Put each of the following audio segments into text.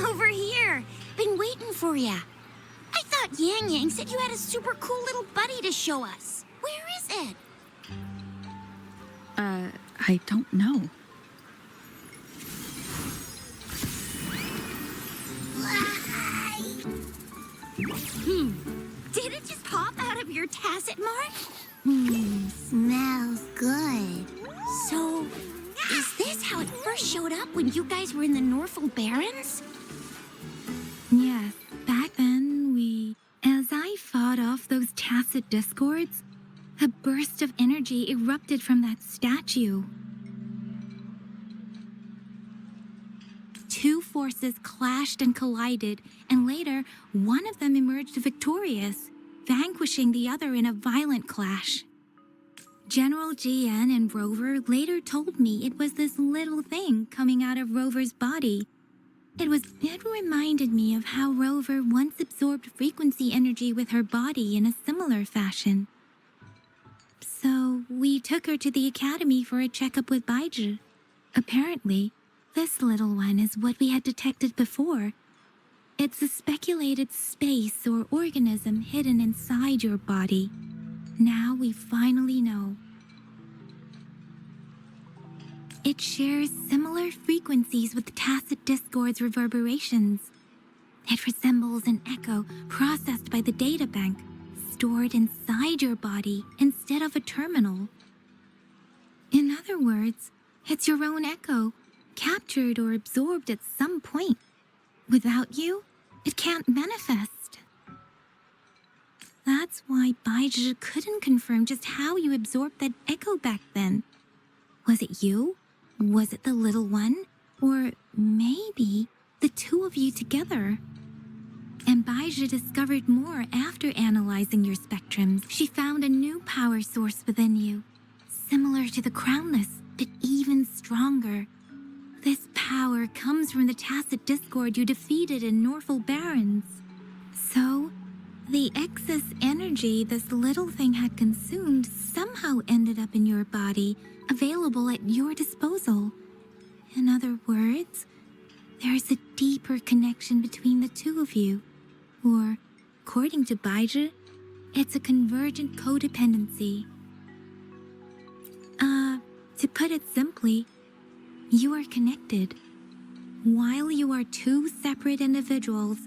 Over here. Been waiting for ya. I thought Yanyagn said you had a super cool little buddy to show us. Where is it? I don't know. Did it just pop out of your tacit mark? Smells good. So, is this how it first showed up when you guys were in the Norfolk Barrens? Yes, back then as I fought off those tacit discords, a burst of energy erupted from that statue. Two forces clashed and collided, and later, one of them emerged victorious, vanquishing the other in a violent clash. General Jiyan and Rover later told me it was this little thing coming out of Rover's body. It reminded me of how Rover once absorbed frequency energy with her body in a similar fashion. So we took her to the academy for a checkup with baizhu. Apparently, this little one is what we had detected before. It's a speculated space or organism hidden inside your body. Now we finally know. It shares similar frequencies with tacit discord's reverberations. It resembles an echo processed by the data bank, stored inside your body instead of a terminal. In other words, it's your own echo, captured or absorbed at some point. Without you, it can't manifest. That's why baizhu couldn't confirm just how you absorbed that echo back then. Was it you? Was it the little one? Or maybe the two of you together? And baizhu discovered more after analyzing your spectrums. She found a new power source within you, similar to the crownless, but even stronger. This power comes from the tacit discord you defeated in Norfolk Barrens. So, the excess energy this little thing had consumed somehow ended up in your body, available at your disposal. In other words, there's a deeper connection between the two of you. Or, according to baizhu, it's a convergent codependency. To put it simply, you are connected. While you are two separate individuals,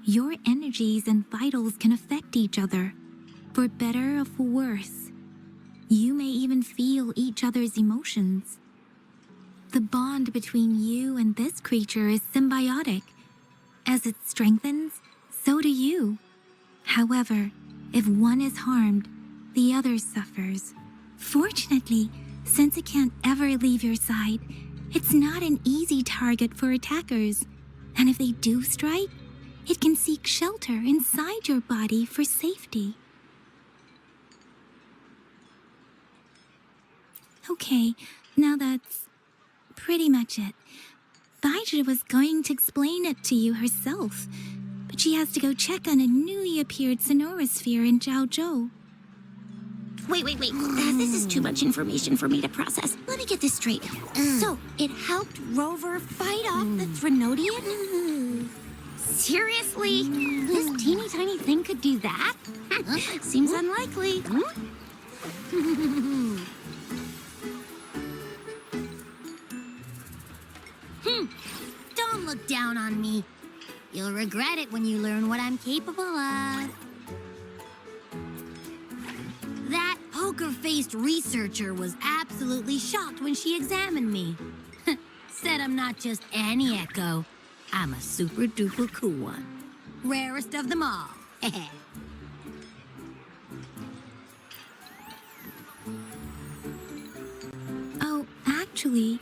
your energies and vitals can affect each other, for better or for worse. You may even feel each other's emotions. The bond between you and this creature is symbiotic. As it strengthens, so do you. However, if one is harmed, the other suffers. Fortunately, since it can't ever leave your side, it's not an easy target for attackers. And if they do strike, it can seek shelter inside your body for safety. Okay, now that's pretty much it. baizhu was going to explain it to you herself, but she has to go check on a newly appeared sonorosphere in Zhaozhou. Wait. This is too much information for me to process. Let me get this straight. So, it helped Rover fight off the Threnodian? Seriously? This teeny tiny thing could do that? Seems unlikely. Don't look down on me. You'll regret it when you learn what I'm capable of. That poker-faced researcher was absolutely shocked when she examined me. Said I'm not just any echo. I'm a super duper cool one. Rarest of them all. Oh, actually,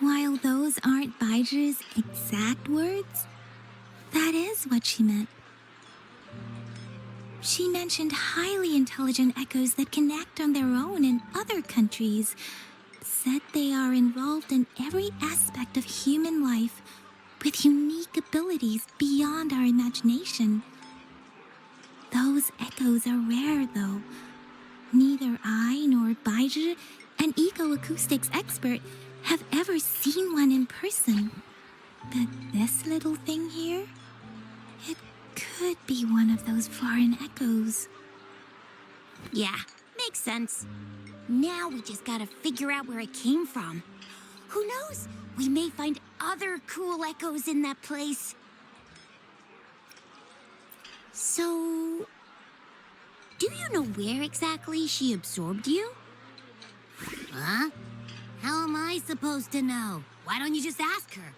while those aren't Baizhu's exact words, that is what she meant. She mentioned highly intelligent echoes that can act on their own in other countries. Said they are involved in every aspect of human life with unique abilities beyond our imagination. Those echoes are rare, though. Neither I nor Baizhu, an eco-acoustics expert, have ever seen one in person. But this little thing here, it could be one of those foreign echoes. Yeah, makes sense. Now we just gotta figure out where it came from. Who knows? We may find other cool echoes in that place. So, do you know where exactly she absorbed you? Huh? How am I supposed to know? Why don't you just ask her?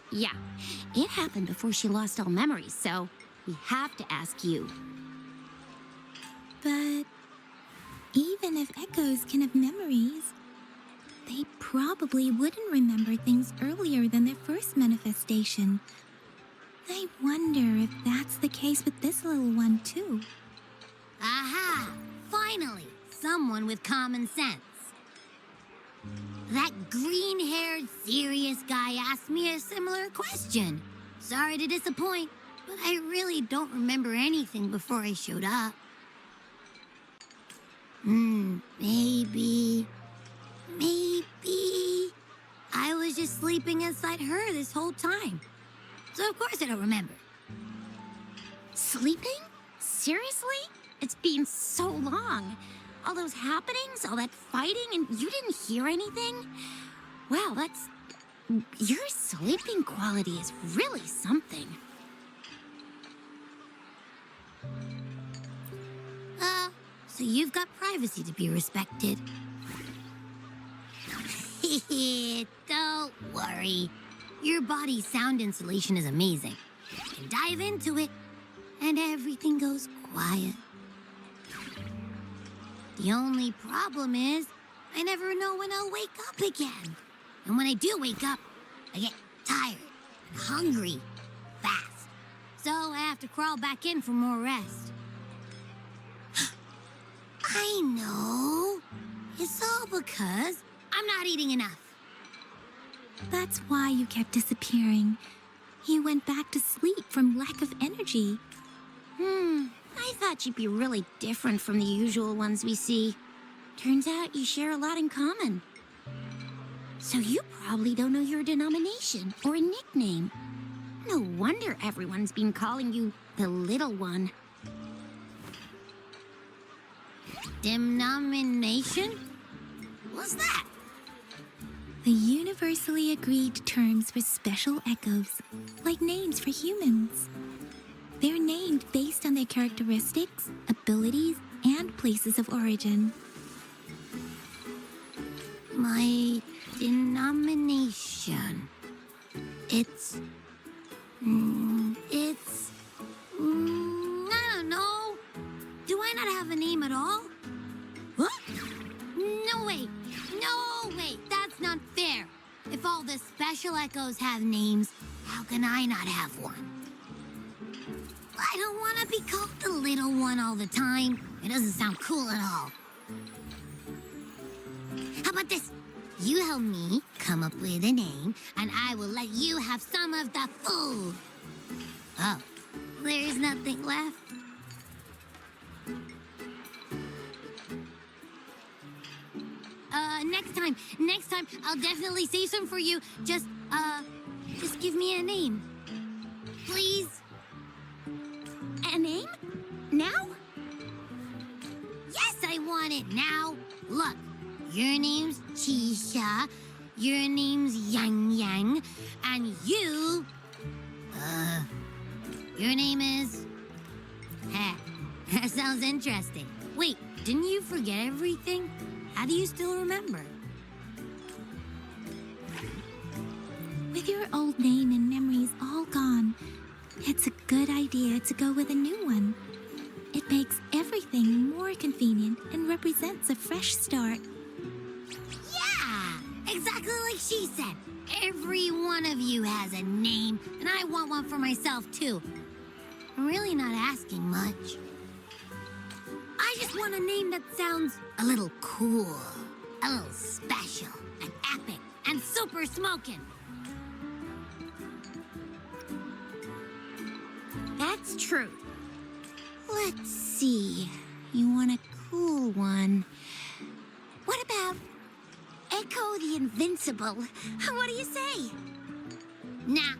Yeah, it happened before she lost all memories, so we have to ask you. But even if echoes can have memories, they probably wouldn't remember things earlier than their first manifestation. I wonder if that's the case with this little one, too. Aha! Finally, someone with common sense. That green-haired, serious guy asked me a similar question. Sorry to disappoint, but I really don't remember anything before I showed up. Maybe I was just sleeping inside her this whole time. So of course I don't remember. Sleeping? Seriously? It's been so long. All those happenings, all that fighting, and you didn't hear anything? Wow, your sleeping quality is really something. So you've got privacy to be respected. Don't worry. Your body's sound insulation is amazing. You can dive into it, and everything goes quiet. The only problem is, I never know when I'll wake up again. And when I do wake up, I get tired and hungry fast. So I have to crawl back in for more rest. I know. It's all because I'm not eating enough. That's why you kept disappearing. You went back to sleep from lack of energy. I thought you'd be really different from the usual ones we see. Turns out you share a lot in common. So you probably don't know your denomination or a nickname. No wonder everyone's been calling you the little one. Denomination? What's that? The universally agreed terms for special echoes, like names for humans. They're named based on their characteristics, abilities, and places of origin. My denomination. It's... I don't know. Do I not have a name at all? What? No way. No way. That's not fair. If all the special echoes have names, how can I not have one? I don't want to be called the little one all the time. It doesn't sound cool at all. How about this? You help me come up with a name, and I will let you have some of the food. Oh, there's nothing left. Next time, I'll definitely save some for you. Just give me a name. Please? A name? Now? Yes, I want it now. Look, your name's Chixia, your name's Yanyagn, and your name is... That sounds interesting. Wait, Didn't you forget everything? How do you still remember? With your old name and memories all gone, it's a good idea to go with a new one. It makes everything more convenient and represents a fresh start. Yeah, exactly like she said. Every one of you has a name, and I want one for myself, too. I'm really not asking much. I just want a name that sounds a little cool, a little special, and epic, and super smoking. That's true. Let's see. You want a cool one. What about Echo the Invincible? What do you say? Nah,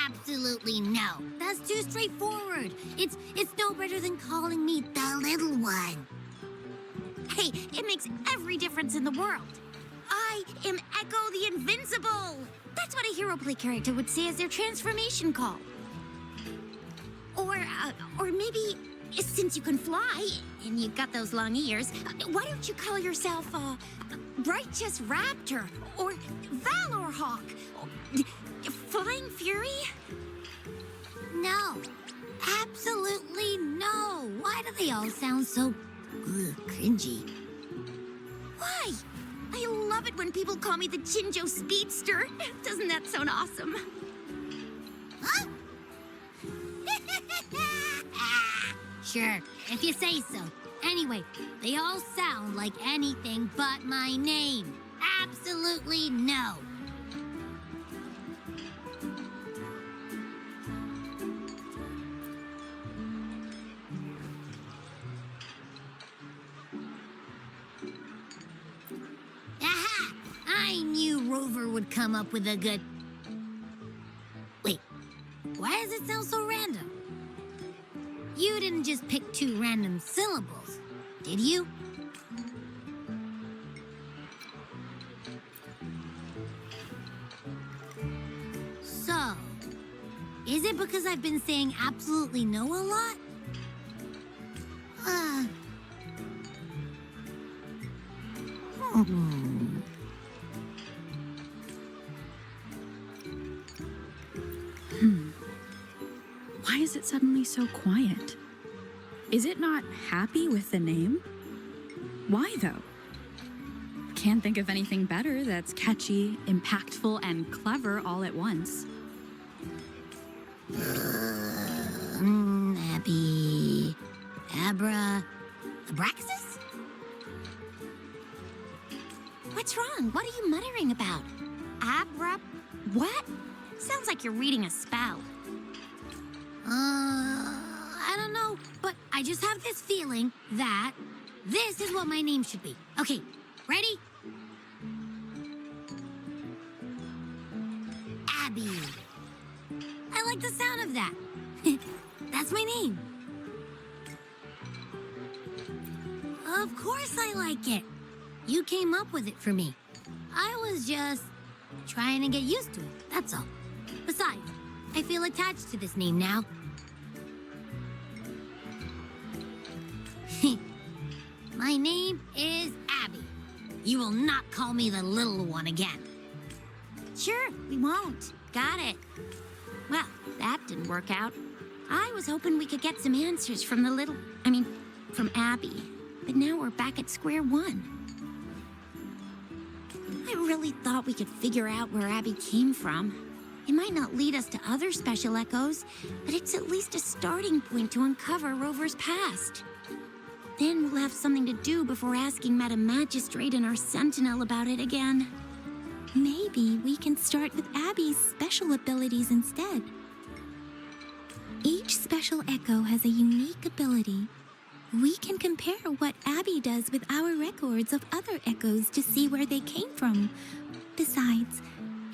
absolutely no. That's too straightforward. It's no better than calling me the little one. Hey, it makes every difference in the world. I am Echo the Invincible. That's what a hero play character would say as their transformation call. Or maybe, since you can fly, and you've got those long ears, why don't you call yourself, Righteous Raptor, or Valor Hawk, Flying Fury? No, absolutely no. Why do they all sound so cringy? Why? I love it when people call me the Jinshou Speedster. Doesn't that sound awesome? Huh? Sure, if you say so. Anyway, they all sound like anything but my name. Absolutely no. Aha! I knew Rover would come up with a good... Wait, why does it sound so random? You didn't just pick two random syllables, did you? So, is it because I've been saying absolutely no a lot? Why is it suddenly so quiet? Is it not happy with the name? Why, though? Can't think of anything better that's catchy, impactful, and clever all at once. Abby... Abraxas? What's wrong? What are you muttering about? What? Sounds like you're reading a spell. I don't know, but I just have this feeling that this is what my name should be. Okay, ready? Abby. I like the sound of that. That's my name. Of course I like it. You came up with it for me. I was just trying to get used to it, that's all. Besides, I feel attached to this name now. My name is Abby. You will not call me the little one again. Sure, we won't. Got it. Well, that didn't work out. I was hoping we could get some answers from from Abby. But now we're back at square one. I really thought we could figure out where Abby came from. It might not lead us to other special echoes, but it's at least a starting point to uncover Rover's past. Then we'll have something to do before asking Madam Magistrate and our Sentinel about it again. Maybe we can start with Abby's special abilities instead. Each special echo has a unique ability. We can compare what Abby does with our records of other echoes to see where they came from. Besides,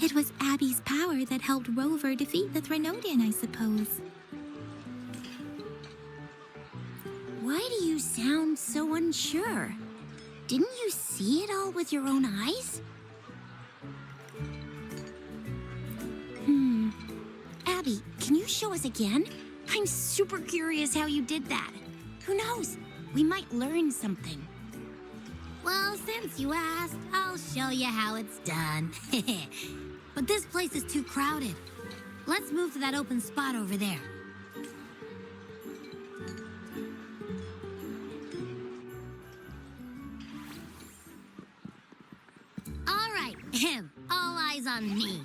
it was Abby's power that helped Rover defeat the Threnodian, I suppose. Why do you sound so unsure? Didn't you see it all with your own eyes? Abby, can you show us again? I'm super curious how you did that. Who knows? We might learn something. Well, since you asked, I'll show you how it's done. But this place is too crowded. Let's move to that open spot over there. All right, all eyes on me.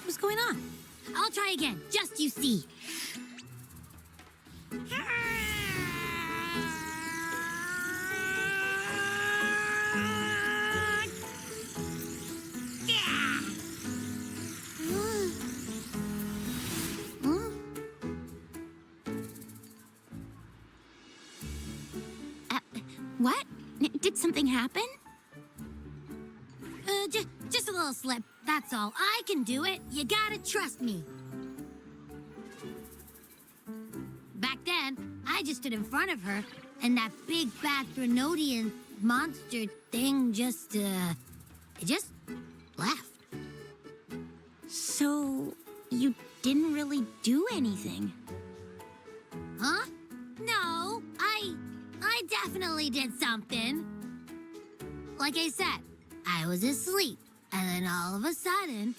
What's going on? I'll try again, just you see. What? Did something happen? Just a little slip, that's all. I can do it. You gotta trust me. Back then, I just stood in front of her, and that big bad Threnodian monster thing just left. So, you didn't really do anything? Huh? No, I definitely did something. Like I said, I was asleep, and then all of a sudden,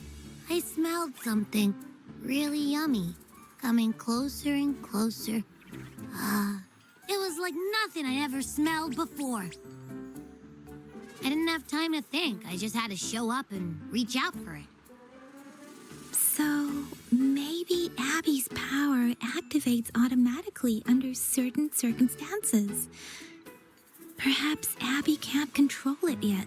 I smelled something really yummy coming closer and closer. It was like nothing I'd ever smelled before. I didn't have time to think. I just had to show up and reach out for it. So, maybe Abby's power activates automatically under certain circumstances. Perhaps Abby can't control it yet.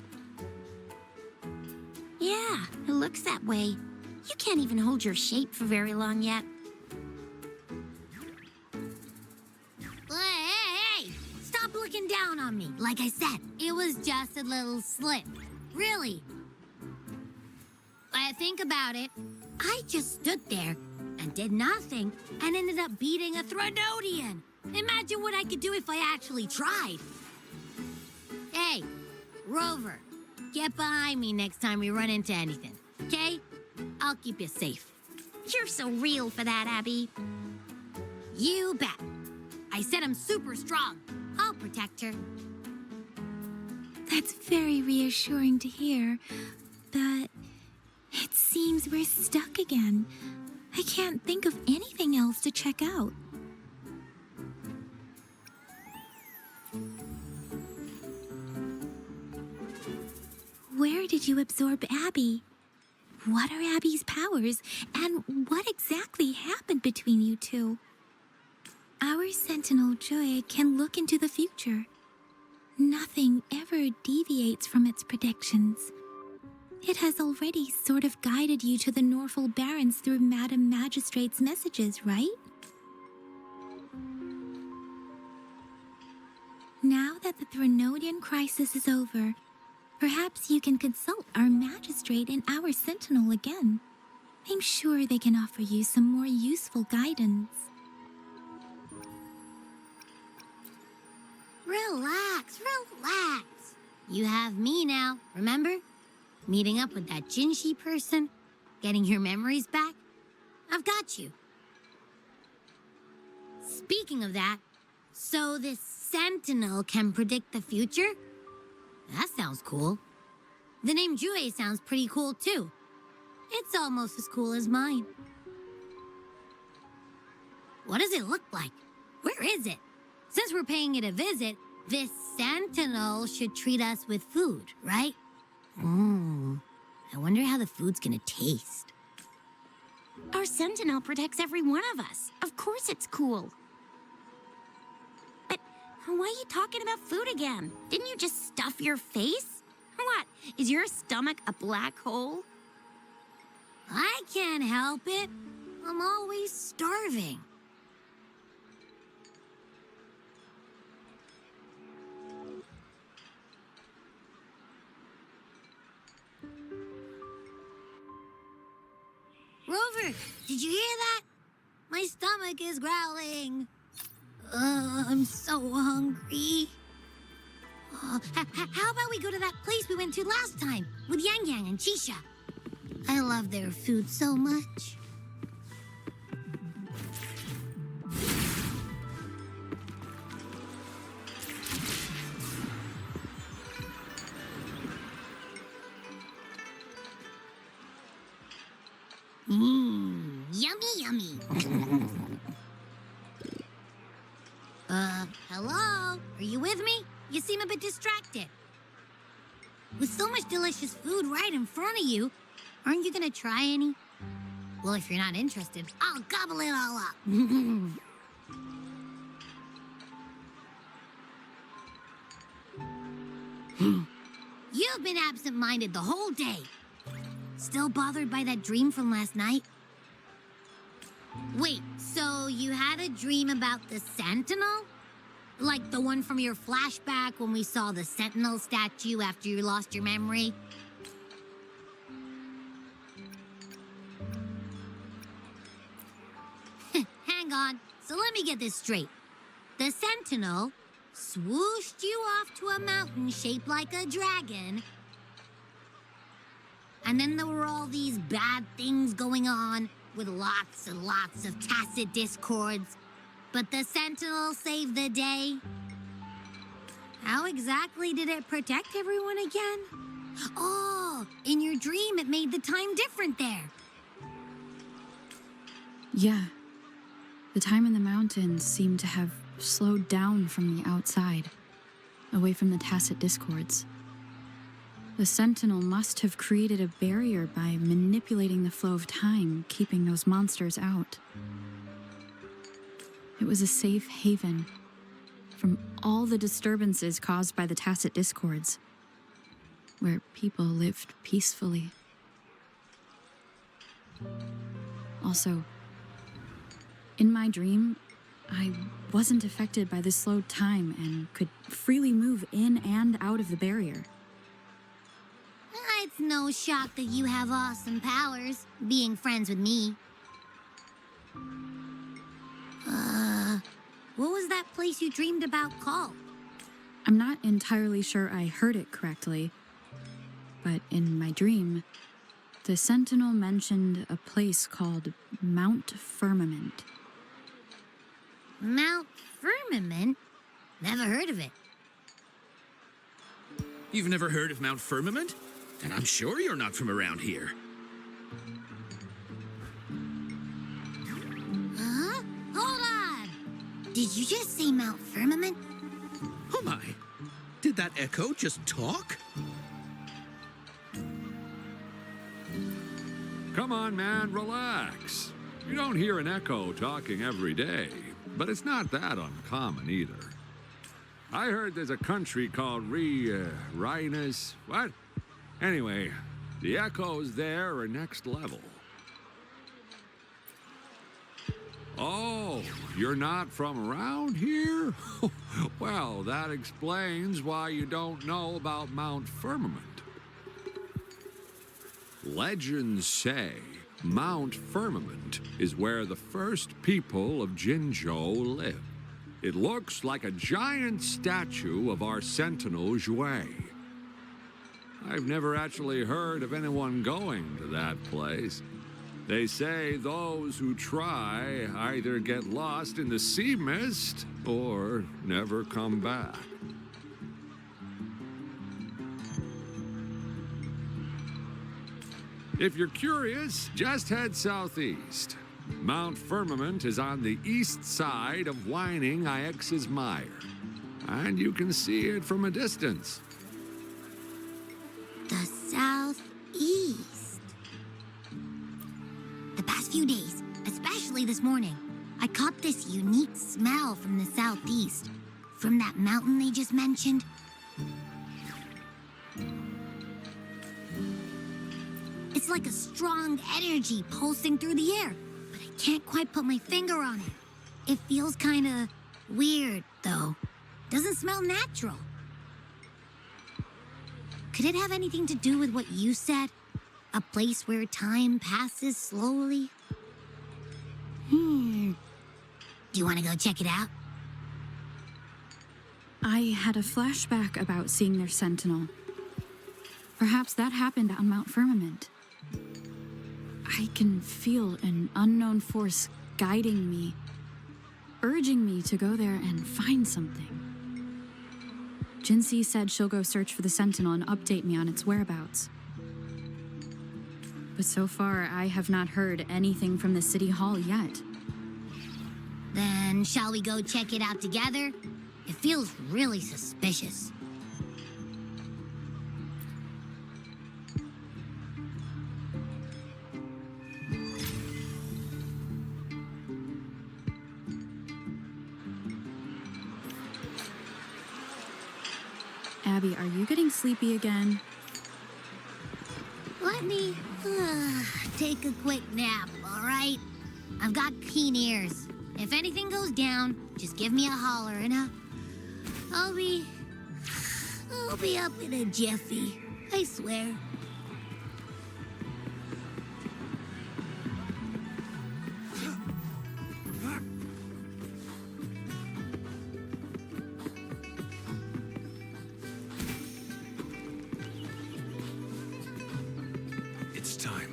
Yeah, it looks that way. You can't even hold your shape for very long yet. Hey! Stop looking down on me. Like I said, it was just a little slip. Really. When I think about it, I just stood there and did nothing and ended up beating a Threnodian. Imagine what I could do if I actually tried. Hey, Rover, get behind me next time we run into anything, okay? I'll keep you safe. You're so real for that, Abby. You bet. I said I'm super strong. I'll protect her. That's very reassuring to hear, but it seems we're stuck again. I can't think of anything else to check out. Where did you absorb Abby? What are Abby's powers, and what exactly happened between you two? Our Sentinel Joy can look into the future. Nothing ever deviates from its predictions. It has already sort of guided you to the Norfolk Barrens through Madam Magistrate's messages, right? Now that the Threnodian crisis is over, perhaps you can consult our Magistrate and our Sentinel again. I'm sure they can offer you some more useful guidance. Relax, relax. You have me now, remember? Meeting up with that Jinshou person, getting your memories back. I've got you. Speaking of that, so this Sentinel can predict the future? That sounds cool. The name Jue sounds pretty cool too. It's almost as cool as mine. What does it look like? Where is it? Since we're paying it a visit, this Sentinel should treat us with food, right? I wonder how the food's gonna taste. Our Sentinel protects every one of us. Of course it's cool. But why are you talking about food again? Didn't you just stuff your face? What? Is your stomach a black hole? I can't help it. I'm always starving. Rover, did you hear that? My stomach is growling. I'm so hungry. How about we go to that place we went to last time with Yanyagn and Chixia? I love their food so much. Yummy, yummy. Hello? Are you with me? You seem a bit distracted. With so much delicious food right in front of you, aren't you gonna try any? Well, if you're not interested, I'll gobble it all up. You've been absent-minded the whole day. Still bothered by that dream from last night? Wait, so you had a dream about the Sentinel? Like the one from your flashback when we saw the Sentinel statue after you lost your memory? Hang on, so let me get this straight. The Sentinel swooshed you off to a mountain shaped like a dragon, and then there were all these bad things going on with lots and lots of tacit discords. But the Sentinel saved the day. How exactly did it protect everyone again? Oh, in your dream it made the time different there. Yeah. The time in the mountains seemed to have slowed down from the outside, away from the tacit discords. The Sentinel must have created a barrier by manipulating the flow of time, keeping those monsters out. It was a safe haven from all the disturbances caused by the tacit discords, where people lived peacefully. Also, in my dream, I wasn't affected by the slowed time and could freely move in and out of the barrier. It's no shock that you have awesome powers, being friends with me. What was that place you dreamed about called? I'm not entirely sure I heard it correctly, but in my dream, the Sentinel mentioned a place called Mount Firmament. Mount Firmament? Never heard of it. You've never heard of Mount Firmament? Then I'm sure you're not from around here. Huh? Hold on! Did you just say Mount Firmament? Oh my! Did that echo just talk? Come on, man, relax. You don't hear an echo talking every day, but it's not that uncommon either. I heard there's a country called Rhinus. What? Anyway, the echoes there are next level. Oh, you're not from around here? Well, that explains why you don't know about Mount Firmament. Legends say Mount Firmament is where the first people of Jinshou lived. It looks like a giant statue of our Sentinel Jue. I've never actually heard of anyone going to that place. They say those who try either get lost in the sea mist or never come back. If you're curious, just head southeast. Mount Firmament is on the east side of Whining Ix's Mire, and you can see it from a distance. The southeast. The past few days, especially this morning, I caught this unique smell from the southeast. From that mountain they just mentioned. It's like a strong energy pulsing through the air, but I can't quite put my finger on it. It feels kinda weird, though. Doesn't smell natural. Could it have anything to do with what you said? A place where time passes slowly? Do you want to go check it out? I had a flashback about seeing their sentinel. Perhaps that happened on Mount Firmament. I can feel an unknown force guiding me, urging me to go there and find something. Jinshou said she'll go search for the sentinel and update me on its whereabouts. But so far, I have not heard anything from the City Hall yet. Then shall we go check it out together? It feels really suspicious. Abby, are you getting sleepy again? Let me take a quick nap, all right? I've got keen ears. If anything goes down, just give me a holler and I'll be up in a jiffy. I swear. It's time.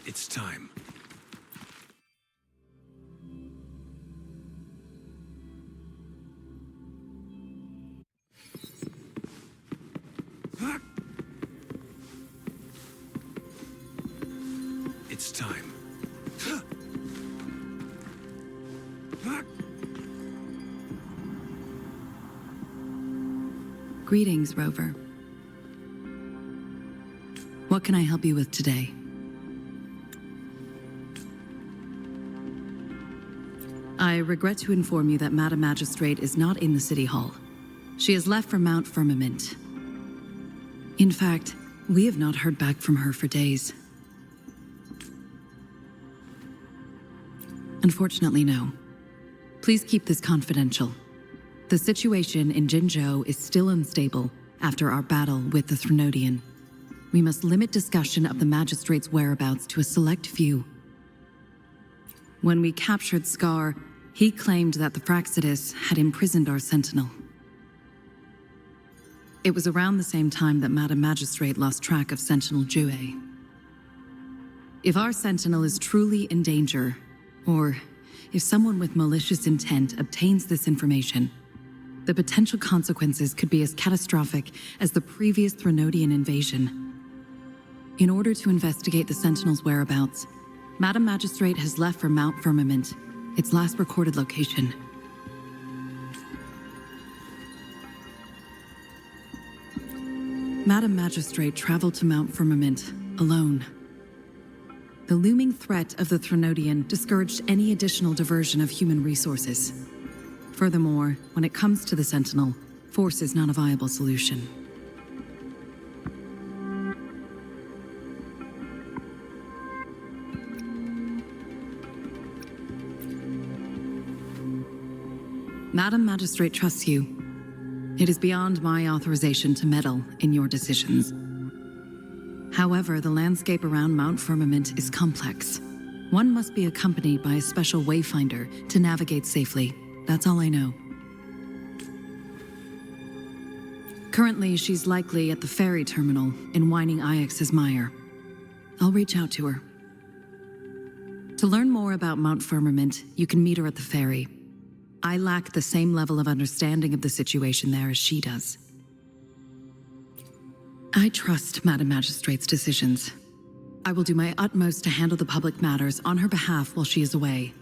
It's time. It's time. Greetings, Rover. What can I help you with today? I regret to inform you that Madam Magistrate is not in the City Hall. She has left for Mount Firmament. In fact, we have not heard back from her for days. Unfortunately, no. Please keep this confidential. The situation in Jinshou is still unstable after our battle with the Threnodian. We must limit discussion of the Magistrate's whereabouts to a select few. When we captured Scar, he claimed that the Fraxidus had imprisoned our sentinel. It was around the same time that Madam Magistrate lost track of Sentinel Jue. If our sentinel is truly in danger, or if someone with malicious intent obtains this information, the potential consequences could be as catastrophic as the previous Threnodian invasion. In order to investigate the sentinel's whereabouts, Madam Magistrate has left for Mount Firmament, its last recorded location. Madam Magistrate traveled to Mount Firmament alone. The looming threat of the Threnodian discouraged any additional diversion of human resources. Furthermore, when it comes to the Sentinel, force is not a viable solution. Madam Magistrate trusts you. It is beyond my authorization to meddle in your decisions. However, the landscape around Mount Firmament is complex. One must be accompanied by a special wayfinder to navigate safely. That's all I know. Currently, she's likely at the ferry terminal in Whining Ix's Mire. I'll reach out to her. To learn more about Mount Firmament, you can meet her at the ferry. I lack the same level of understanding of the situation there as she does. I trust Madam Magistrate's decisions. I will do my utmost to handle the public matters on her behalf while she is away.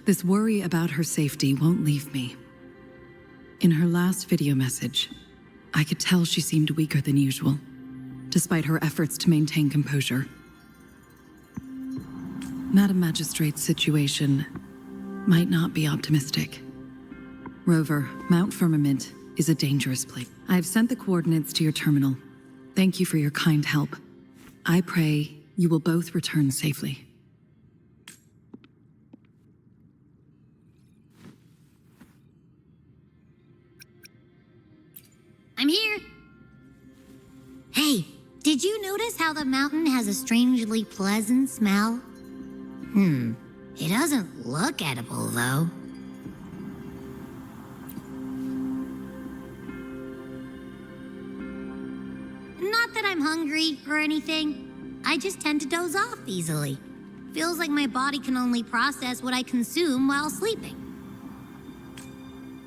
This worry about her safety won't leave me. In her last video message, I could tell she seemed weaker than usual, despite her efforts to maintain composure. Madam Magistrate's situation might not be optimistic. Rover, Mount Firmament is a dangerous place. I've sent the coordinates to your terminal. Thank you for your kind help. I pray you will both return safely. I'm here. Hey, did you notice how the mountain has a strangely pleasant smell? It doesn't look edible, though. Not that I'm hungry or anything. I just tend to doze off easily. Feels like my body can only process what I consume while sleeping.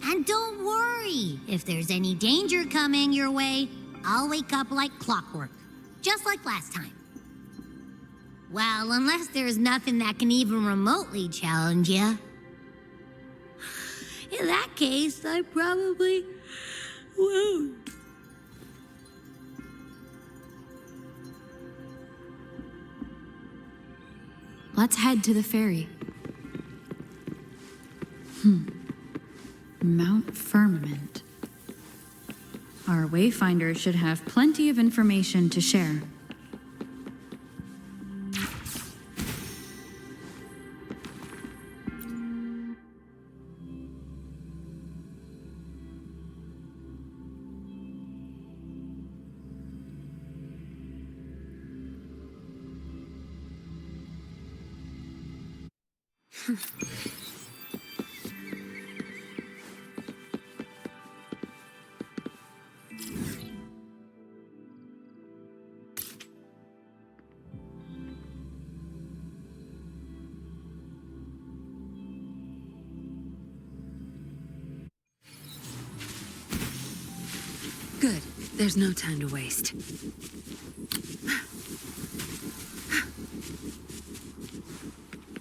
And don't worry, if there's any danger coming your way, I'll wake up like clockwork, just like last time. Well, unless there's nothing that can even remotely challenge you. In that case, I probably won't. Let's head to the ferry. Mount Firmament. Our wayfinder should have plenty of information to share. Good. There's no time to waste.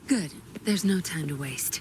Good. There's no time to waste.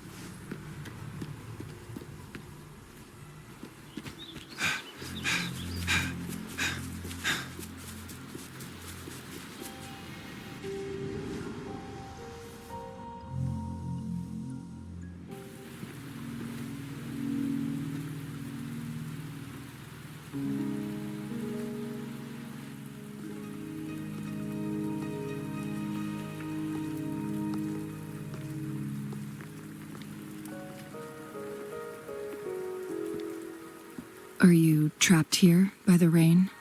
Are you trapped here by the rain?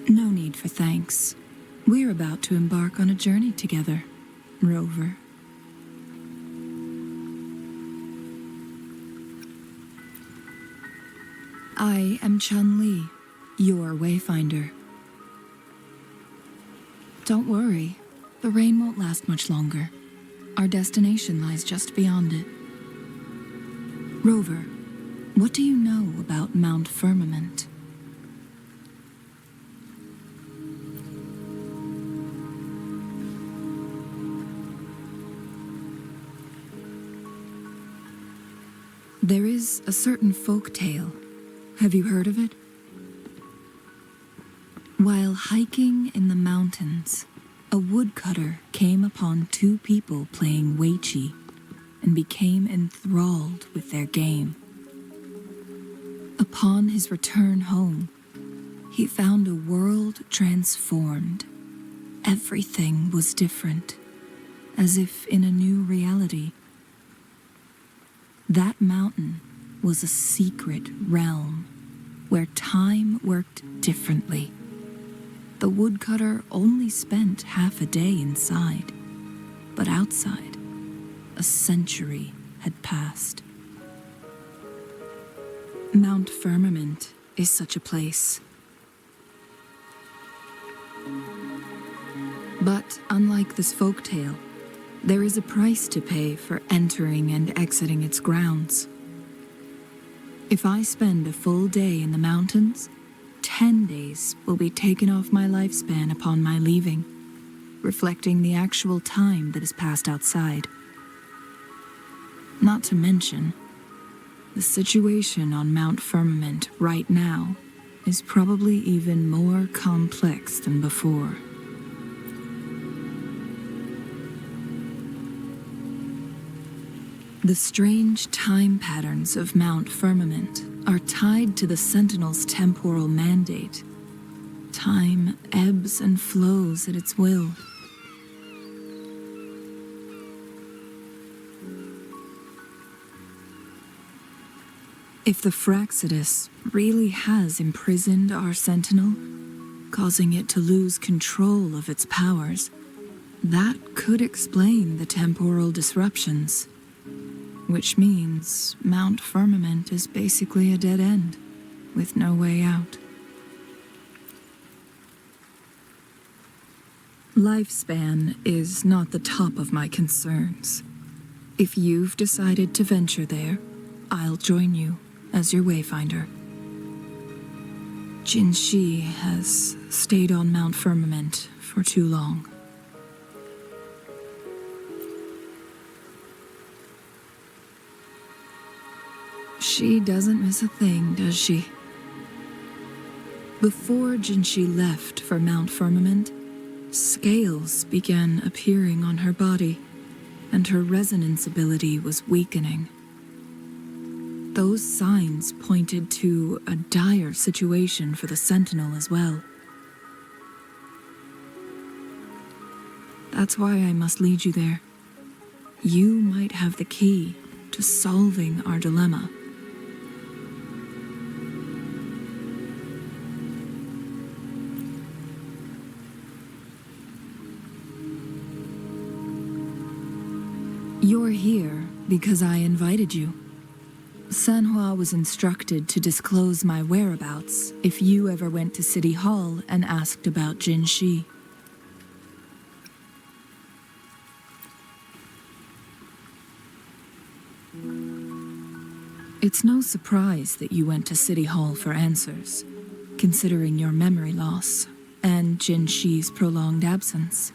No need for thanks. We're about to embark on a journey together, Rover. I am Chun-Li, your wayfinder. Don't worry. The rain won't last much longer. Our destination lies just beyond it. Rover, what do you know about Mount Firmament? There is a certain folk tale. Have you heard of it? While hiking in the mountains, a woodcutter came upon two people playing weiqi and became enthralled with their game. Upon his return home, he found a world transformed. Everything was different, as if in a new reality. That mountain was a secret realm where time worked differently. The woodcutter only spent half a day inside, but outside, a century had passed. Mount Firmament is such a place. But unlike this folktale, there is a price to pay for entering and exiting its grounds. If I spend a full day in the mountains, 10 days will be taken off my lifespan upon my leaving, reflecting the actual time that has passed outside. Not to mention, the situation on Mount Firmament right now is probably even more complex than before. The strange time patterns of Mount Firmament are tied to the Sentinel's temporal mandate. Time ebbs and flows at its will. If the Fraxidus really has imprisoned our Sentinel, causing it to lose control of its powers, that could explain the temporal disruptions. Which means Mount Firmament is basically a dead end, with no way out. Lifespan is not the top of my concerns. If you've decided to venture there, I'll join you as your wayfinder. Jinshou has stayed on Mount Firmament for too long. She doesn't miss a thing, does she? Before Jinshou left for Mount Firmament, scales began appearing on her body, and her resonance ability was weakening. Those signs pointed to a dire situation for the Sentinel as well. That's why I must lead you there. You might have the key to solving our dilemma. You're here because I invited you. Sanhua was instructed to disclose my whereabouts if you ever went to City Hall and asked about Jinshou. It's no surprise that you went to City Hall for answers, considering your memory loss and Jinshou's prolonged absence.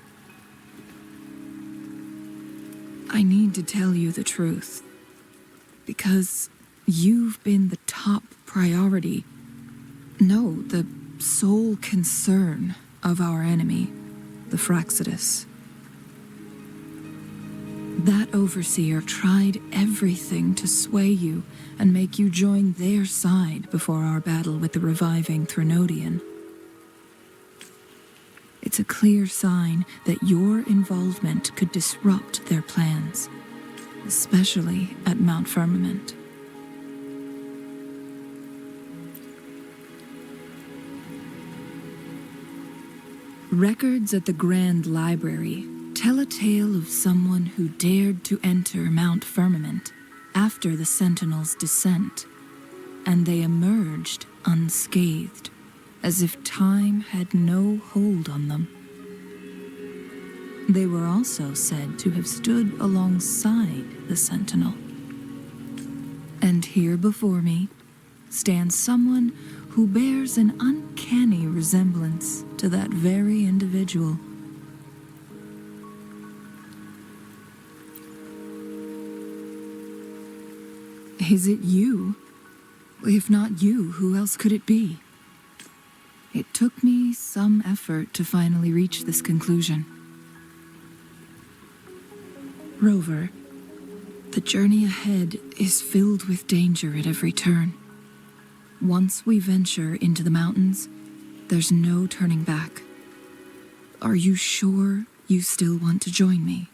I need to tell you the truth, because you've been the top priority, no, the sole concern of our enemy, the Fraxidus. That overseer tried everything to sway you and make you join their side before our battle with the reviving Threnodian. It's a clear sign that your involvement could disrupt their plans, especially at Mount Firmament. Records at the Grand Library tell a tale of someone who dared to enter Mount Firmament after the Sentinel's descent, and they emerged unscathed, as if time had no hold on them. They were also said to have stood alongside the Sentinel. And here before me stands someone who bears an uncanny resemblance to that very individual. Is it you? If not you, who else could it be? It took me some effort to finally reach this conclusion. Rover, the journey ahead is filled with danger at every turn. Once we venture into the mountains, there's no turning back. Are you sure you still want to join me?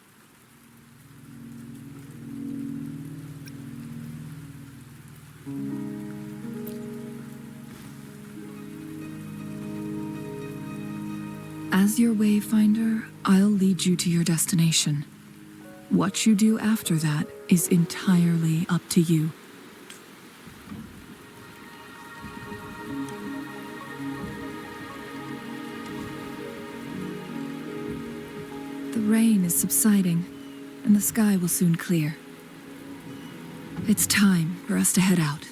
As your wayfinder, I'll lead you to your destination. What you do after that is entirely up to you. The rain is subsiding, and the sky will soon clear. It's time for us to head out.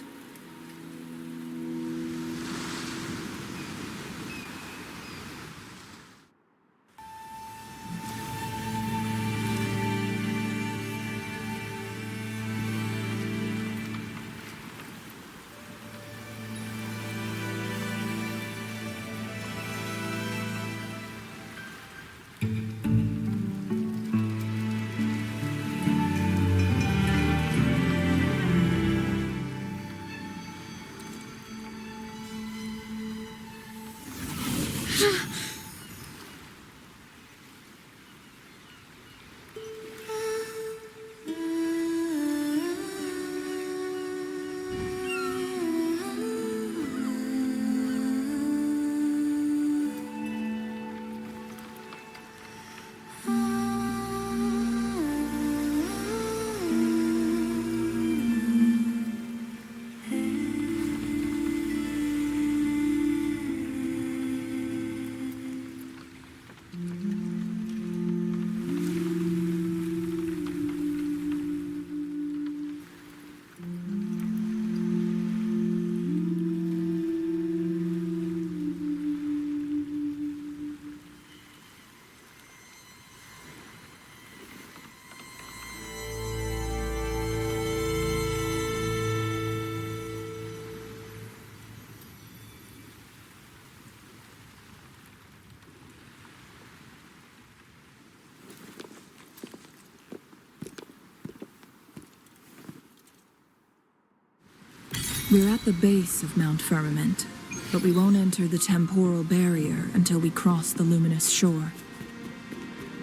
We're at the base of Mount Firmament, but we won't enter the temporal barrier until we cross the luminous shore.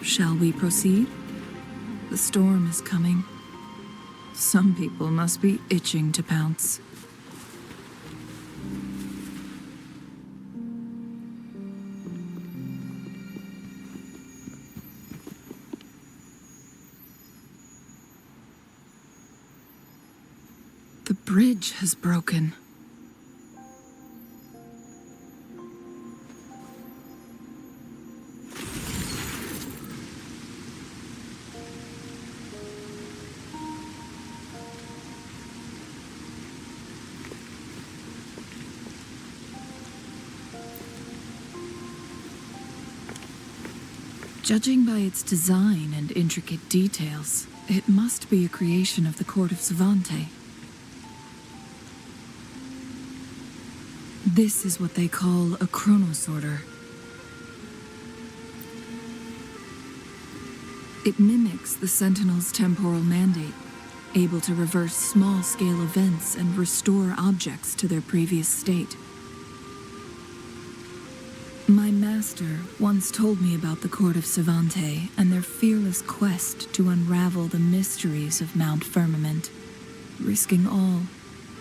Shall we proceed? The storm is coming. Some people must be itching to pounce. The bridge has broken. Judging by its design and intricate details, it must be a creation of the court of Savante. This is what they call a chronosorter. It mimics the Sentinel's temporal mandate, able to reverse small-scale events and restore objects to their previous state. My master once told me about the court of Savante and their fearless quest to unravel the mysteries of Mount Firmament, risking all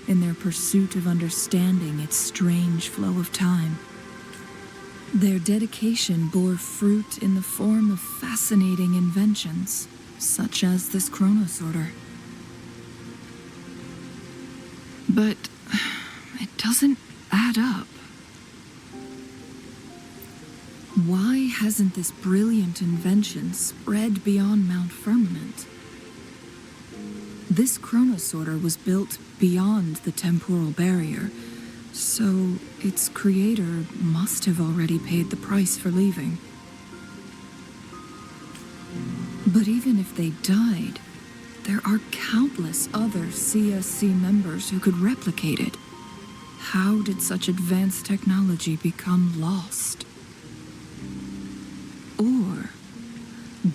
in their pursuit of understanding its strange flow of time. Their dedication bore fruit in the form of fascinating inventions, such as this chronosorter. But it doesn't add up. Why hasn't this brilliant invention spread beyond Mount Firmament? This chronosorter was built beyond the temporal barrier, so its creator must have already paid the price for leaving. But even if they died, there are countless other CSC members who could replicate it. How did such advanced technology become lost? Or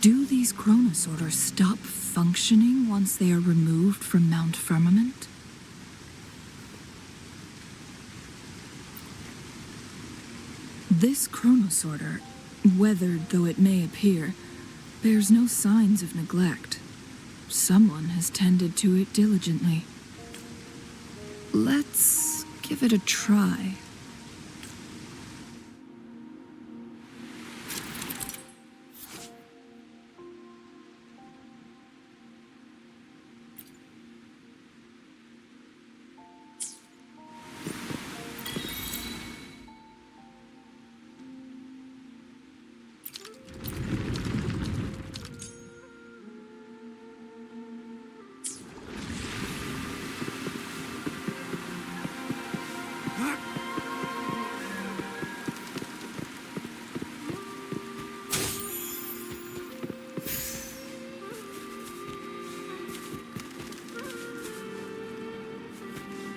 do these chronosorters stop functioning once they are removed from Mount Firmament? This chronosorter, weathered though it may appear, bears no signs of neglect. Someone has tended to it diligently. Let's give it a try.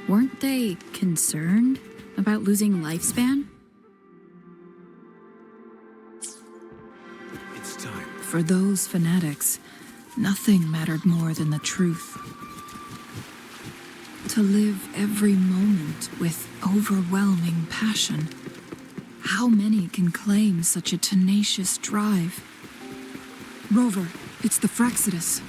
Weren't they concerned about losing lifespan? It's time. For those fanatics, nothing mattered more than the truth. To live every moment with overwhelming passion. How many can claim such a tenacious drive? Rover, it's the Fraxidus.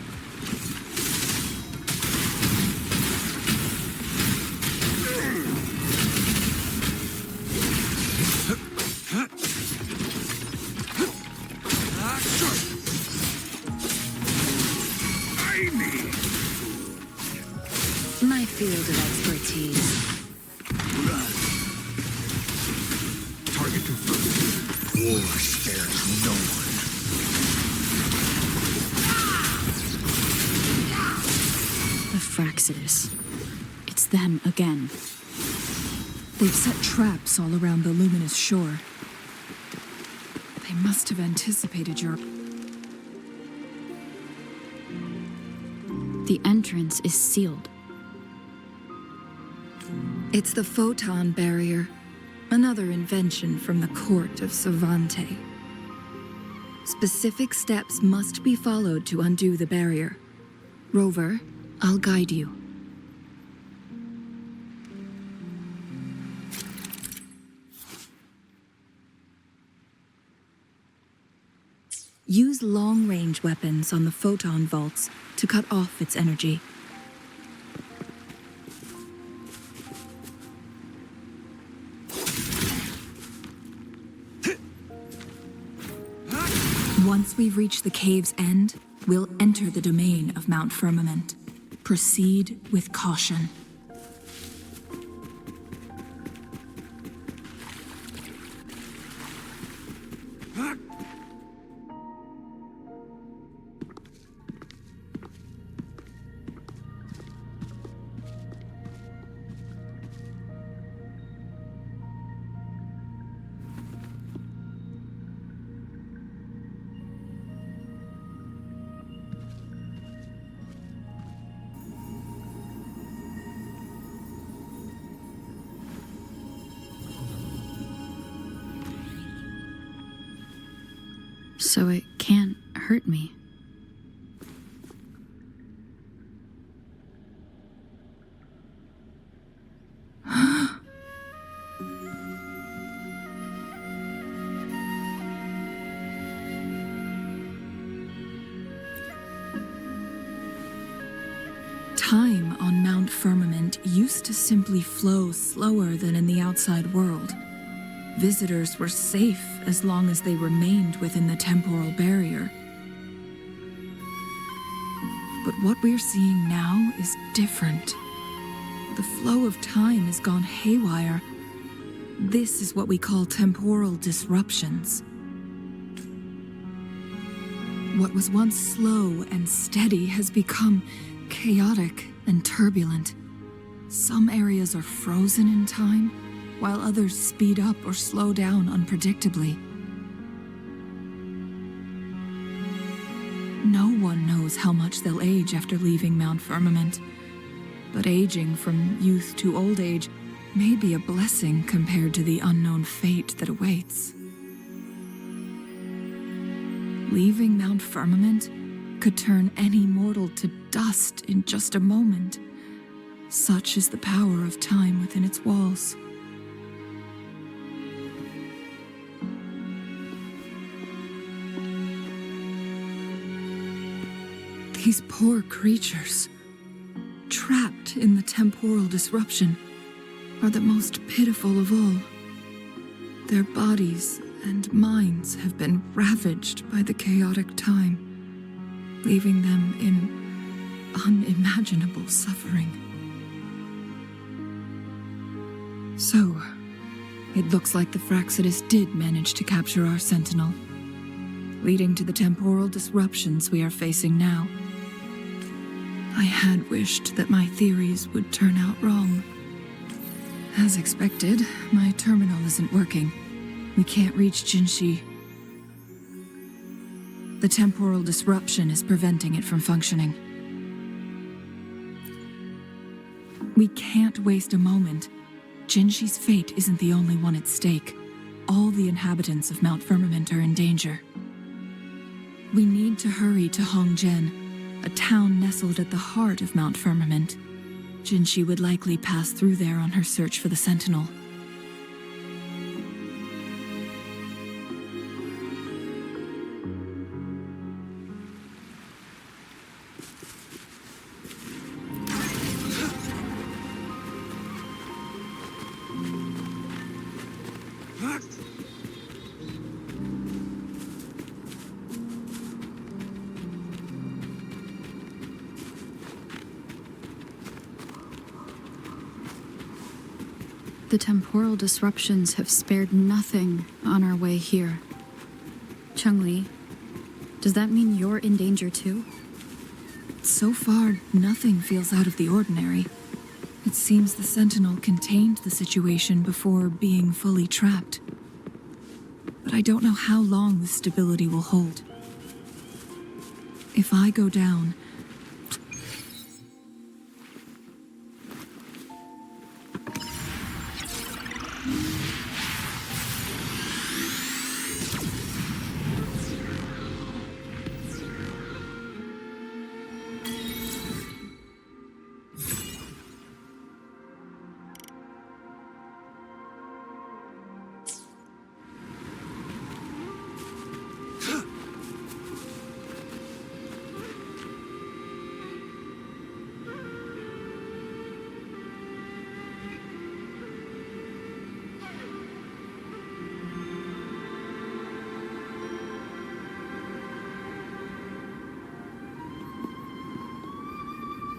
My field of expertise. Target confirmed. War spares no one. The Fraxidus. It's them again. They've set traps all around the luminous shore. They must have anticipated your... The entrance is sealed. It's the photon barrier, another invention from the court of Savante. Specific steps must be followed to undo the barrier. Rover, I'll guide you. Use long-range weapons on the photon vaults to cut off its energy. Once we've reached the cave's end, we'll enter the domain of Mount Firmament. Proceed with caution. So it can't hurt me. Time on Mount Firmament used to simply flow slower than in the outside world. Visitors were safe as long as they remained within the temporal barrier. But what we're seeing now is different. The flow of time has gone haywire. This is what we call temporal disruptions. What was once slow and steady has become chaotic and turbulent. Some areas are frozen in time, while others speed up or slow down unpredictably. No one knows how much they'll age after leaving Mount Firmament, but aging from youth to old age may be a blessing compared to the unknown fate that awaits. Leaving Mount Firmament could turn any mortal to dust in just a moment. Such is the power of time within its walls. These poor creatures, trapped in the temporal disruption, are the most pitiful of all. Their bodies and minds have been ravaged by the chaotic time, leaving them in unimaginable suffering. So, it looks like the Fraxidus did manage to capture our sentinel, leading to the temporal disruptions we are facing now. I had wished that my theories would turn out wrong. As expected, my terminal isn't working. We can't reach Jinshou. The temporal disruption is preventing it from functioning. We can't waste a moment. Jinshou's fate isn't the only one at stake. All the inhabitants of Mount Firmament are in danger. We need to hurry to Hounglong, a town nestled at the heart of Mount Firmament. Jinshou would likely pass through there on her search for the Sentinel. The temporal disruptions have spared nothing on our way here. Changli, does that mean you're in danger too? So far, nothing feels out of the ordinary. It seems the Sentinel contained the situation before being fully trapped. But I don't know how long this stability will hold. If I go down,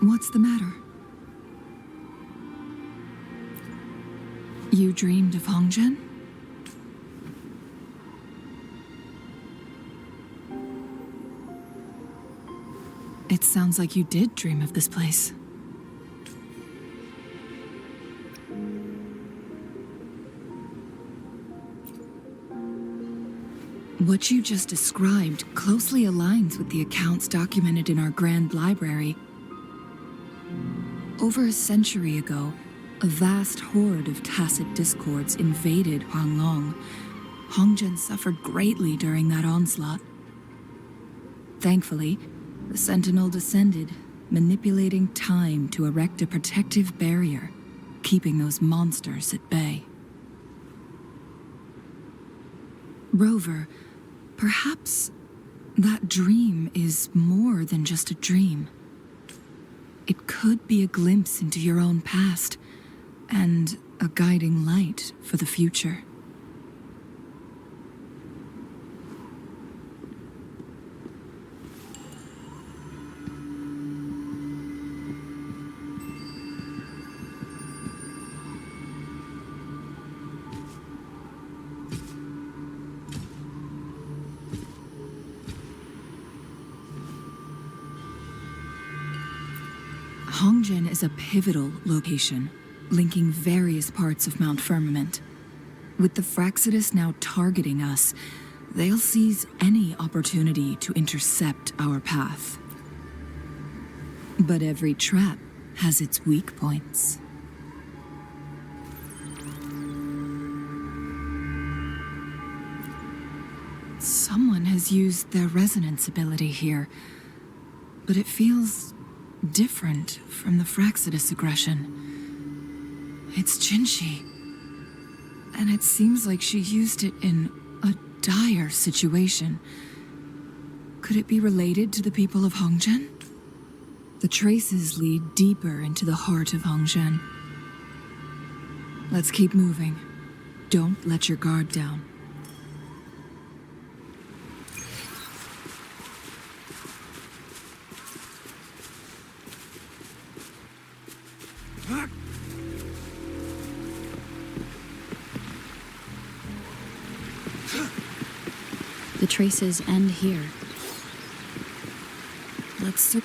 What's the matter? You dreamed of Hongzhen? It sounds like you did dream of this place. What you just described closely aligns with the accounts documented in our Grand Library. Over a century ago, a vast horde of tacit discords invaded Huanglong. Hongzhen suffered greatly during that onslaught. Thankfully, the Sentinel descended, manipulating time to erect a protective barrier, keeping those monsters at bay. Rover, perhaps that dream is more than just a dream. It could be a glimpse into your own past, and a guiding light for the future. Hongzhen is a pivotal location, linking various parts of Mount Firmament. With the Fraxidus now targeting us, they'll seize any opportunity to intercept our path. But every trap has its weak points. Someone has used their resonance ability here, but it feels different from the Fraxidus aggression. It's Jinshou, and it seems like she used it in a dire situation. Could it be related to the people of Hongzhen? The traces lead deeper into the heart of Hongzhen. Let's keep moving. Don't let your guard down. The traces end here. Let's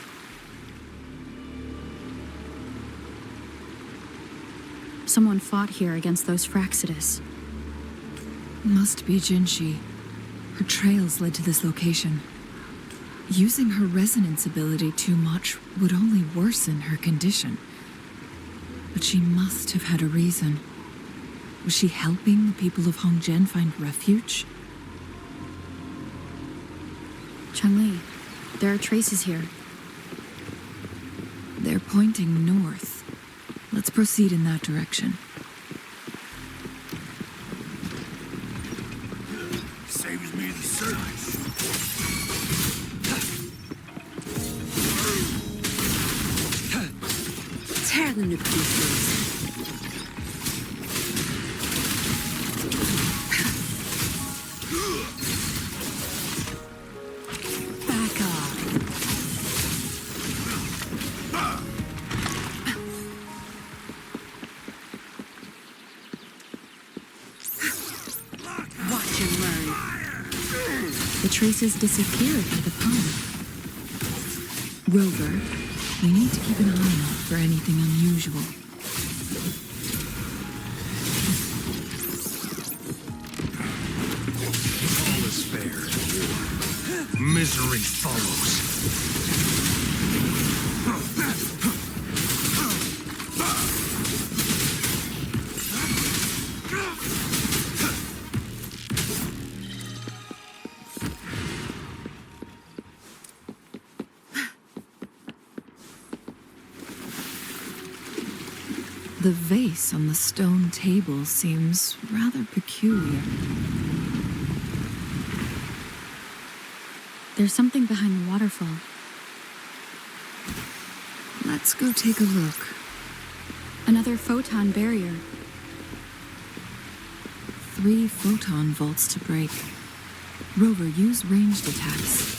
Someone fought here against those Fraxidus. Must be Jinshou. Her trails led to this location. Using her resonance ability too much would only worsen her condition. But she must have had a reason. Was she helping the people of Hongzhen find refuge? Changli, there are traces here. They're pointing north. Let's proceed in that direction. Saves me the search. Tear them to pieces. Back off. Watch and learn. The traces disappeared by the pond. Rover, we need to keep an eye out for anything unusual. All is fair in war. Misery follows. The vase on the stone table seems rather peculiar. There's something behind the waterfall. Let's go take a look. Another photon barrier. 3 photon vaults to break. Rover, use ranged attacks.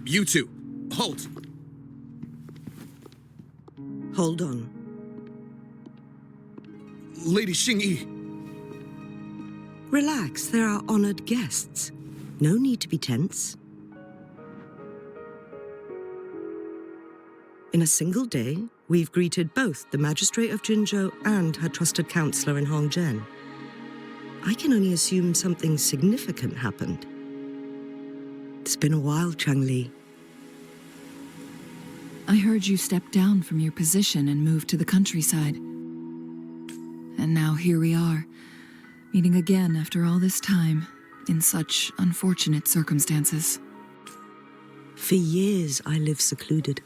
You two, halt! Hold on. Lady Xingyi. Relax, they're our honored guests. No need to be tense. In a single day, we've greeted both the Magistrate of Jinshou and her trusted counselor in Hongzhen. I can only assume something significant happened. It's been a while, Changli. I heard you step down from your position and move to the countryside. And now here we are, meeting again after all this time, in such unfortunate circumstances. For years, I lived secluded,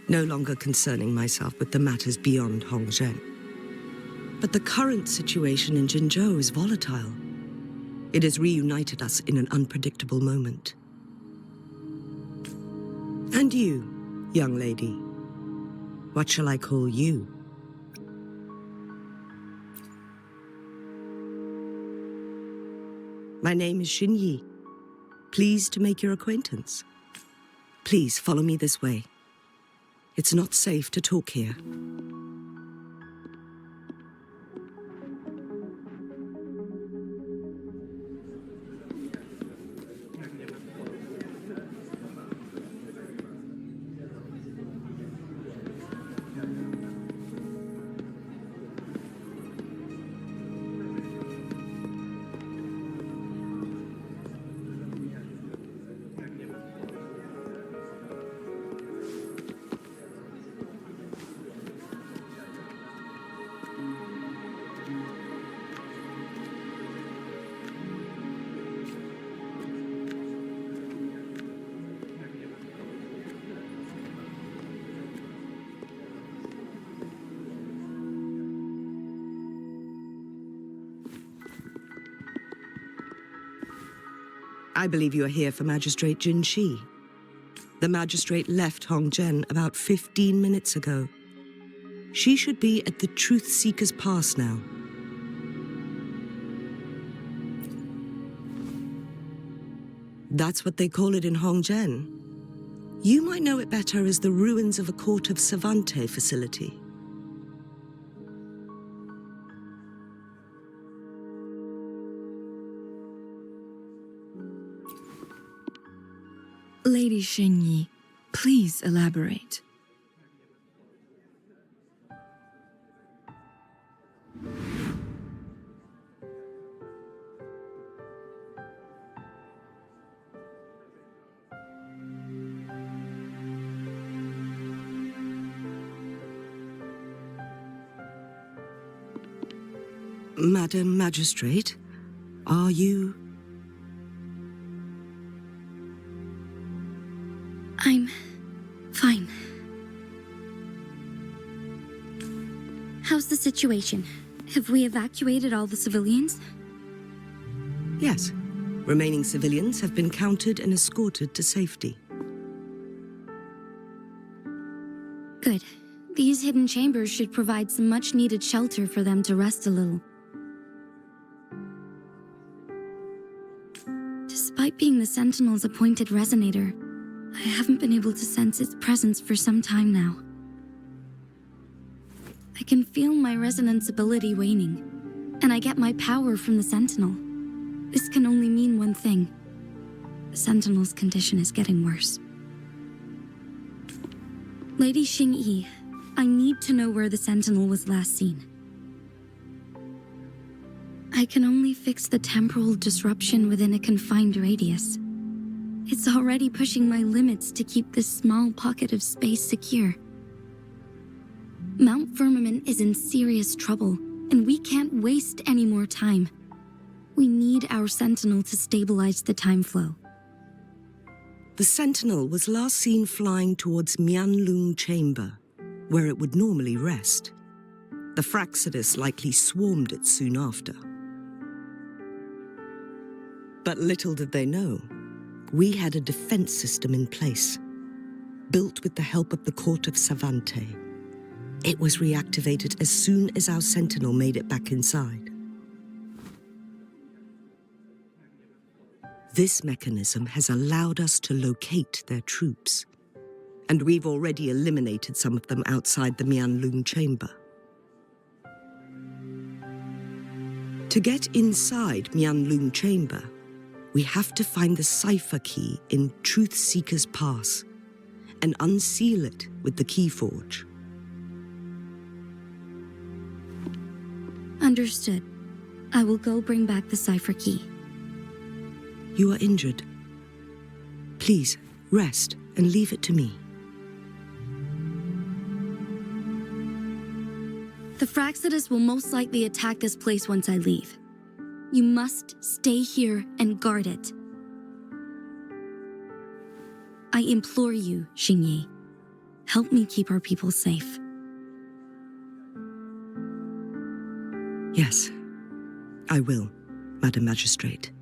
no longer concerning myself with the matters beyond Hongzhen. But the current situation in Jinshou is volatile. It has reunited us in an unpredictable moment. And you, young lady, what shall I call you? My name is Xinyi. Pleased to make your acquaintance. Please follow me this way. It's not safe to talk here. I believe you are here for Magistrate Jinshi. The magistrate left Hongzhen about 15 minutes ago. She should be at the Truth Seeker's Pass now. That's what they call it in Hongzhen. You might know it better as the ruins of a court of Savante facility. Lady Xingyi, please elaborate. Madam Magistrate, are you... I'm fine. How's the situation? Have we evacuated all the civilians? Yes. Remaining civilians have been counted and escorted to safety. Good. These hidden chambers should provide some much-needed shelter for them to rest a little. Despite being the Sentinel's appointed resonator, I haven't been able to sense its presence for some time now. I can feel my resonance ability waning, and I get my power from the Sentinel. This can only mean one thing. The Sentinel's condition is getting worse. Lady Xingyi, I need to know where the Sentinel was last seen. I can only fix the temporal disruption within a confined radius. It's already pushing my limits to keep this small pocket of space secure. Mount Firmament is in serious trouble, and we can't waste any more time. We need our Sentinel to stabilize the time flow. The Sentinel was last seen flying towards Mianlung Chamber, where it would normally rest. The Fraxidus likely swarmed it soon after. But little did they know, we had a defense system in place, built with the help of the Court of Savante. It was reactivated as soon as our Sentinel made it back inside. This mechanism has allowed us to locate their troops, and we've already eliminated some of them outside the Mianlung chamber. To get inside Mianlung chamber, we have to find the cipher key in Truth Seeker's Pass and unseal it with the Keyforge. Understood. I will go bring back the cipher key. You are injured. Please, rest and leave it to me. The Fraxidus will most likely attack this place once I leave. You must stay here and guard it. I implore you, Xingyi. Help me keep our people safe. Yes, I will, Madam Magistrate.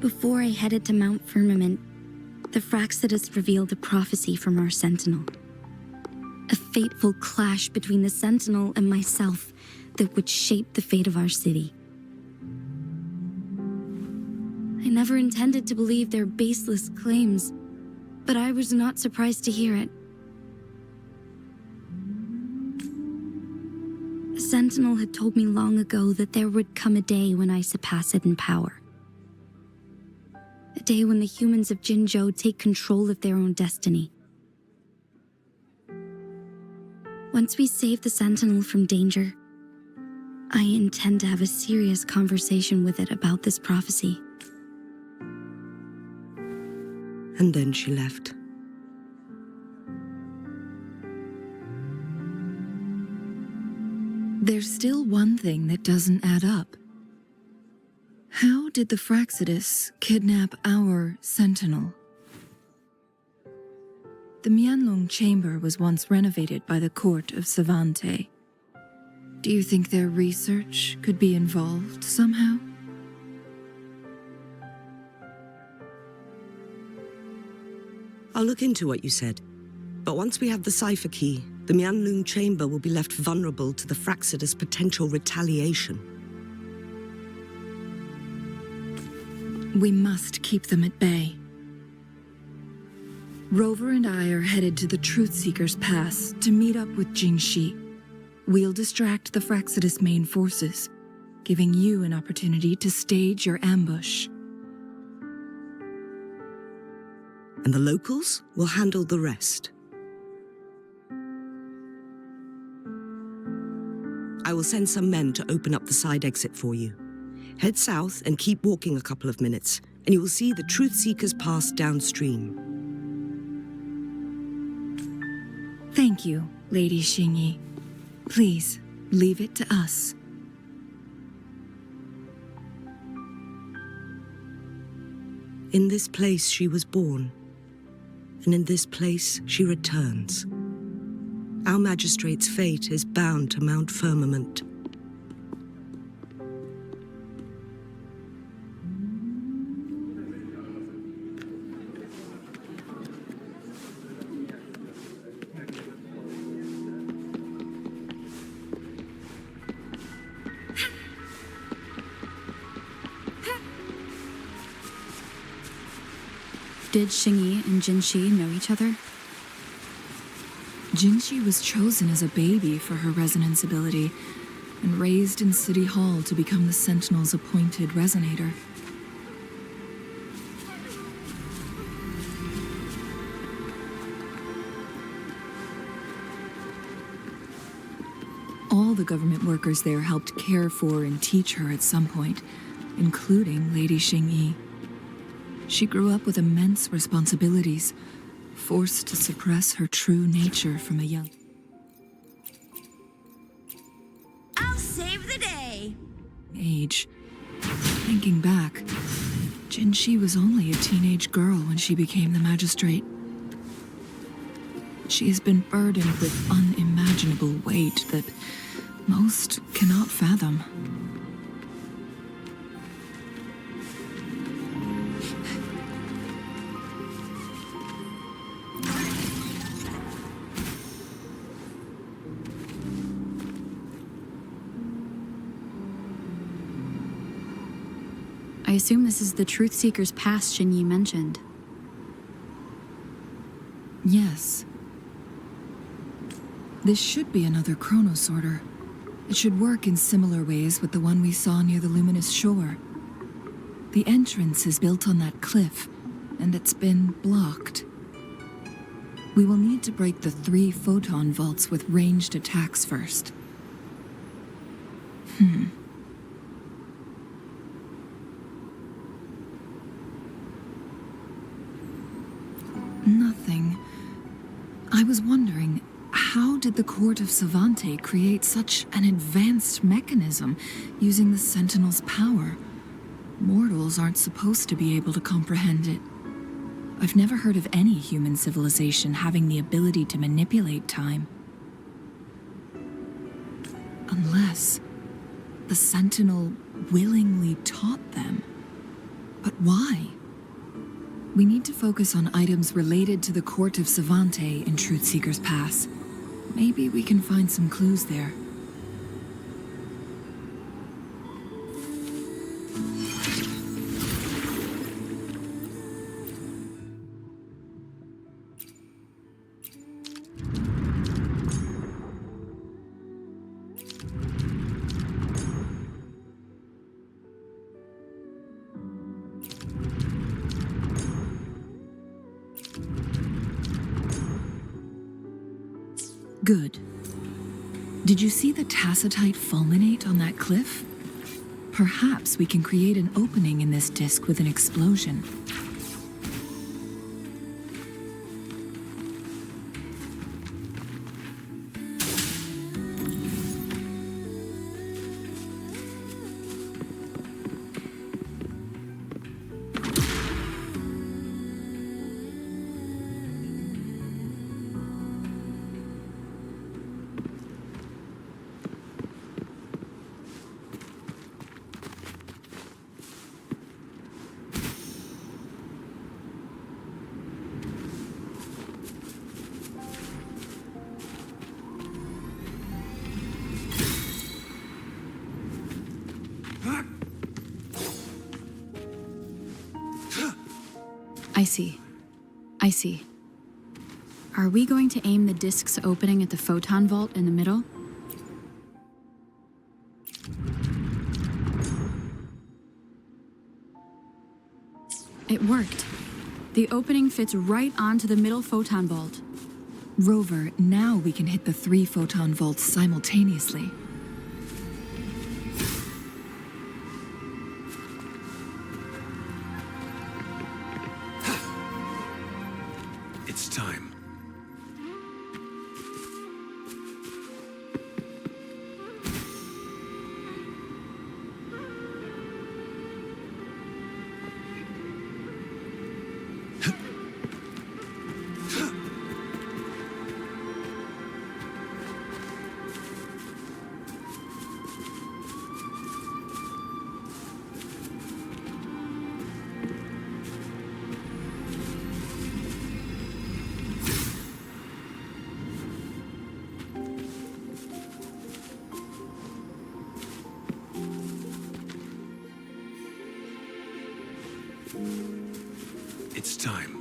Before I headed to Mount Firmament, the Fraxidus revealed a prophecy from our Sentinel. A fateful clash between the Sentinel and myself that would shape the fate of our city. I never intended to believe their baseless claims, but I was not surprised to hear it. The Sentinel had told me long ago that there would come a day when I surpass it in power. A day when the humans of Jinshou take control of their own destiny. Once we save the Sentinel from danger, I intend to have a serious conversation with it about this prophecy. And then she left. There's still one thing that doesn't add up. How did the Fraxidus kidnap our Sentinel? The Mianlong chamber was once renovated by the court of Savante. Do you think their research could be involved somehow? I'll look into what you said. But once we have the cipher key, the Mianlung chamber will be left vulnerable to the Fraxidus' potential retaliation. We must keep them at bay. Rover and I are headed to the Truth Seeker's Pass to meet up with Jinshou. We'll distract the Fraxidus' main forces, giving you an opportunity to stage your ambush. And the locals will handle the rest. I will send some men to open up the side exit for you. Head south and keep walking a couple of minutes, and you will see the Truth Seeker's Pass downstream. Thank you, Lady Xingyi. Please, leave it to us. In this place she was born, and in this place she returns. Our magistrate's fate is bound to Mount Firmament. Did Xingyi and Jinshou know each other? Jinshou was chosen as a baby for her resonance ability and raised in City Hall to become the Sentinel's appointed resonator. All the government workers there helped care for and teach her at some point, including Lady Xingyi. She grew up with immense responsibilities, forced to suppress her true nature from a young I'll save the day. age. Thinking back, Jinshou was only a teenage girl when she became the magistrate. She has been burdened with unimaginable weight that most cannot fathom. I assume this is the Truth Seeker's Pass Jinyi mentioned. Yes. This should be another chronosorter. It should work in similar ways with the one we saw near the luminous shore. The entrance is built on that cliff, and it's been blocked. We will need to break the 3 photon vaults with ranged attacks first. Nothing. I was wondering, how did the Court of Savante create such an advanced mechanism using the Sentinel's power? Mortals aren't supposed to be able to comprehend it. I've never heard of any human civilization having the ability to manipulate time. Unless the Sentinel willingly taught them. But why? We need to focus on items related to the Court of Savante in Truth Seeker's Pass. Maybe we can find some clues there. Good. Did you see the tacitite fulminate on that cliff? Perhaps we can create an opening in this disk with an explosion. I see. Are we going to aim the disk's opening at the photon vault in the middle? It worked. The opening fits right onto the middle photon vault. Rover, now we can hit the 3 photon vaults simultaneously. It's time. It's time.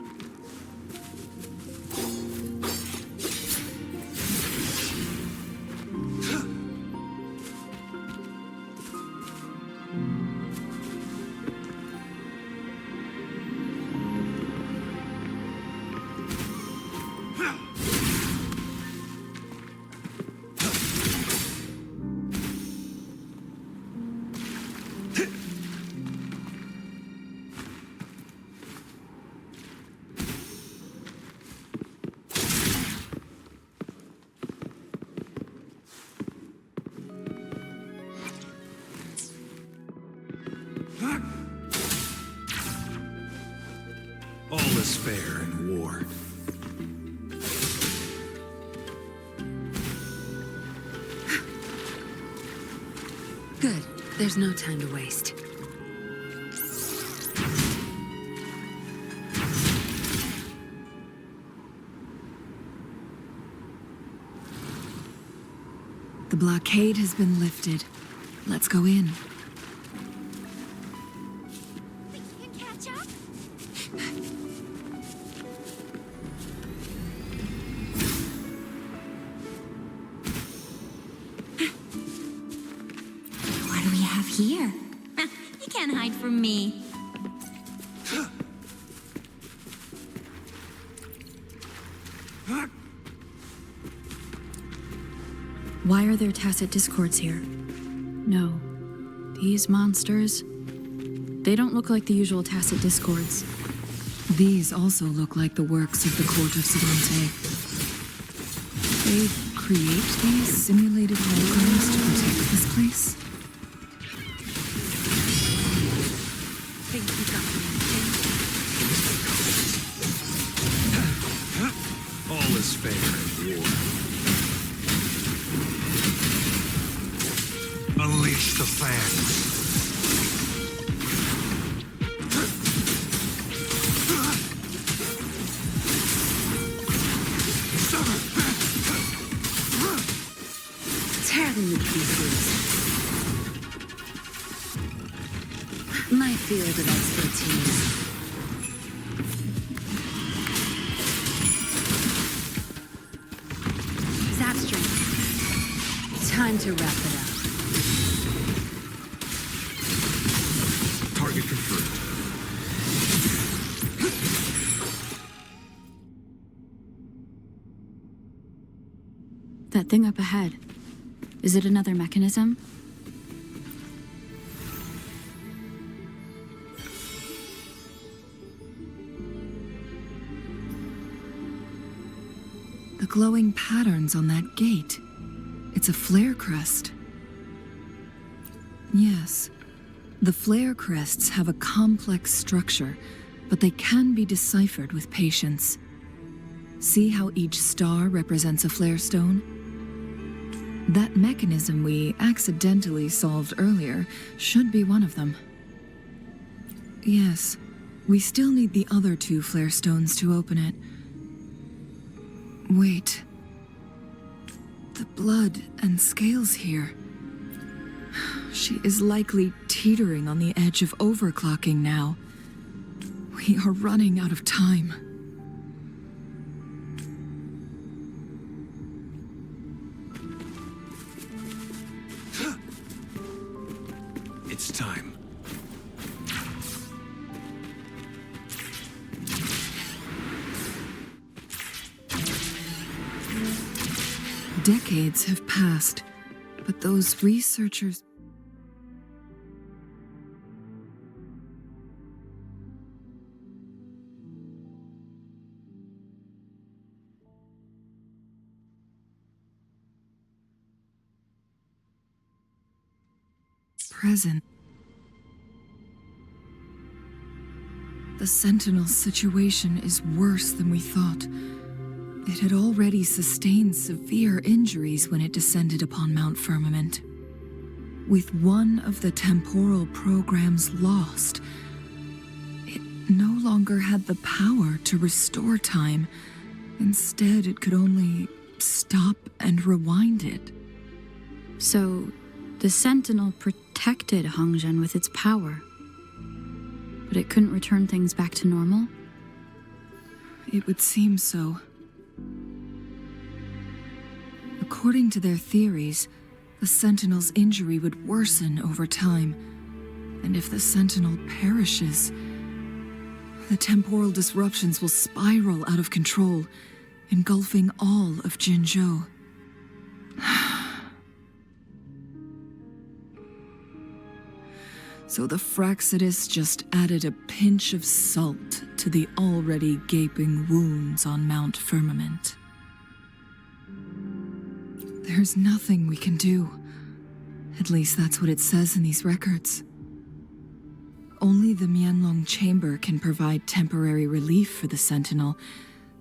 All is fair in war. Good. There's no time to waste. The blockade has been lifted. Let's go in. can't hide from me. Why are there tacit discords here? No. These monsters... They don't look like the usual tacit discords. These also look like the works of the court of Savante. They create these simulated holograms to protect this place? Think you got me? All is fair in war. Unleash the fangs. Tear them to pieces. My field of expertise. Zap strength. Time to wrap it up. Target confirmed. That thing up ahead. Is it another mechanism? The glowing patterns on that gate. It's a flare crest. Yes. The flare crests have a complex structure, but they can be deciphered with patience. See how each star represents a flare stone? That mechanism we accidentally solved earlier should be one of them. Yes, we still need the other 2 flare stones to open it. Wait. The blood and scales here. She is likely teetering on the edge of overclocking now. We are running out of time. It's time. Decades have passed, but those researchers... present. The Sentinel's situation is worse than we thought. It had already sustained severe injuries when it descended upon Mount Firmament. With one of the temporal programs lost, it no longer had the power to restore time. Instead, it could only stop and rewind it. So, the Sentinel protected Hongzhen with its power. But it couldn't return things back to normal? It would seem so. According to their theories, the Sentinel's injury would worsen over time. And if the Sentinel perishes, the temporal disruptions will spiral out of control, engulfing all of Jinshou. So the Fraxidus just added a pinch of salt to the already gaping wounds on Mount Firmament. There's nothing we can do. At least that's what it says in these records. Only the Huanglong chamber can provide temporary relief for the Sentinel,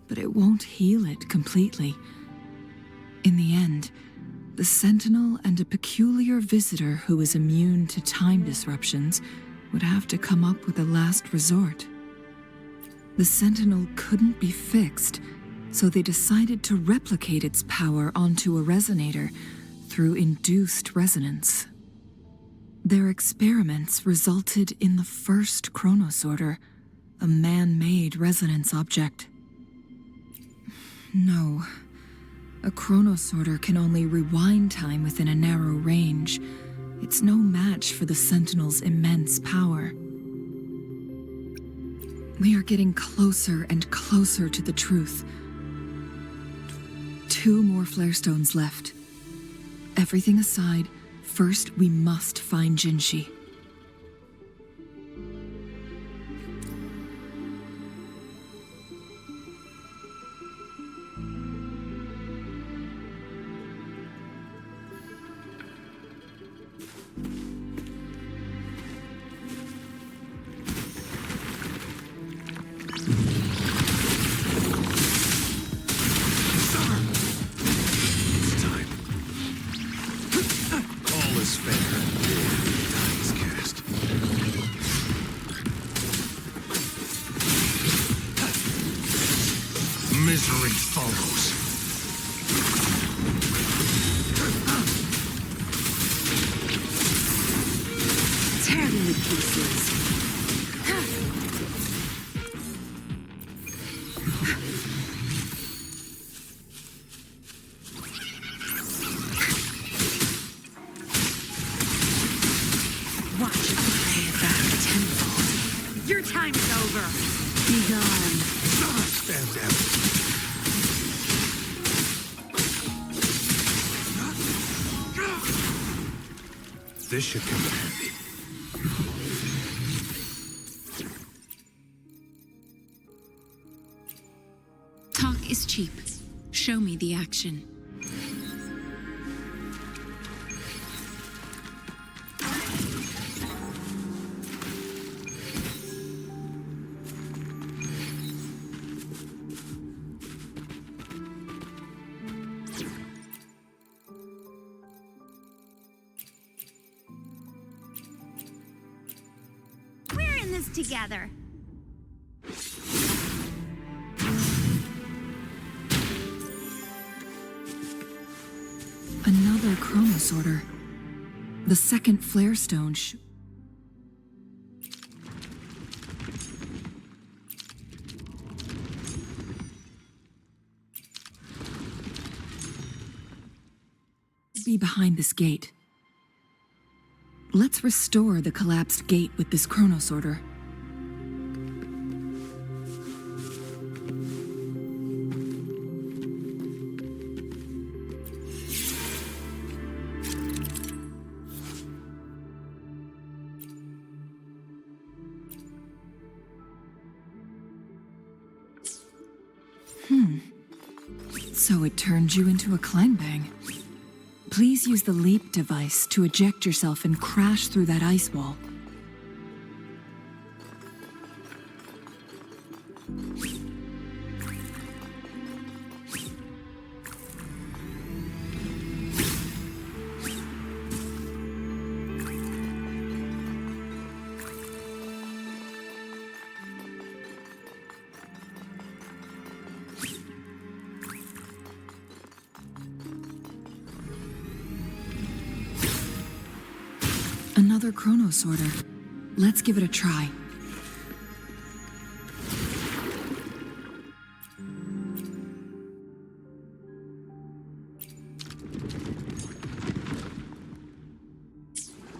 but it won't heal it completely. In the end, the Sentinel and a peculiar visitor who is immune to time disruptions would have to come up with a last resort. The Sentinel couldn't be fixed, so they decided to replicate its power onto a resonator through induced resonance. Their experiments resulted in the first Chronosorter, a man-made resonance object. No. A chronosorter can only rewind time within a narrow range, It's no match for the Sentinel's immense power. We are getting closer and closer to the truth. 2 more flare stones left. Everything aside, first we must find Jinshou. Misery follows. Tear them to pieces. Watch us pay it back tenfold. Your time is over. Be gone. Stand down. This should come in handy. Talk is cheap. Show me the action. We're in this together. Another chronosorter. The second flare stone be behind this gate. Let's restore the collapsed gate with this chronosorter. So it turned you into a clangbang. Please use the leap device to eject yourself and crash through that ice wall. Another chronosorter. Let's give it a try.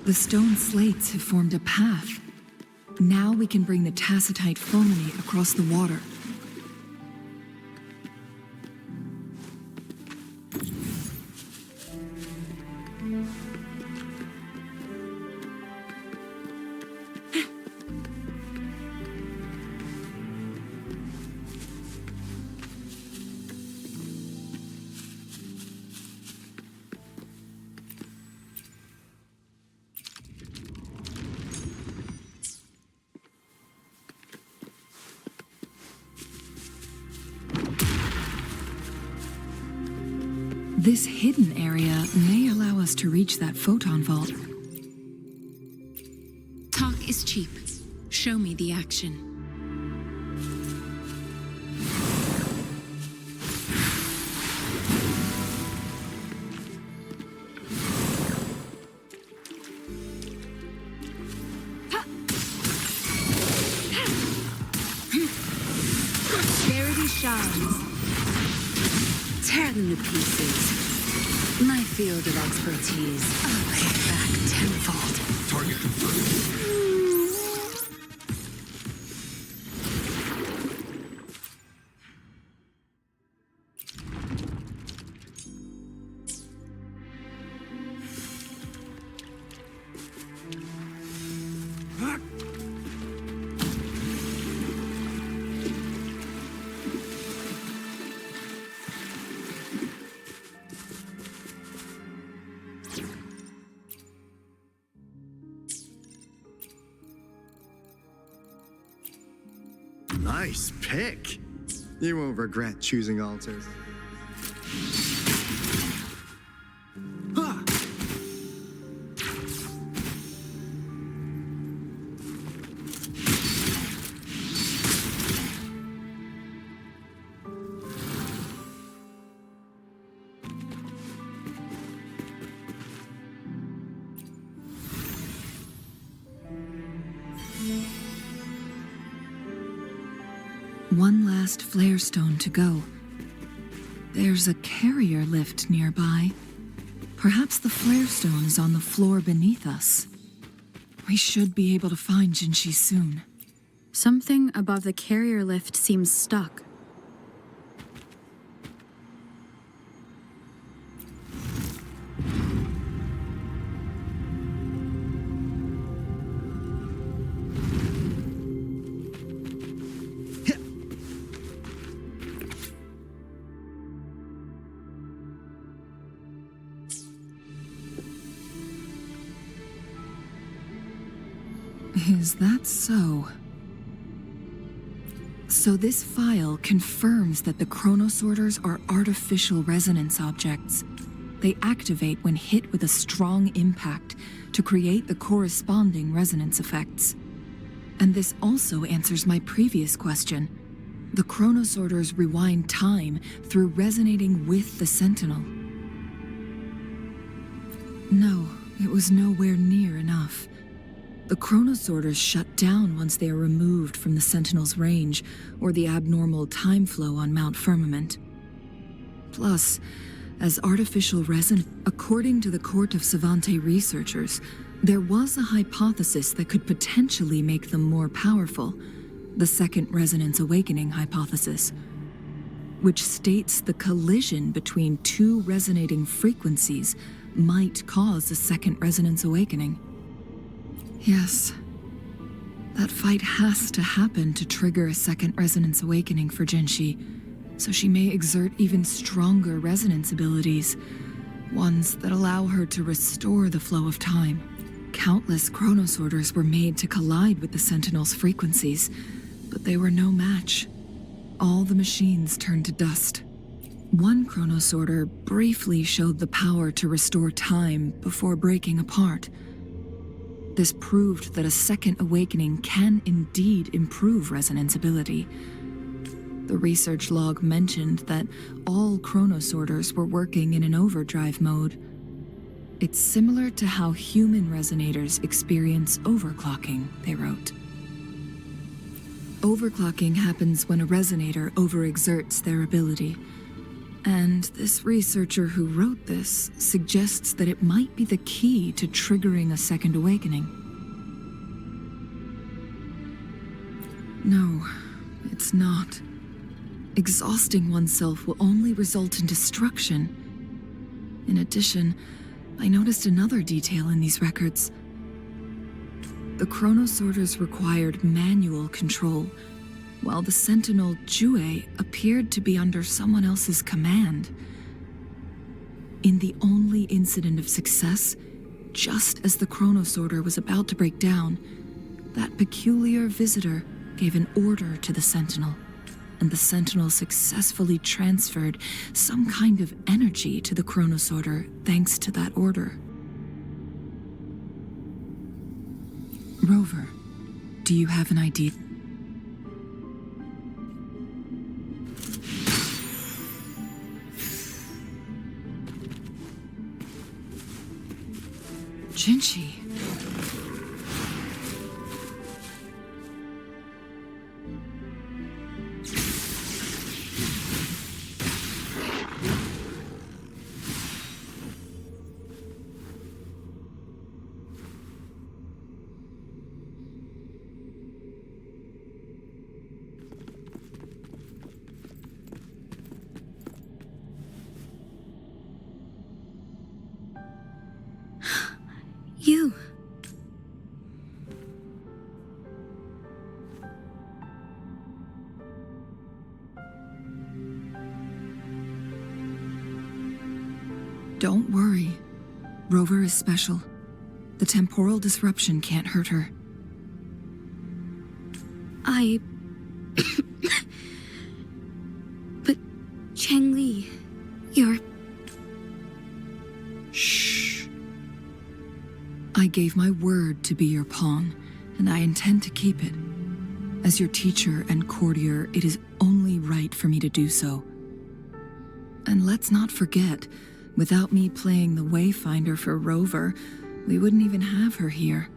The stone slates have formed a path. Now we can bring the tacitite fulminate across the water. This hidden area may allow us to reach that photon vault. Talk is cheap. Show me the action. Charity shines. Tear them to pieces. My field of expertise, I'll pay it back tenfold. Target confirmed. Nice pick. You won't regret choosing altars. One last flare stone to go. There's a carrier lift nearby. Perhaps the flare stone is on the floor beneath us. We should be able to find Jinshou soon. Something above the carrier lift seems stuck. Is that so? So this file confirms that the chronosorters are artificial resonance objects. They activate when hit with a strong impact to create the corresponding resonance effects. And this also answers my previous question. The chronosorters rewind time through resonating with the sentinel. No, it was nowhere near enough. The chronosorters shut down once they are removed from the Sentinel's range or the abnormal time flow on Mount Firmament. Plus, as artificial according to the Court of Savante researchers, there was a hypothesis that could potentially make them more powerful, the Second Resonance Awakening hypothesis, which states the collision between two resonating frequencies might cause a Second Resonance Awakening. Yes, that fight has to happen to trigger a Second Resonance Awakening for Jinshou, so she may exert even stronger resonance abilities, ones that allow her to restore the flow of time. Countless chronosorters were made to collide with the Sentinel's frequencies, but they were no match. All the machines turned to dust. One chronosorter briefly showed the power to restore time before breaking apart. This proved that a second awakening can indeed improve resonance ability. The research log mentioned that all chronosorters were working in an overdrive mode. It's similar to how human resonators experience overclocking, they wrote. Overclocking happens when a resonator overexerts their ability. And this researcher who wrote this suggests that it might be the key to triggering a second awakening. No, it's not. Exhausting oneself will only result in destruction. In addition, I noticed another detail in these records. The chronosorters required manual control, while the sentinel Jue appeared to be under someone else's command. In the only incident of success, just as the chronosorter was about to break down, that peculiar visitor gave an order to the sentinel, and the sentinel successfully transferred some kind of energy to the chronosorter thanks to that order. Rover, do you have an idea? Jinshou. Don't worry. Rover is special. The temporal disruption can't hurt her. But Changli, you're... Shh. I gave my word to be your pawn, and I intend to keep it. As your teacher and courtier, it is only right for me to do so. And let's not forget, without me playing the Wayfinder for Rover, we wouldn't even have her here.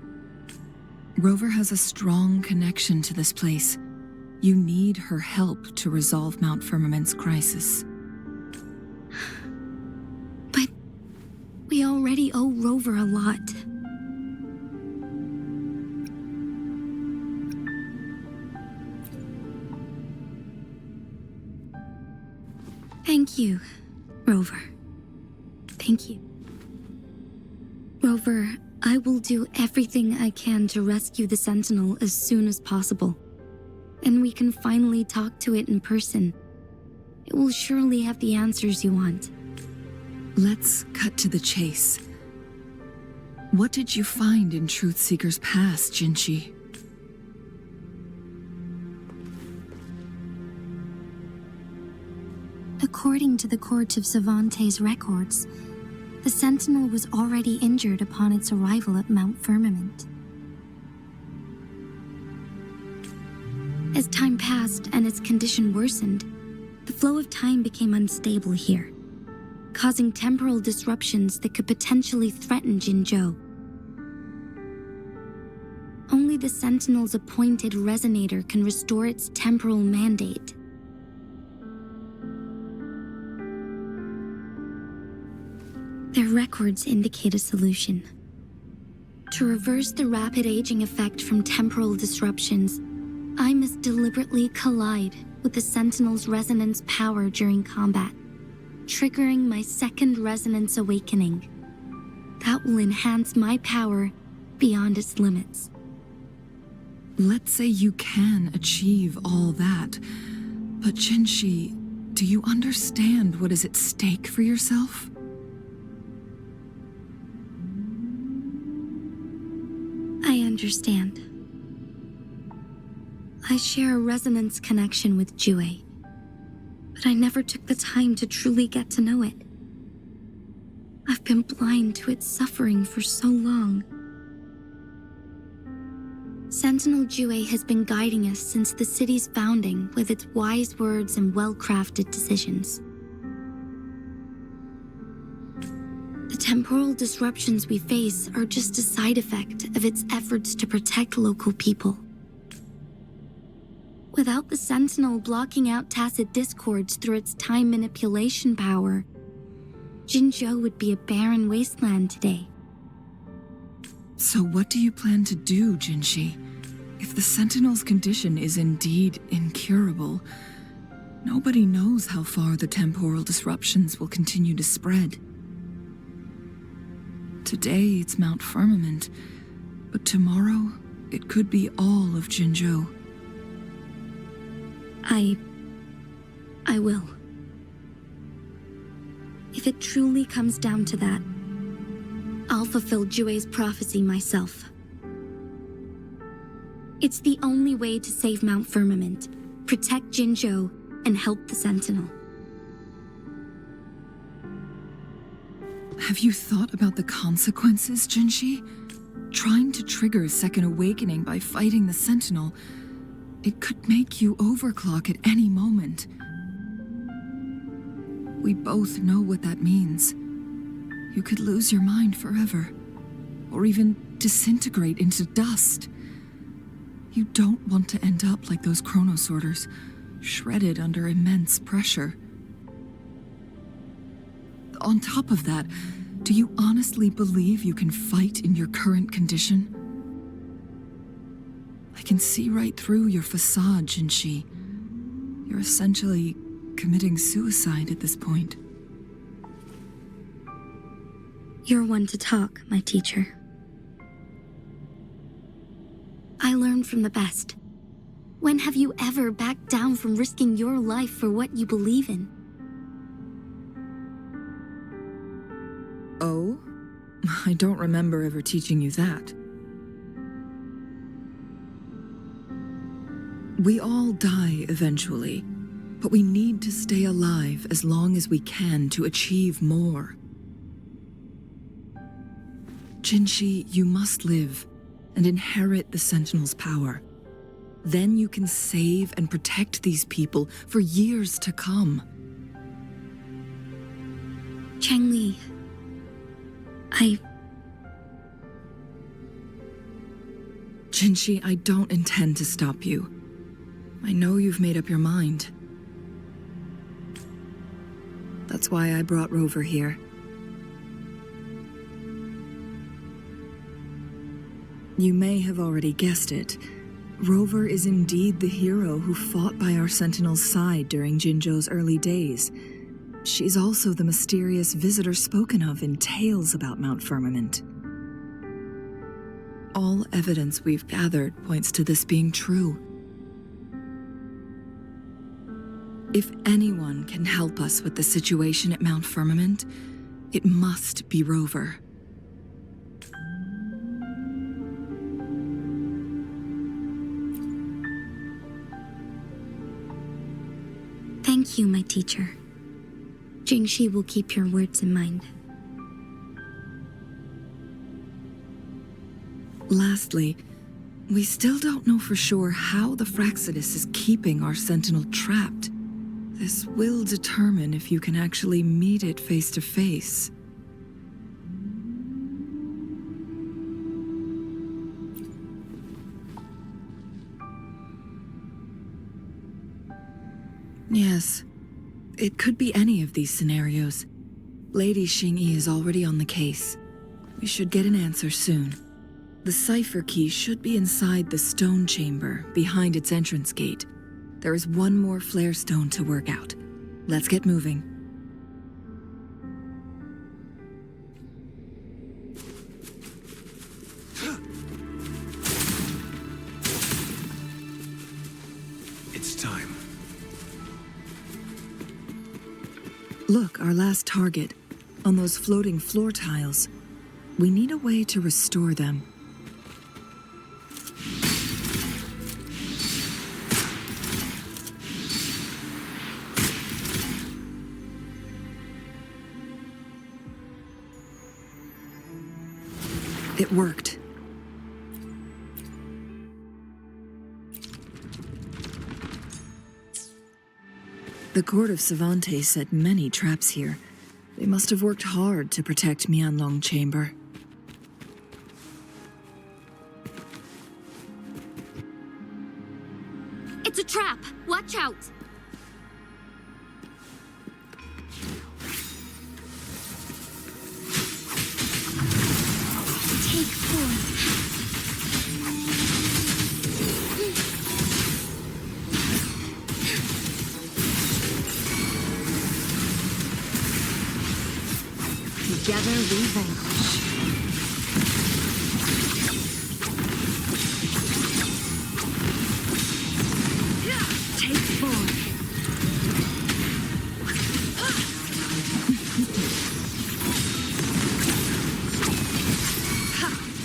Rover has a strong connection to this place. You need her help to resolve Mount Firmament's crisis. But we already owe Rover a lot. Thank you, Rover. Thank you. Rover, I will do everything I can to rescue the Sentinel as soon as possible. And we can finally talk to it in person. It will surely have the answers you want. Let's cut to the chase. What did you find in Truthseeker's past, Jinshi? According to the Court of Savante's records, the Sentinel was already injured upon its arrival at Mount Firmament. As time passed and its condition worsened, the flow of time became unstable here, causing temporal disruptions that could potentially threaten Jinshou. Only the Sentinel's appointed resonator can restore its temporal mandate. Their records indicate a solution. To reverse the rapid aging effect from temporal disruptions, I must deliberately collide with the Sentinel's resonance power during combat, triggering my second resonance awakening. That will enhance my power beyond its limits. Let's say you can achieve all that, but Jinshi, do you understand what is at stake for yourself? I understand. I share a resonance connection with Jue, but I never took the time to truly get to know it. I've been blind to its suffering for so long. Sentinel Jue has been guiding us since the city's founding with its wise words and well-crafted decisions. The temporal disruptions we face are just a side effect of its efforts to protect local people. Without the Sentinel blocking out tacit discords through its time manipulation power, Jinshou would be a barren wasteland today. So what do you plan to do, Jinshi? If the Sentinel's condition is indeed incurable, nobody knows how far the temporal disruptions will continue to spread. Today it's Mount Firmament, but tomorrow it could be all of Jinshou. I will. If it truly comes down to that, I'll fulfill Jue's prophecy myself. It's the only way to save Mount Firmament, protect Jinshou, and help the Sentinel. Have you thought about the consequences, Jinshi? Trying to trigger a second awakening by fighting the Sentinel, it could make you overclock at any moment. We both know what that means. You could lose your mind forever, or even disintegrate into dust. You don't want to end up like those chronosorters, shredded under immense pressure. On top of that, do you honestly believe you can fight in your current condition? I can see right through your facade, Jinshi. You're essentially committing suicide at this point. You're one to talk, my teacher. I learned from the best. When have you ever backed down from risking your life for what you believe in? I don't remember ever teaching you that. We all die eventually, but we need to stay alive as long as we can to achieve more. Jinshi, you must live and inherit the Sentinel's power. Then you can save and protect these people for years to come. Changli, Jinshi, I don't intend to stop you. I know you've made up your mind. That's why I brought Rover here. You may have already guessed it. Rover is indeed the hero who fought by our Sentinel's side during Jinzhou's early days. She's also the mysterious visitor spoken of in tales about Mount Firmament. All evidence we've gathered points to this being true. If anyone can help us with the situation at Mount Firmament, it must be Rover. thank you, my teacher. Jinshi will keep your words in mind. Lastly, we still don't know for sure how the Fraxidus is keeping our Sentinel trapped. This will determine if you can actually meet it face to face. Yes, it could be any of these scenarios. Lady Xingyi is already on the case. We should get an answer soon. The cipher key should be inside the stone chamber, behind its entrance gate. There is one more flare stone to work out. Let's get moving. It's time. Look, our last target. On those floating floor tiles. We need a way to restore them. It worked. The court of Savante set many traps here. They must have worked hard to protect Huanglong chamber. It's a trap! Watch out! Take 4. Together we vanquish. Take 4.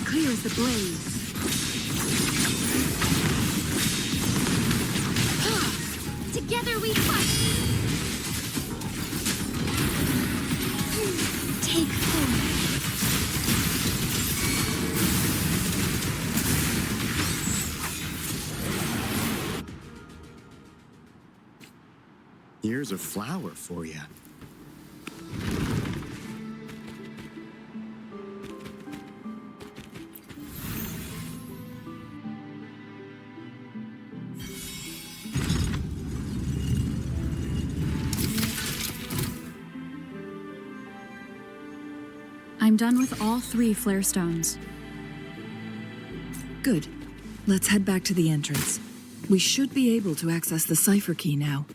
Clear as the blaze. Together we fight. Take 4. Here's a flower for you. I'm done with all 3 flare stones. Good. Let's head back to the entrance. We should be able to access the cipher key now.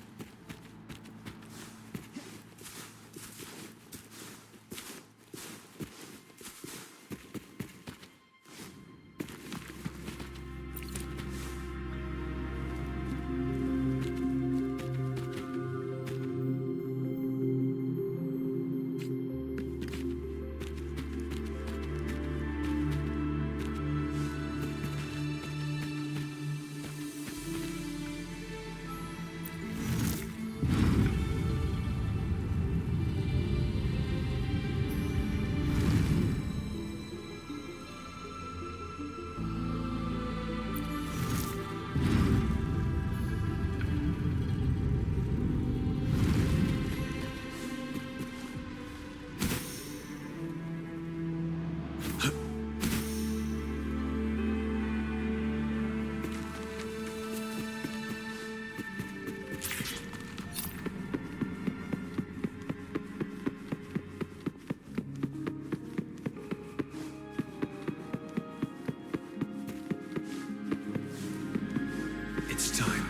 It's time.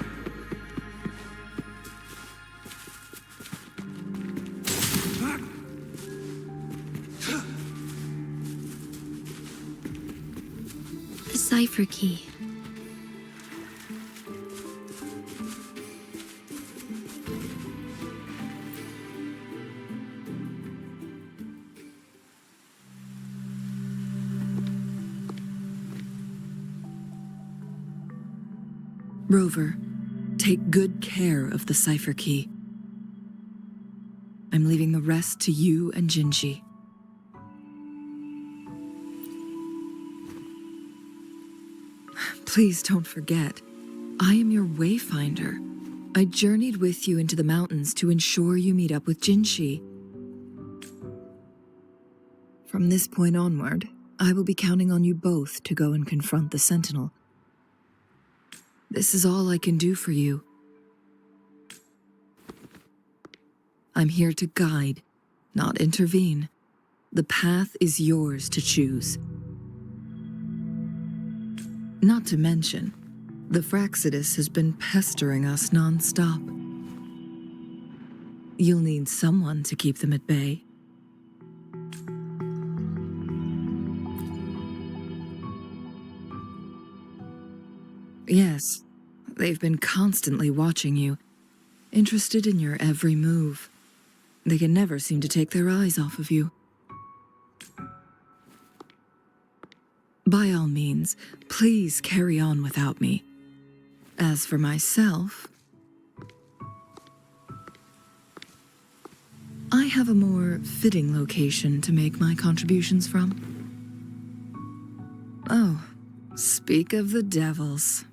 The cipher key. Rover, take good care of the cipher key. I'm leaving the rest to you and Jinshi. Please don't forget, I am your wayfinder. I journeyed with you into the mountains to ensure you meet up with Jinshi. From this point onward, I will be counting on you both to go and confront the Sentinel. This is all I can do for you. I'm here to guide, not intervene. The path is yours to choose. Not to mention, the Fraxidus has been pestering us non-stop. You'll need someone to keep them at bay. Yes, they've been constantly watching you, interested in your every move. They can never seem to take their eyes off of you. By all means, please carry on without me. As for myself, I have a more fitting location to make my contributions from. Oh, speak of the devils.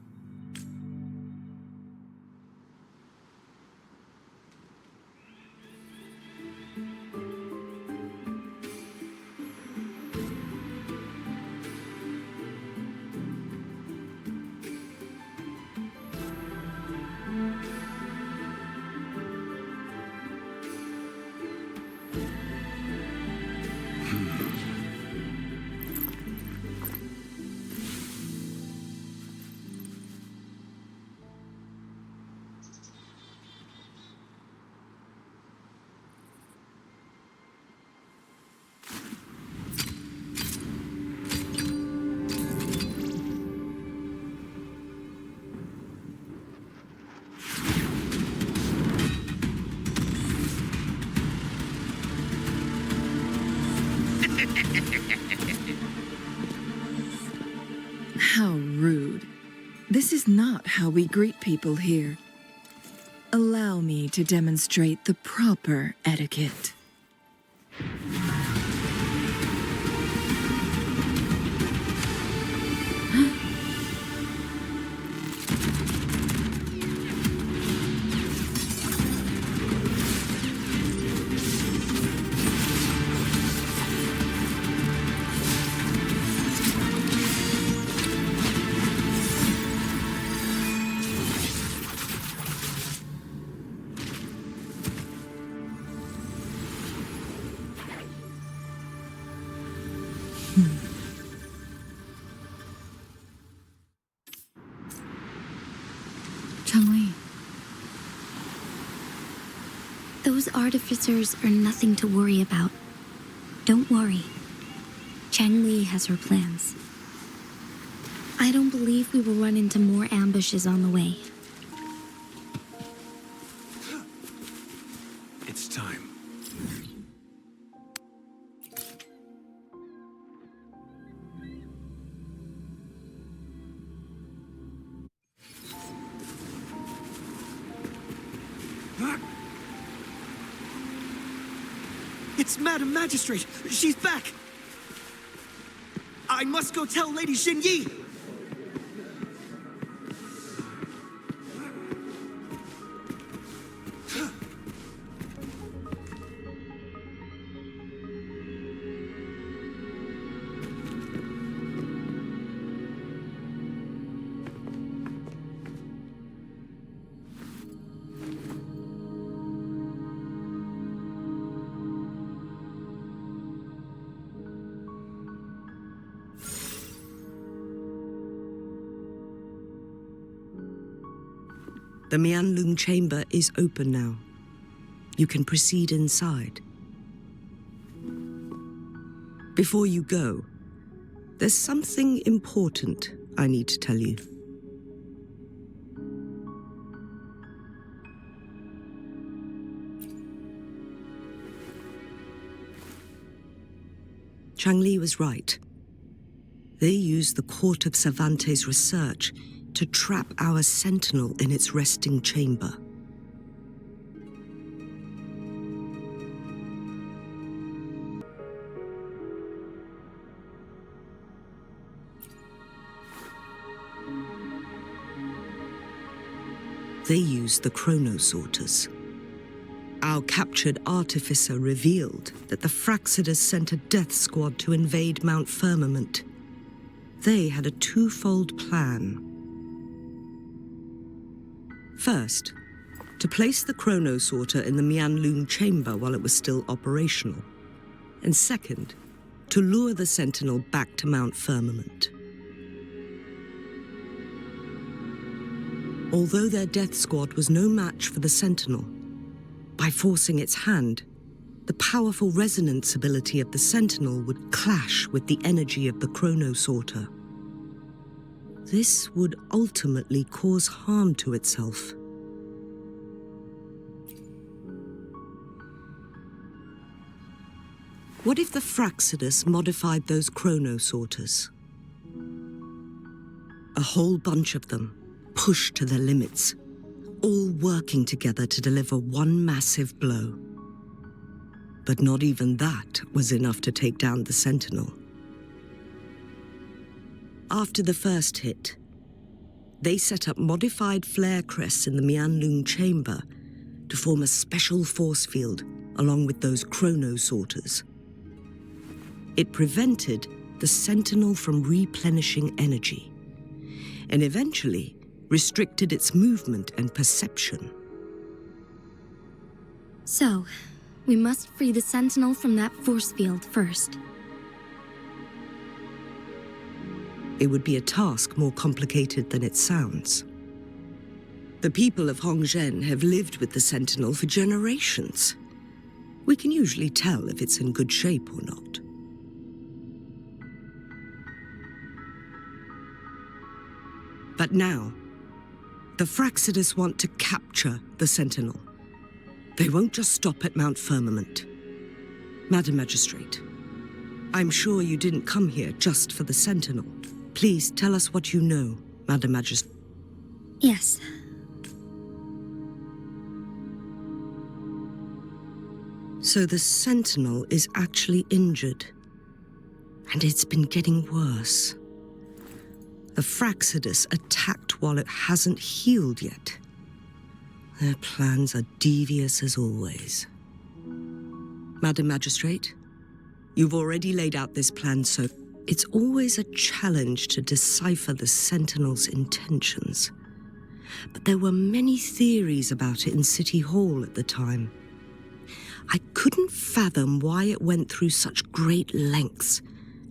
How rude. This is not how we greet people here. Allow me to demonstrate the proper etiquette. Those artificers are nothing to worry about. Don't worry. Changli has her plans. I don't believe we will run into more ambushes on the way. It's time. It's Madam Magistrate! She's back! I must go tell Lady Xinyi! The Huanglong chamber is open now. You can proceed inside. Before you go, there's something important I need to tell you. Changli was right. They used the Court of Cervantes' research to trap our sentinel in its resting chamber. They used the chronosorters. Our captured artificer revealed that the Fraxidus sent a death squad to invade Mount Firmament. They had a twofold plan. First, to place the chronosorter in the Huanglong chamber while it was still operational. And second, to lure the sentinel back to Mount Firmament. Although their death squad was no match for the sentinel, by forcing its hand, the powerful resonance ability of the sentinel would clash with the energy of the chronosorter. This would ultimately cause harm to itself. What if the Fraxidus modified those chronosorters? A whole bunch of them, pushed to their limits, all working together to deliver one massive blow. But not even that was enough to take down the sentinel. After the first hit, they set up modified flare crests in the Huanglong chamber to form a special force field along with those chronosorters. It prevented the sentinel from replenishing energy, and eventually restricted its movement and perception. So, we must free the sentinel from that force field first. It would be a task more complicated than it sounds. The people of Hongzhen have lived with the sentinel for generations. We can usually tell if it's in good shape or not. But now, the Fraxidus want to capture the sentinel. They won't just stop at Mount Firmament. Madam Magistrate, I'm sure you didn't come here just for the sentinel. Please tell us what you know, Madam Magistrate. Yes. So the sentinel is actually injured, and it's been getting worse. The Fraxidus attacked while it hasn't healed yet. Their plans are devious as always. Madam Magistrate, you've already laid out this plan, so it's always a challenge to decipher the Sentinel's intentions. But there were many theories about it in City Hall at the time. I couldn't fathom why it went through such great lengths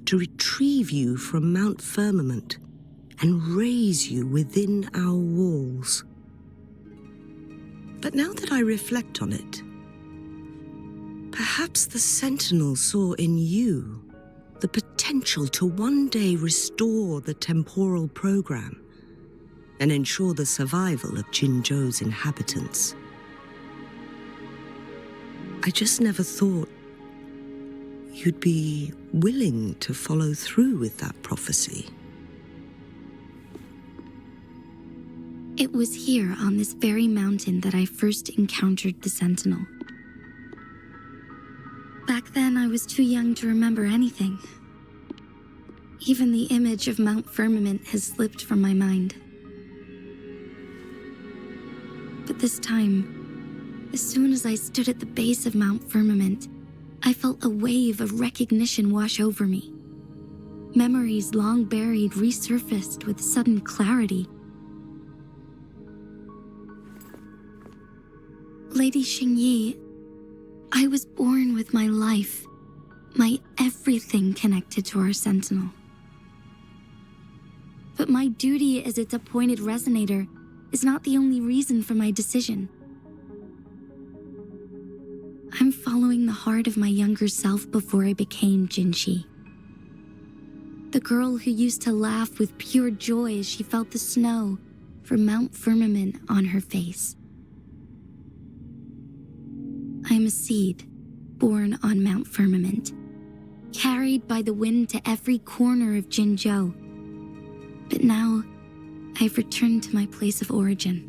to retrieve you from Mount Firmament and raise you within our walls. But now that I reflect on it, perhaps the Sentinel saw in you the potential to one day restore the temporal program and ensure the survival of Jinshou's inhabitants. I just never thought you'd be willing to follow through with that prophecy. It was here on this very mountain that I first encountered the Sentinel. Back then, I was too young to remember anything. Even the image of Mount Firmament has slipped from my mind. But this time, as soon as I stood at the base of Mount Firmament, I felt a wave of recognition wash over me. Memories long buried resurfaced with sudden clarity. Lady Xingyi, I was born with my life, my everything connected to our Sentinel. But my duty as its appointed resonator is not the only reason for my decision. I'm following the heart of my younger self before I became Jinshi. The girl who used to laugh with pure joy as she felt the snow from Mount Firmament on her face. I am a seed born on Mount Firmament, carried by the wind to every corner of Jinshou. But now, I've returned to my place of origin.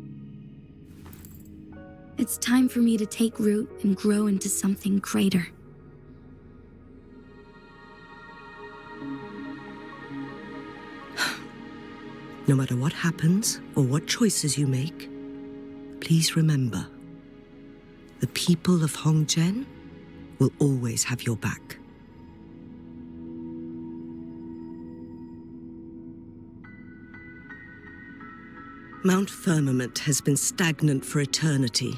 It's time for me to take root and grow into something greater. No matter what happens or what choices you make, please remember, the people of Hongzhen will always have your back. Mount Firmament has been stagnant for eternity.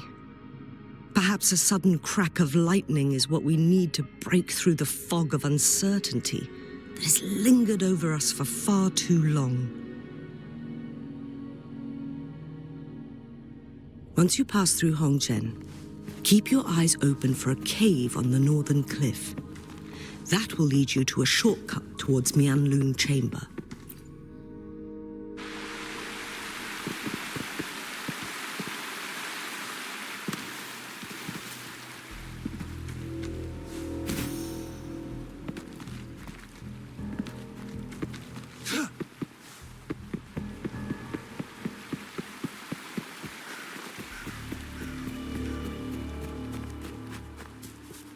Perhaps a sudden crack of lightning is what we need to break through the fog of uncertainty that has lingered over us for far too long. Once you pass through Hongzhen, keep your eyes open for a cave on the northern cliff. That will lead you to a shortcut towards Mianlun Chamber.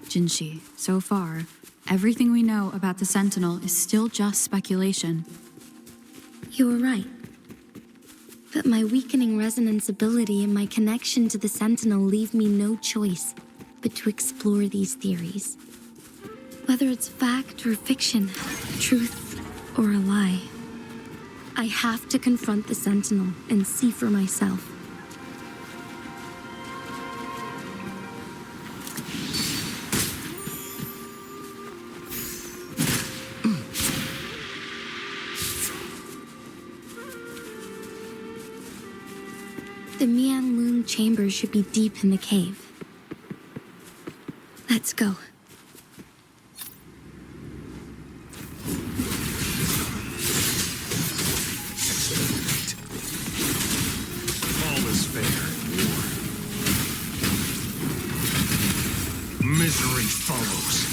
Jinshi, so far, everything we know about the Sentinel is still just speculation. You were right. But my weakening resonance ability and my connection to the Sentinel leave me no choice but to explore these theories. Whether it's fact or fiction, truth or a lie, I have to confront the Sentinel and see for myself. The Mianlun chamber should be deep in the cave. Let's go. All is fair. Misery follows.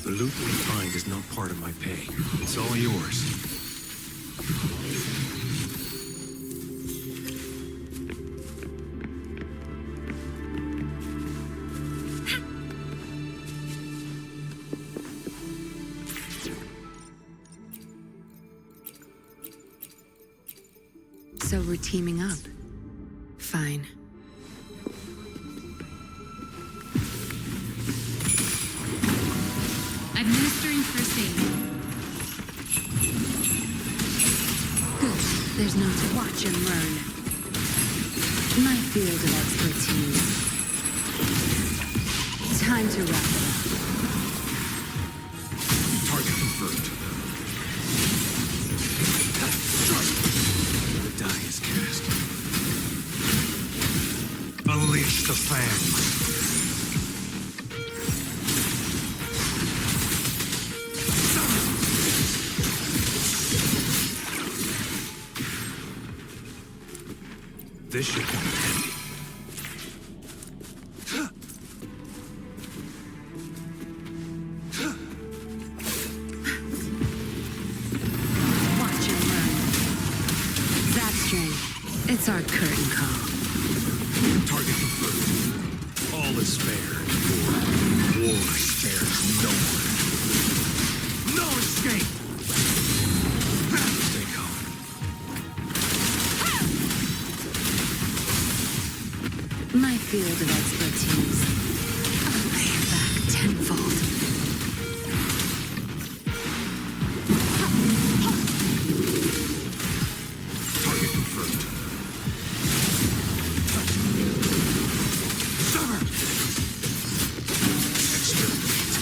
The loot we find is not part of my pay. It's all yours. So we're teaming up. Fine. Administering first aid. Good. There's no to watch and learn. My field of expertise. Time to wrap it up. Target confirmed. The die is cast. Unleash the fangs. This should come in handy. Watch and learn. That strength. It's our curtain call. Target confirmed. All is fair. War spares no one. No field of expertise. I'll pay it back tenfold. Target confirmed. Sever! Exterminate.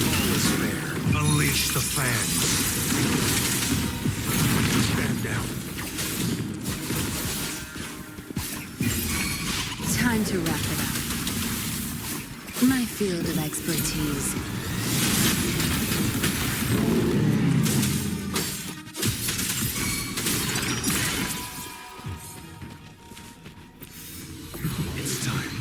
All is fair. Unleash the fangs. Stand down. Time to wrap it up. My field of expertise. It's time.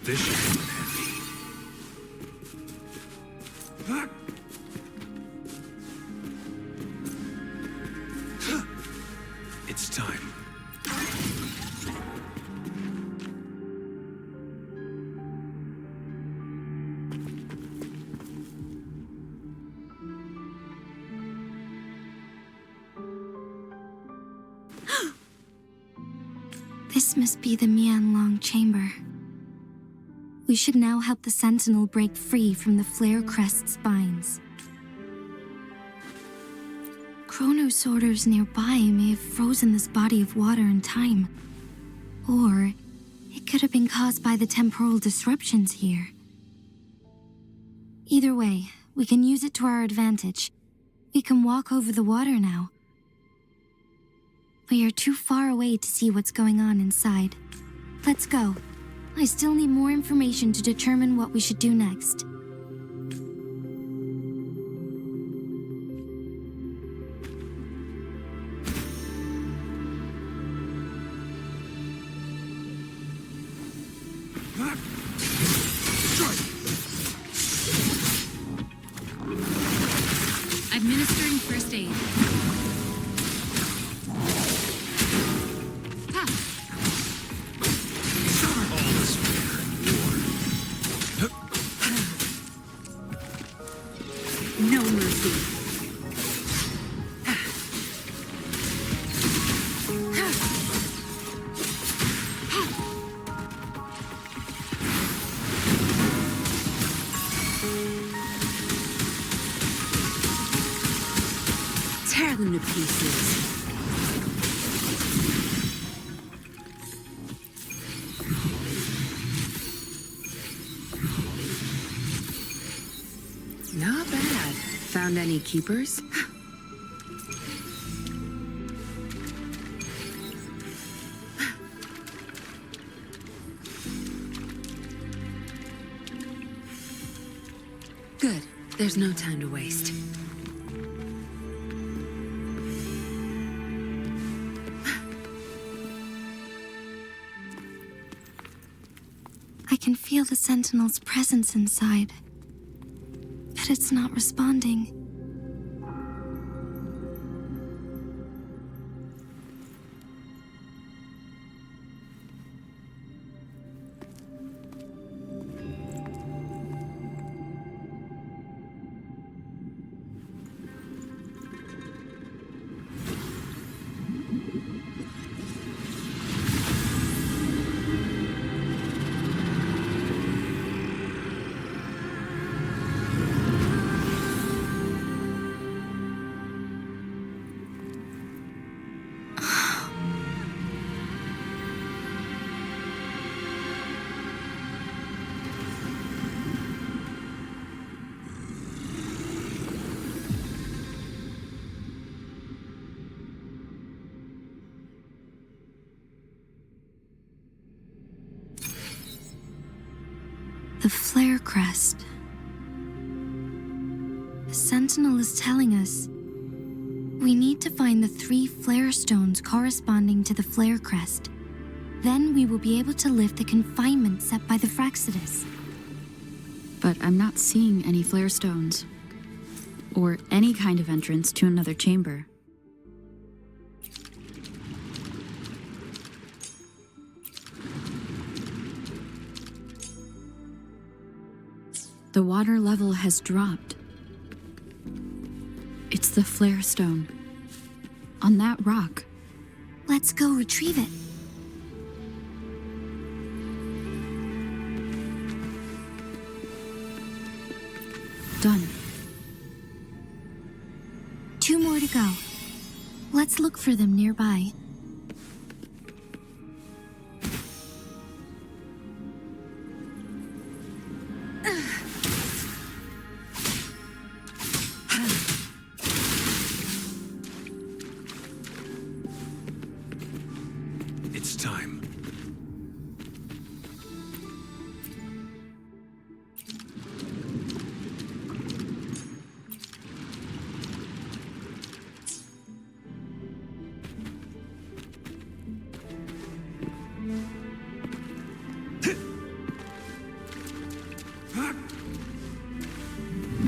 This should come in handy. It's time. This must be the Huanglong chamber. We should now help the Sentinel break free from the flare crest spines. Chronos orders nearby may have frozen this body of water in time. Or it could have been caused by the temporal disruptions here. Either way, we can use it to our advantage. We can walk over the water now. We are too far away to see what's going on inside. Let's go. I still need more information to determine what we should do next. Administering first aid. No mercy. Tear them to pieces. Not bad. Found any keepers? Good. There's no time to waste. I can feel the Sentinel's presence inside. But it's not responding. The flare crest. The Sentinel is telling us we need to find the 3 flare stones corresponding to the flare crest. Then we will be able to lift the confinement set by the Fraxidus. But I'm not seeing any flare stones. Or any kind of entrance to another chamber. The water level has dropped. It's the flare stone. On that rock. Let's go retrieve it. Done. 2 more to go. Let's look for them nearby. It's time.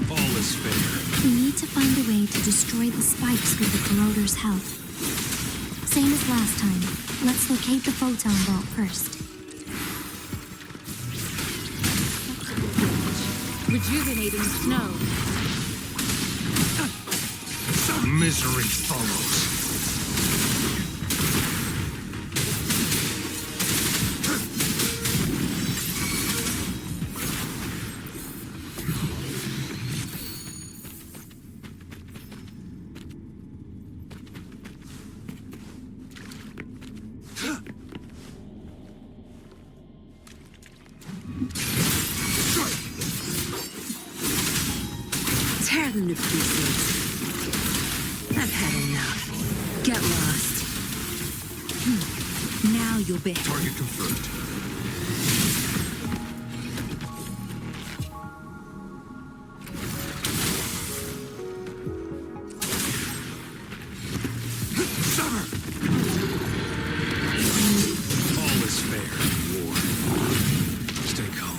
All is fair. We need to find a way to destroy the spikes with the corroder's help. Same as last time. Let's locate the photon vault first. Rejuvenating snow. Some misery follows. Tear them to pieces. I've had enough. Get lost. Now you'll be... Target confirmed. Sever! All is fair in war. Stay calm.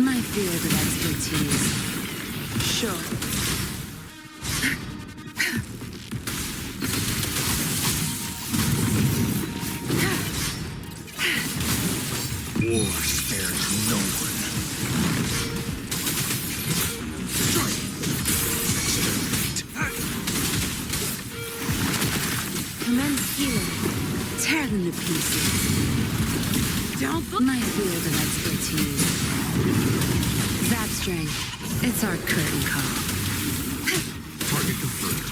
My field of expertise. Sure. War spares no one. Commence healing. Tear them to pieces. Don't book my field of expertise. That strength. It's our curtain call. Target confirmed.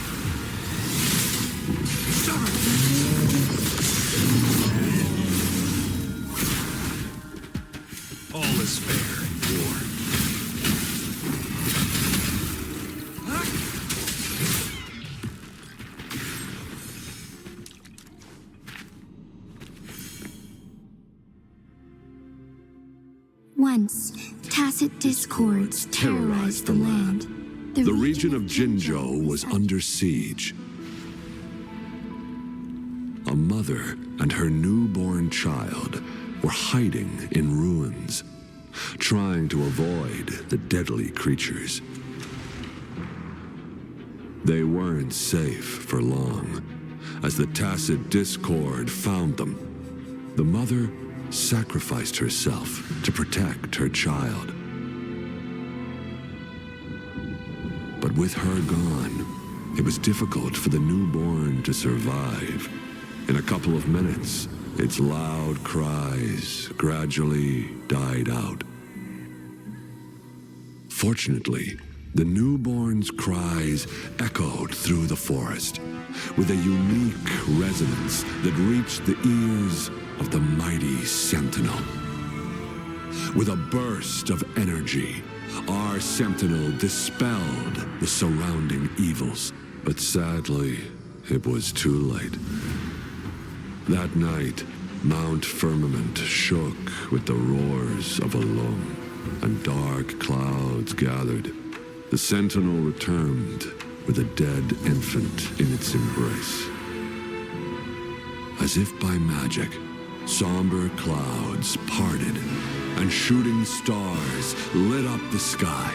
All is fair in war. Once, tacit discords terrorized the land. The region of Jinshou was under siege. A mother and her newborn child were hiding in ruins, trying to avoid the deadly creatures. They weren't safe for long, as the tacit discord found them. The mother sacrificed herself to protect her child. But with her gone, it was difficult for the newborn to survive. In a couple of minutes, its loud cries gradually died out. Fortunately, the newborn's cries echoed through the forest with a unique resonance that reached the ears of the mighty sentinel. With a burst of energy, our sentinel dispelled the surrounding evils. But sadly, it was too late. That night, Mount Firmament shook with the roars of a loom, and dark clouds gathered. The sentinel returned with a dead infant in its embrace. As if by magic, somber clouds parted, and shooting stars lit up the sky.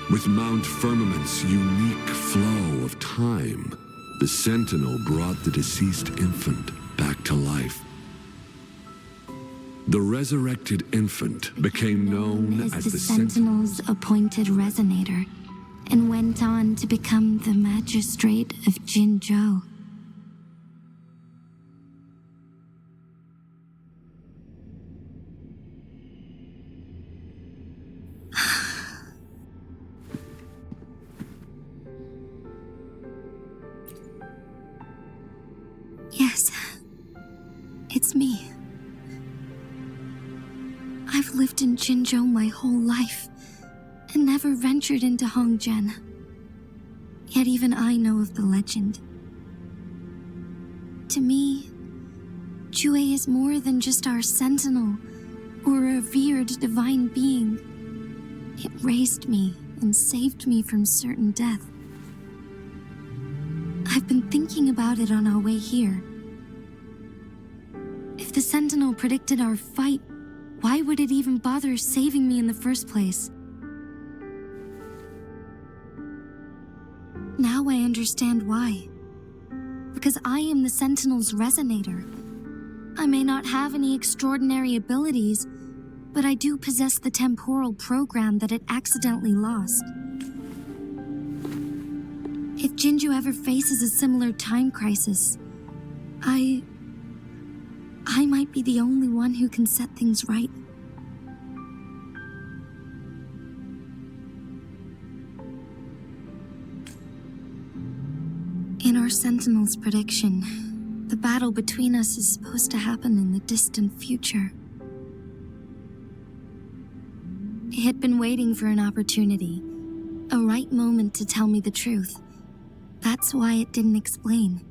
With Mount Firmament's unique flow of time, the sentinel brought the deceased infant back to life. The resurrected infant became known as the Sentinel's appointed resonator, and went on to become the magistrate of Jinshou. It's me. I've lived in Jinshou my whole life and never ventured into Hongzhen. Yet even I know of the legend. To me, Jue is more than just our sentinel or a revered divine being. It raised me and saved me from certain death. I've been thinking about it on our way here. If the sentinel predicted our fight, why would it even bother saving me in the first place? Now I understand why. Because I am the Sentinel's resonator. I may not have any extraordinary abilities, but I do possess the temporal program that it accidentally lost. If Jinshou ever faces a similar time crisis, I might be the only one who can set things right. In our Sentinel's prediction, the battle between us is supposed to happen in the distant future. It had been waiting for an opportunity, a right moment to tell me the truth. That's why it didn't explain.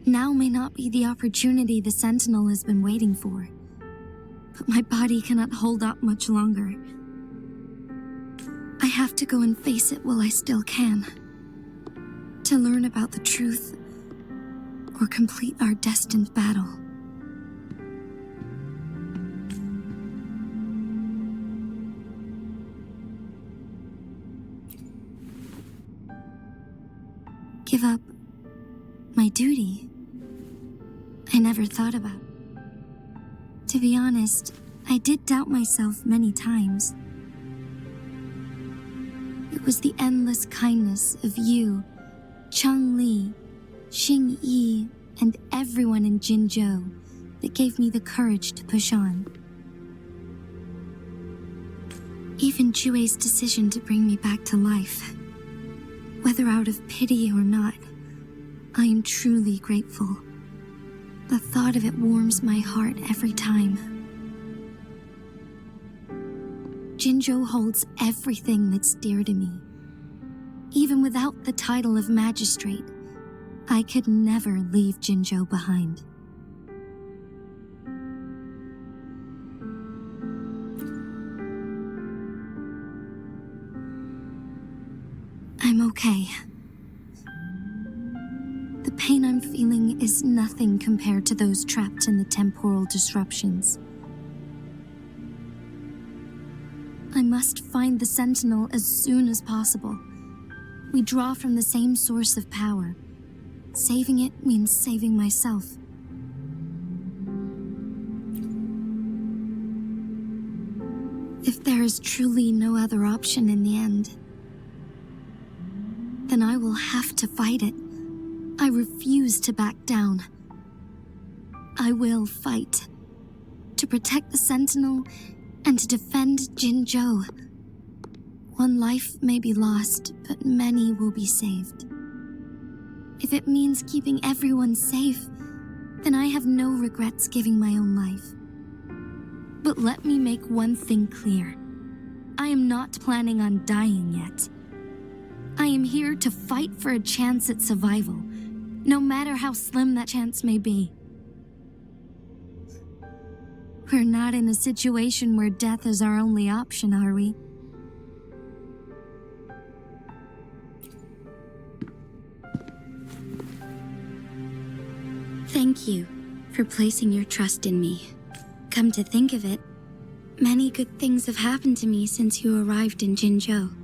Now may not be the opportunity the Sentinel has been waiting for, but my body cannot hold up much longer. I have to go and face it while I still can, to learn about the truth or complete our destined battle. Give up my duty? I never thought about. To be honest, I did doubt myself many times. It was the endless kindness of you, Changli, Xingyi, and everyone in Jinshou that gave me the courage to push on. Even Jue's decision to bring me back to life, whether out of pity or not, I am truly grateful. The thought of it warms my heart every time. Jinshou holds everything that's dear to me. Even without the title of magistrate, I could never leave Jinshou behind. I'm okay. The pain I'm feeling is nothing compared to those trapped in the temporal disruptions. I must find the Sentinel as soon as possible. We draw from the same source of power. Saving it means saving myself. If there is truly no other option in the end, then I will have to fight it. I refuse to back down. I will fight. To protect the Sentinel and to defend Jinshou. One life may be lost, but many will be saved. If it means keeping everyone safe, then I have no regrets giving my own life. But let me make one thing clear. I am not planning on dying yet. I am here to fight for a chance at survival, no matter how slim that chance may be. We're not in a situation where death is our only option, are we? Thank you for placing your trust in me. Come to think of it, many good things have happened to me since you arrived in Jinshou.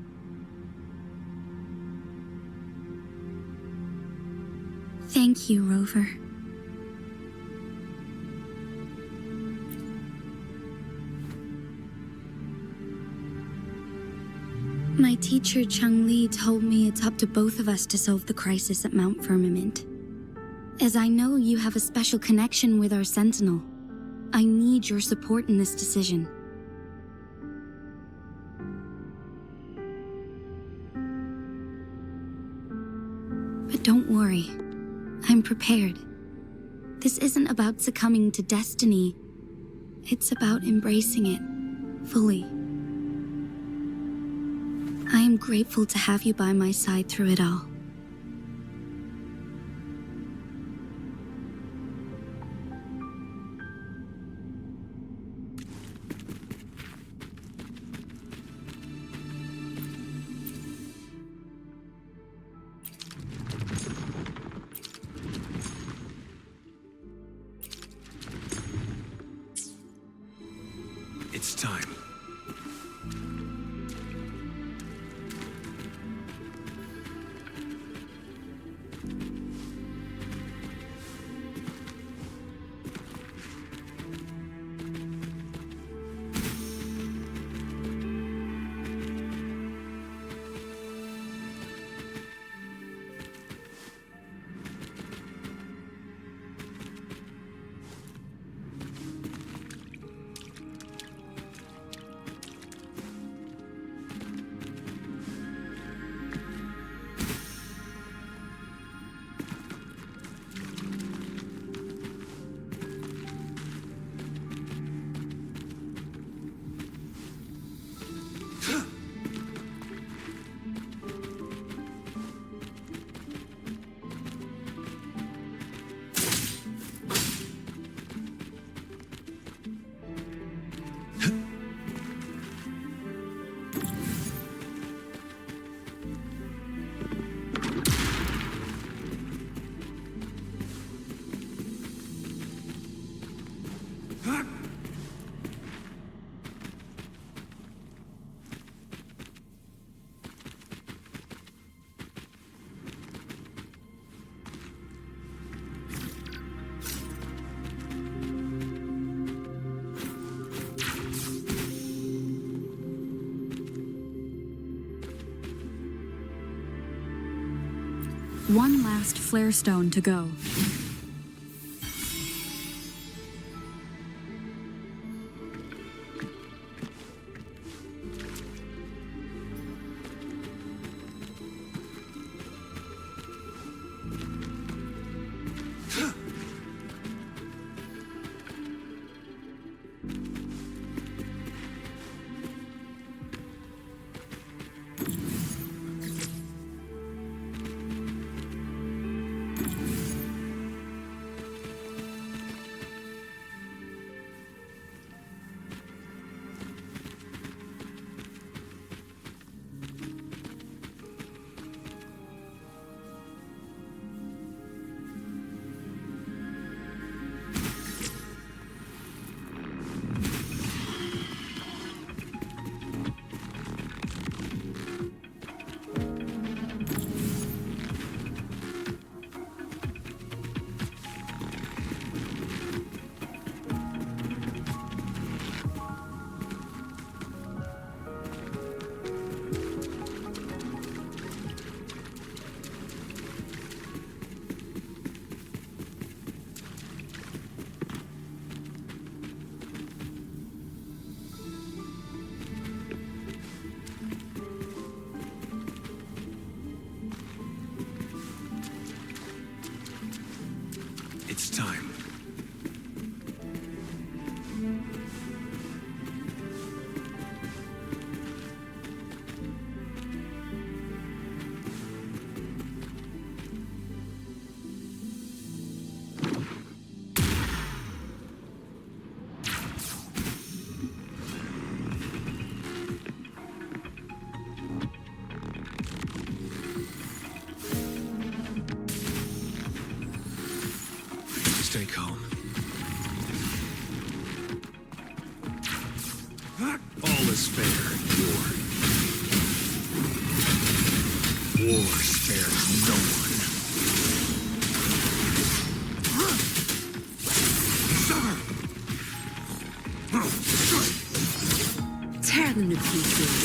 Thank you, Rover. My teacher Changli told me it's up to both of us to solve the crisis at Mount Firmament. As I know you have a special connection with our Sentinel, I need your support in this decision. But don't worry, I I'm prepared. This isn't about succumbing to destiny. It's about embracing it fully. I am grateful to have you by my side through it all. It's time. One last flare stone to go. It's time. Stay calm. All is fair in war. War spares no one. Tear them to pieces.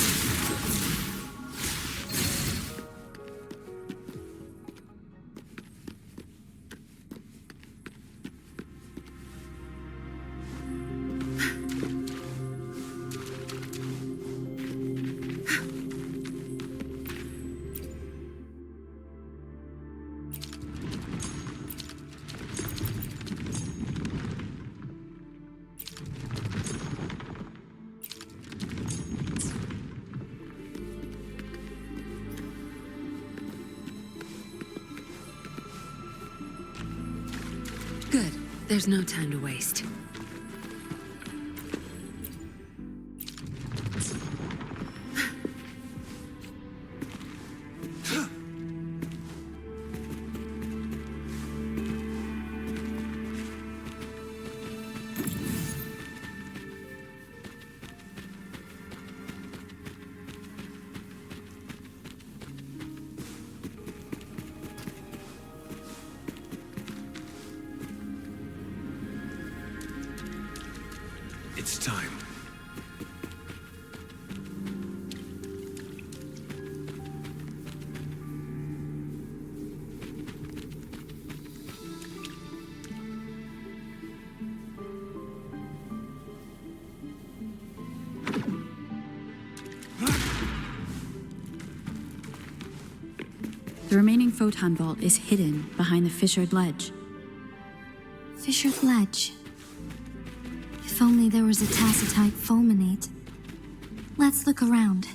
there's no time to waste. It's time. The remaining photon vault is hidden behind the fissured ledge. Fissured ledge. If only there was a tacitite fulminate. Let's look around.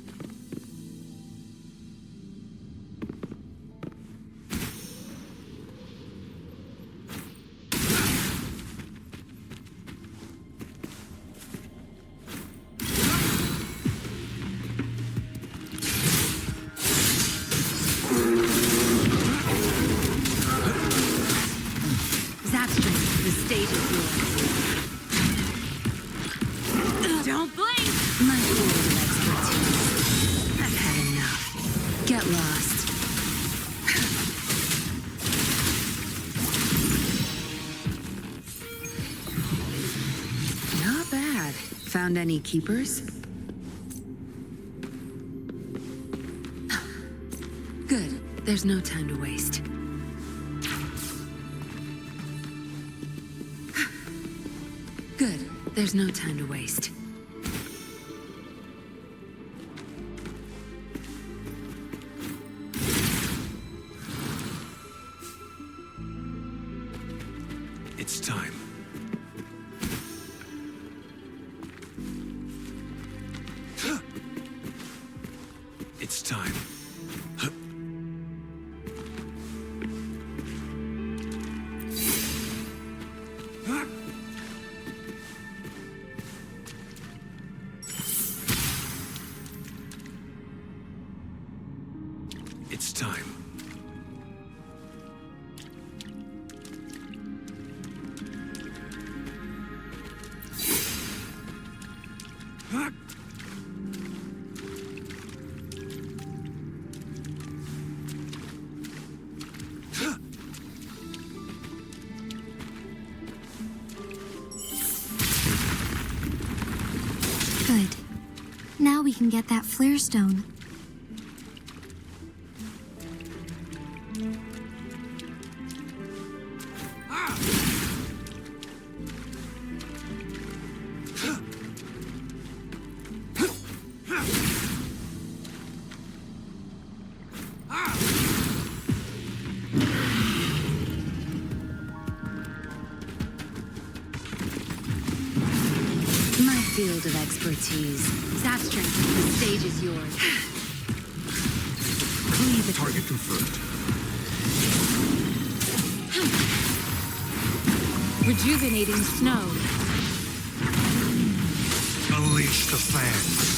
The stage is yours. Don't blink! My field of expertise. I've had enough. Get lost. Not bad. Found any keepers? Good. There's no time to waste. Good. There's no time to waste. It's time. It's time. It's time. Good. Now we can get that flare stone. My field of expertise. Zap strength. The stage is yours. Cleave it. Target confirmed. Rejuvenating snow. Unleash the fans.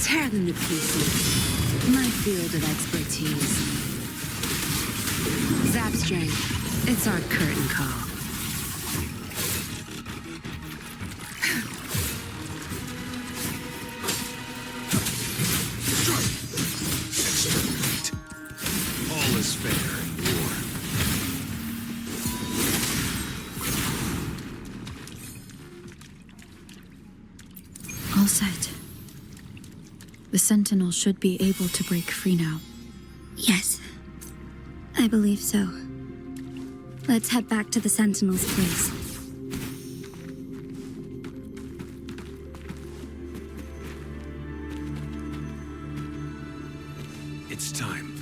Tear them to pieces. My field of expertise. Zap strength. It's our curtain call. Exterminate. All is fair in war. All set. The Sentinel should be able to break free now. Yes, I believe so. Let's head back to the Sentinel's place. It's time.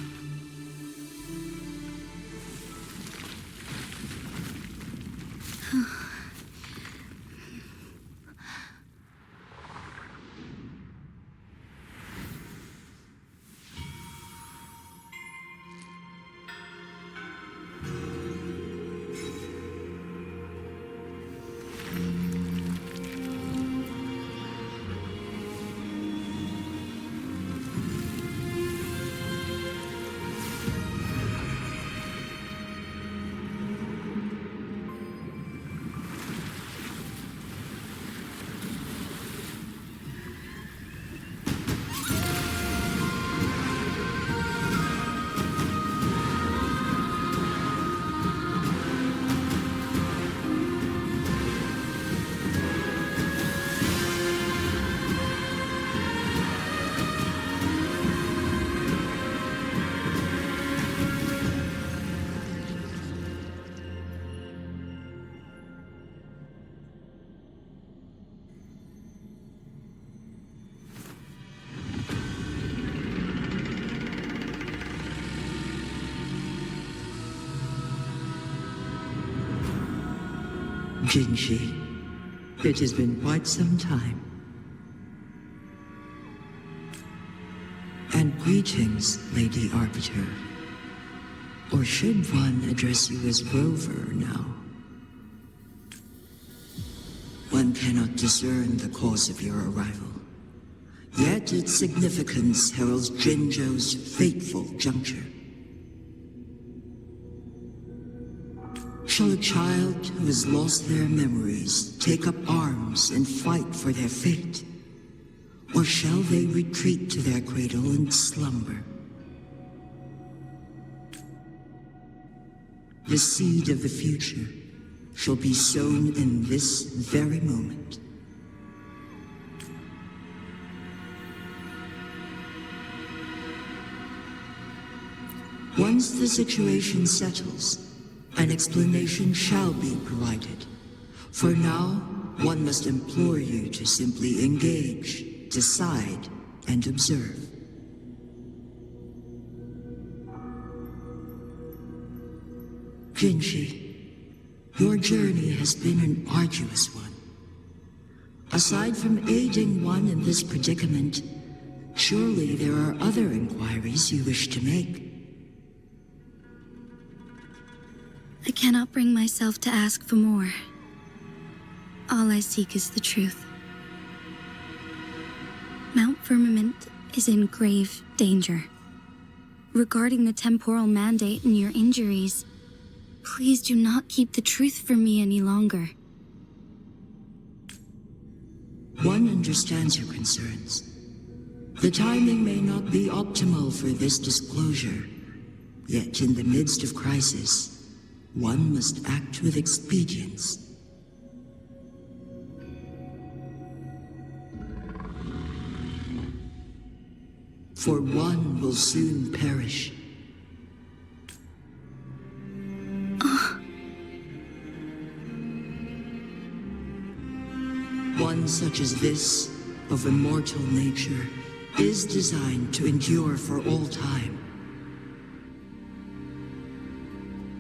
Jinshi, it has been quite some time. And greetings, Lady Arbiter. Or should one address you as Rover now? One cannot discern the cause of your arrival. Yet its significance heralds Jinshou's fateful juncture. Shall a child who has lost their memories take up arms and fight for their fate? Or shall they retreat to their cradle and slumber? The seed of the future shall be sown in this very moment. Once the situation settles, an explanation shall be provided. For now, one must implore you to simply engage, decide, and observe. Jinshi, your journey has been an arduous one. Aside from aiding one in this predicament, surely there are other inquiries you wish to make. I cannot bring myself to ask for more. All I seek is the truth. Mount Firmament is in grave danger. Regarding the temporal mandate and your injuries, please do not keep the truth from me any longer. One understands your concerns. The timing may not be optimal for this disclosure, yet in the midst of crisis, one must act with expedience. For one will soon perish. One such as this, of immortal nature, is designed to endure for all time.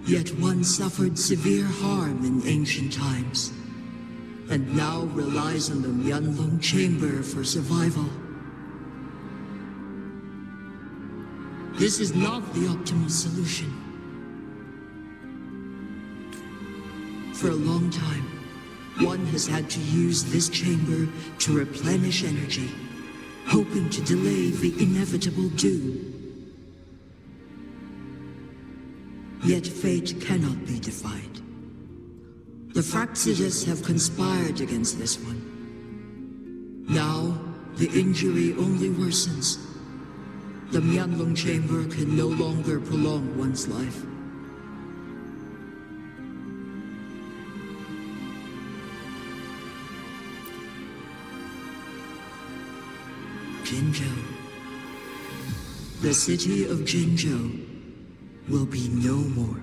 Yet one suffered severe harm in ancient times, and now relies on the Huanglong chamber for survival. This is not the optimal solution. For a long time, one has had to use this chamber to replenish energy, hoping to delay the inevitable doom. Yet fate cannot be defied. The Fraxidus have conspired against this one. Now, the injury only worsens. The Huanglong chamber can no longer prolong one's life. Jinshou. The city of Jinshou will be no more.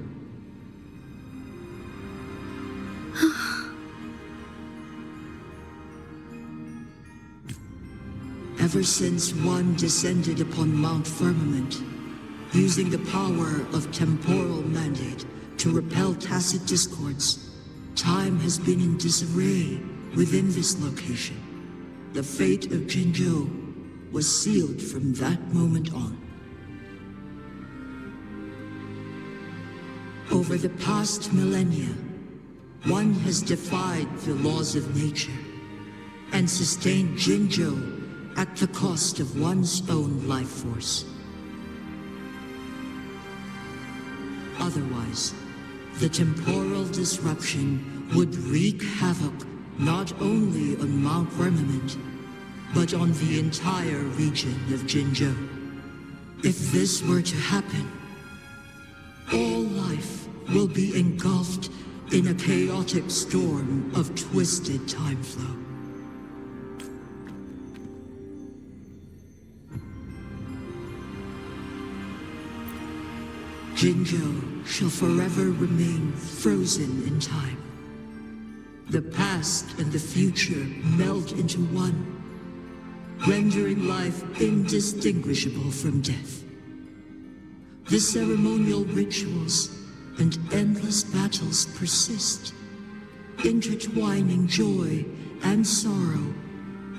Ever since one descended upon Mount Firmament, using the power of temporal mandate to repel tacit discords, time has been in disarray within this location. The fate of Jinshou was sealed from that moment on. Over the past millennia, one has defied the laws of nature and sustained Jinshou at the cost of one's own life force. Otherwise, the temporal disruption would wreak havoc not only on Mount Firmament, but on the entire region of Jinshou. If this were to happen, all life will be engulfed in a chaotic storm of twisted time flow. Jinshou shall forever remain frozen in time. The past and the future melt into one, rendering life indistinguishable from death. The ceremonial rituals and endless battles persist, intertwining joy and sorrow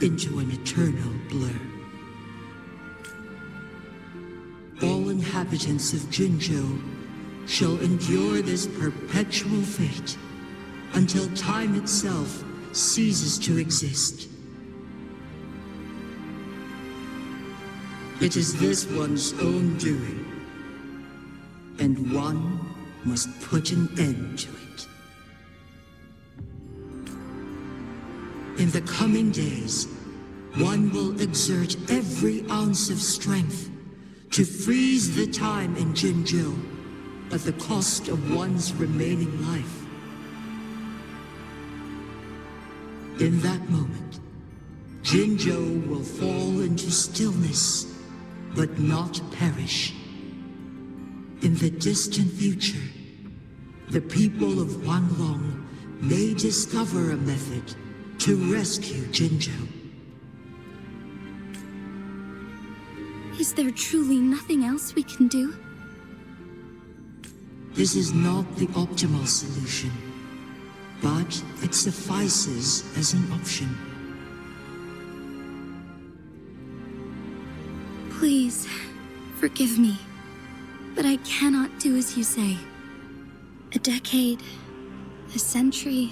into an eternal blur. All inhabitants of Jinshou shall endure this perpetual fate until time itself ceases to exist. It is this one's own doing, and one must put an end to it. In the coming days, one will exert every ounce of strength to freeze the time in Jinshou at the cost of one's remaining life. In that moment, Jinshou will fall into stillness, but not perish. In the distant future, the people of Huanglong may discover a method to rescue Jinshou. Is there truly nothing else we can do? This is not the optimal solution, but it suffices as an option. Please, forgive me, but I cannot do as you say. A decade, a century.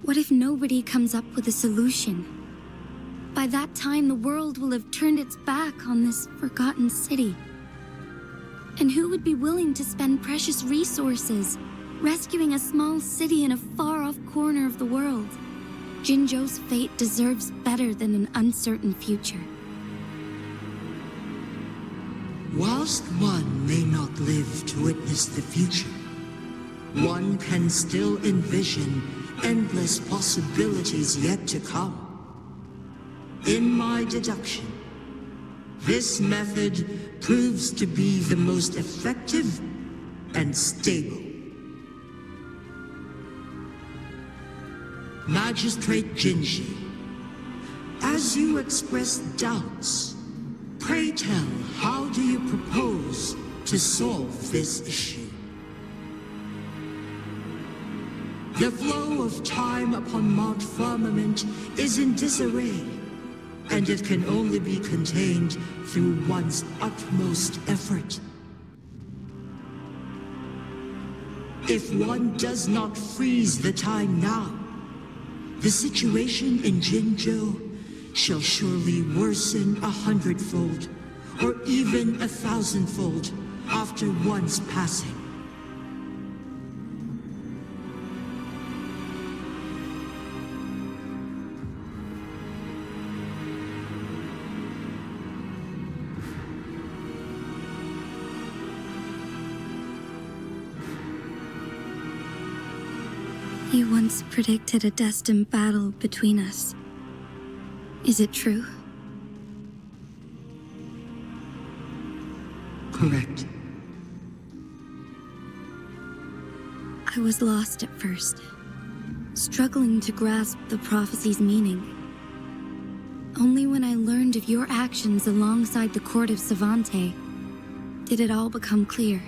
What if nobody comes up with a solution? By that time, the world will have turned its back on this forgotten city. And who would be willing to spend precious resources rescuing a small city in a far-off corner of the world? Jinzhou's fate deserves better than an uncertain future. Whilst one may not live to witness the future, one can still envision endless possibilities yet to come. In my deduction, this method proves to be the most effective and stable. Magistrate Jinshou, as you express doubts, pray tell, how do you propose to solve this issue? The flow of time upon Mount Firmament is in disarray, and it can only be contained through one's utmost effort. If one does not freeze the time now, the situation in Jinshou shall surely worsen 100-fold, or even 1,000-fold after one's passing. You once predicted a destined battle between us. Is it true? Correct. I was lost at first, struggling to grasp the prophecy's meaning. Only when I learned of your actions alongside the court of Savante did it all become clear.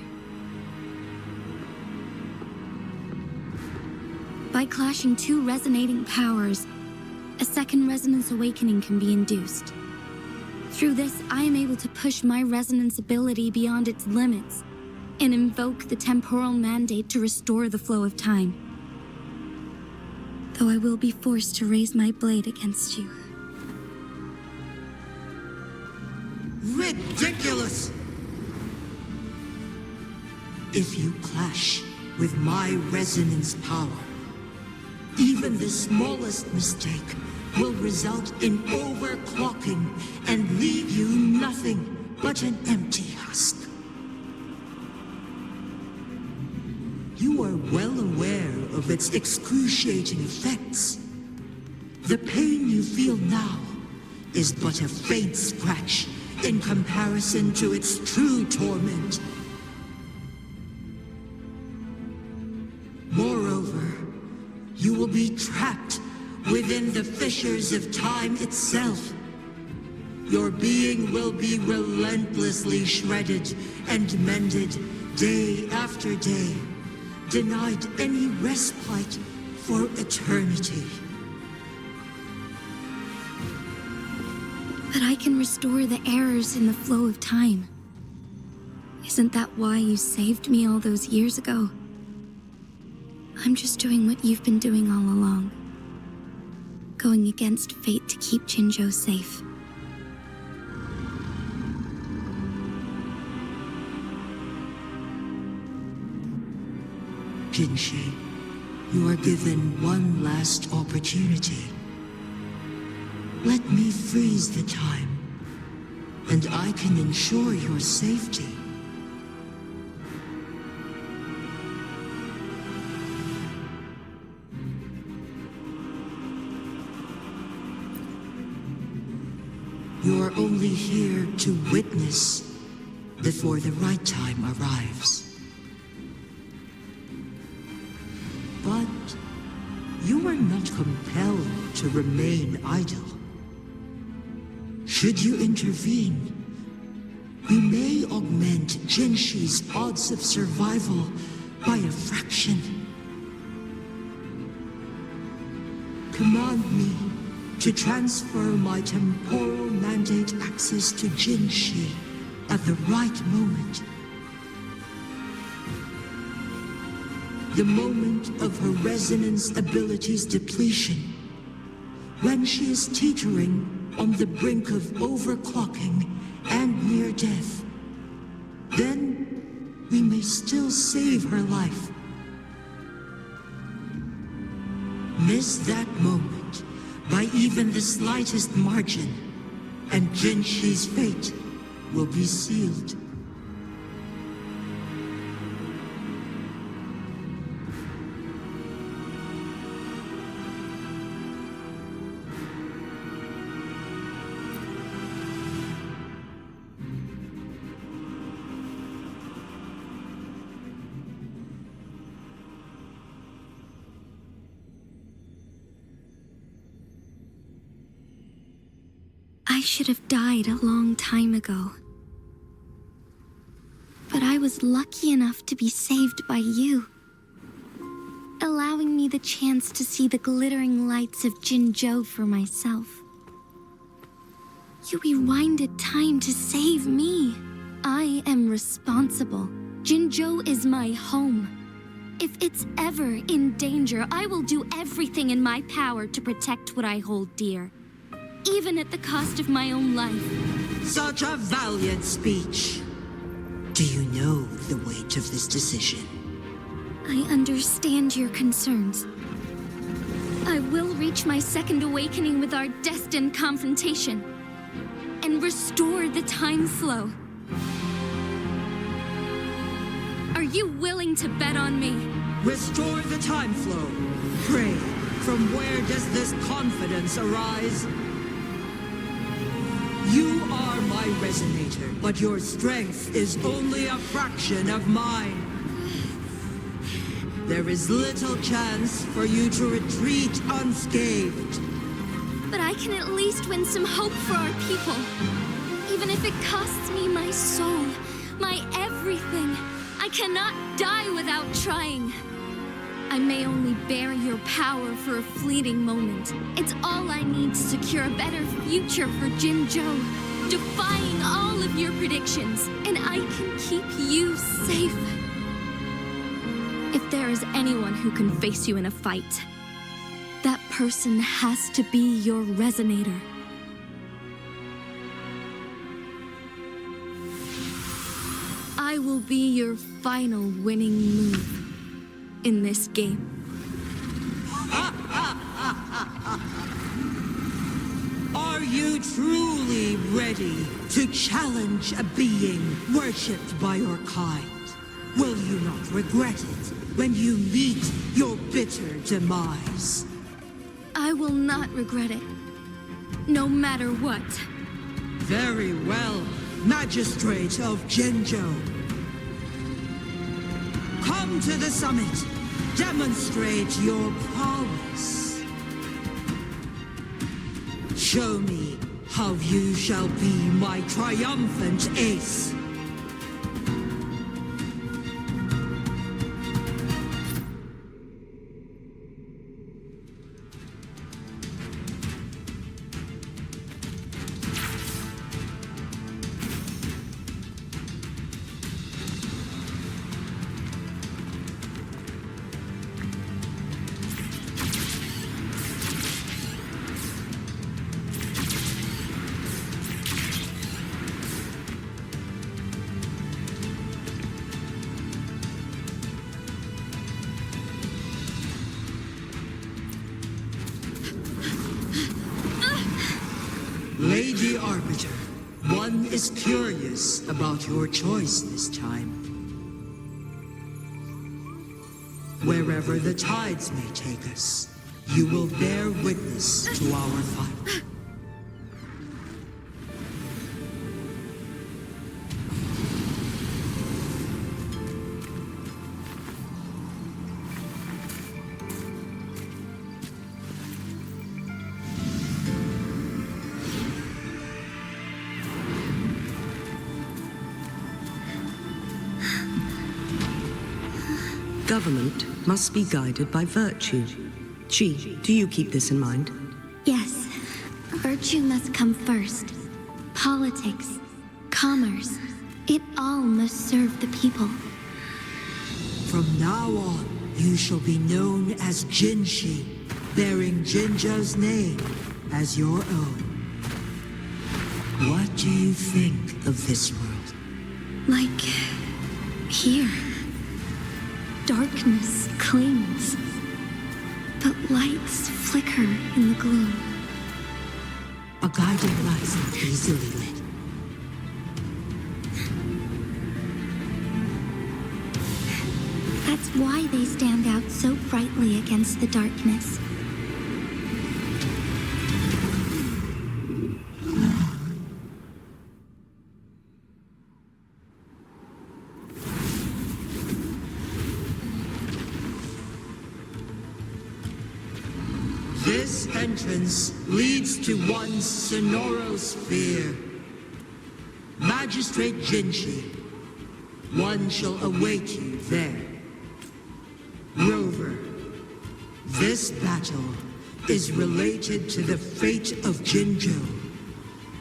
By clashing two resonating powers, a second resonance awakening can be induced. Through this, I am able to push my resonance ability beyond its limits and invoke the temporal mandate to restore the flow of time. Though I will be forced to raise my blade against you. Ridiculous! If you clash with my resonance power, even the smallest mistake will result in overclocking and leave you nothing but an empty husk. You are well aware of its excruciating effects. The pain you feel now is but a faint scratch in comparison to its true torment. Moreover, you will be trapped within the fissures of time itself. Your being will be relentlessly shredded and mended day after day, denied any respite for eternity. But I can restore the errors in the flow of time. Isn't that why you saved me all those years ago? I'm just doing what you've been doing all along. Going against fate to keep Jinshou safe. Jinshou, you are given one last opportunity. Let me freeze the time, and I can ensure your safety. You're only here to witness before the right time arrives. But you are not compelled to remain idle. Should you intervene, we may augment Jinshou's odds of survival by a fraction. Command me to transfer my temporal mandate access to Jinshou at the right moment. The moment of her resonance ability's depletion, when she is teetering on the brink of overclocking and near death. Then we may still save her life. Miss that moment by even the slightest margin, and Jinshou's fate will be sealed. I should have died a long time ago. But I was lucky enough to be saved by you, allowing me the chance to see the glittering lights of Jinshou for myself. You rewinded time to save me. I am responsible. Jinshou is my home. If it's ever in danger, I will do everything in my power to protect what I hold dear. Even at the cost of my own life. Such a valiant speech. Do you know the weight of this decision? I understand your concerns. I will reach my second awakening with our destined confrontation and restore the time flow. Are you willing to bet on me? Restore the time flow. Pray, from where does this confidence arise? You are my resonator, but your strength is only a fraction of mine. There is little chance for you to retreat unscathed. But I can at least win some hope for our people. Even if it costs me my soul, my everything. I cannot die without trying. I may only bear your power for a fleeting moment. It's all I need to secure a better future for Jinshou, defying all of your predictions, and I can keep you safe. If there is anyone who can face you in a fight, that person has to be your resonator. I will be your final winning move in this game. Are you truly ready to challenge a being worshipped by your kind? Will you not regret it when you meet your bitter demise? I will not regret it, no matter what. Very well, Magistrate of Jinshou. Come to the summit. Demonstrate your prowess. Show me how you shall be my triumphant ace. is curious about your choice this time. Wherever the tides may take us, you will bear witness to our fight. Government must be guided by virtue. Chi, do you keep this in mind? Yes, virtue must come first. Politics, commerce, it all must serve the people. From now on, you shall be known as Jinshou, bearing Jinzhou's name as your own. What do you think of this world? Like here. Darkness clings, but lights flicker in the gloom. A guiding light is easily lit. That's why they stand out so brightly against the darkness. This entrance leads to one sonoro sphere. Magistrate Jinshou, one shall await you there. Rover, this battle is related to the fate of Jinzhou,